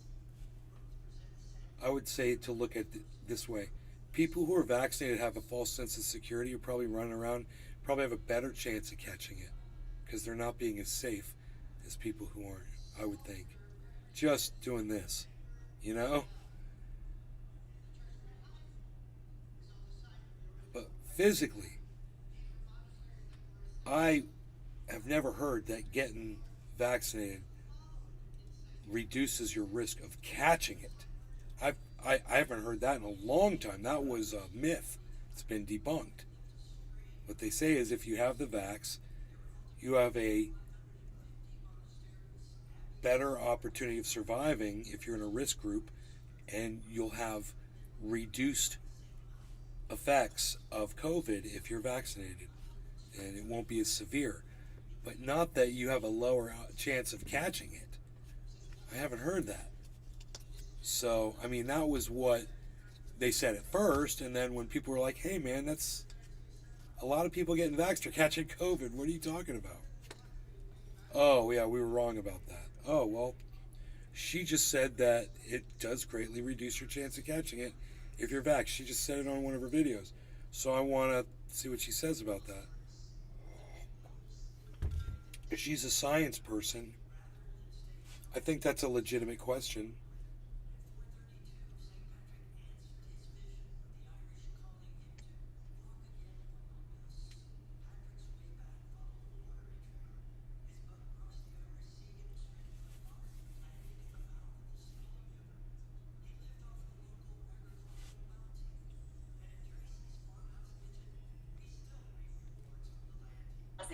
say to look at it this way. People who are vaccinated have a false sense of security. You're probably running around, probably have a better chance of catching it because they're not being as safe as people who aren't, I would think. Just doing this, you know? But physically, I have never heard that getting vaccinated reduces your risk of catching it. I haven't heard that in a long time. That was a myth. It's been debunked. What they say is if you have the vax, you have a better opportunity of surviving if you're in a risk group, and you'll have reduced effects of COVID if you're vaccinated, and it won't be as severe. But not that you have a lower chance of catching it. I haven't heard that. So, I mean, that was what they said at first, and then when people were like, hey man, that's a lot of people getting vaxxed are catching COVID. What are you talking about? Oh yeah, we were wrong about that. Oh, well, she just said that it does greatly reduce your chance of catching it if you're vaxxed. She just said it on one of her videos. So I want to see what she says about that. If she's a science person, I think that's a legitimate question.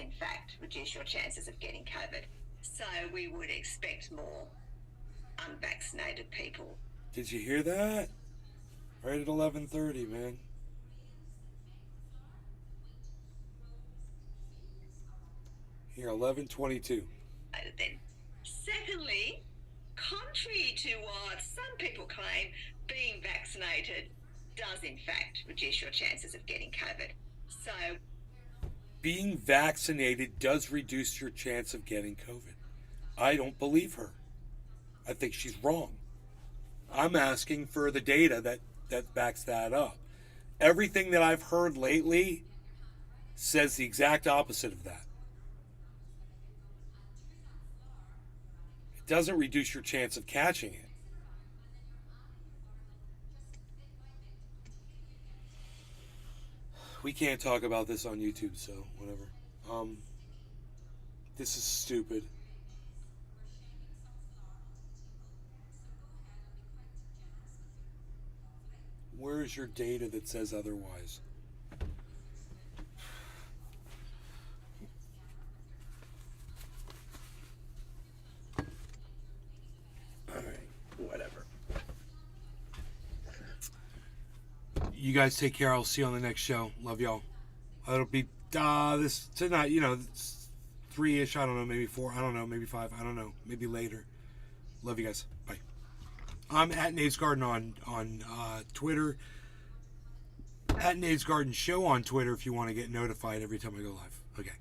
In fact, reduce your chances of getting COVID. So we would expect more unvaccinated people. Did you hear that? Right at 11:30, man. Here, 11:22. Then, secondly, contrary to what some people claim, being vaccinated does in fact reduce your chances of getting COVID. So Being vaccinated does reduce your chance of getting COVID. I don't believe her. I think she's wrong. I'm asking for the data that backs that up. Everything that I've heard lately says the exact opposite of that. It doesn't reduce your chance of catching it. We can't talk about this on YouTube, so whatever. This is stupid. Where is your data that says otherwise? Alright, whatever. You guys take care. I'll see you on the next show. Love y'all. It'll be this tonight, you know, 3-ish, I don't know, maybe 4, I don't know, maybe 5, I don't know, maybe later. Love you guys. Bye. I'm at Naysgarden on Twitter. At Naysgarden Show on Twitter if you want to get notified every time I go live. Okay.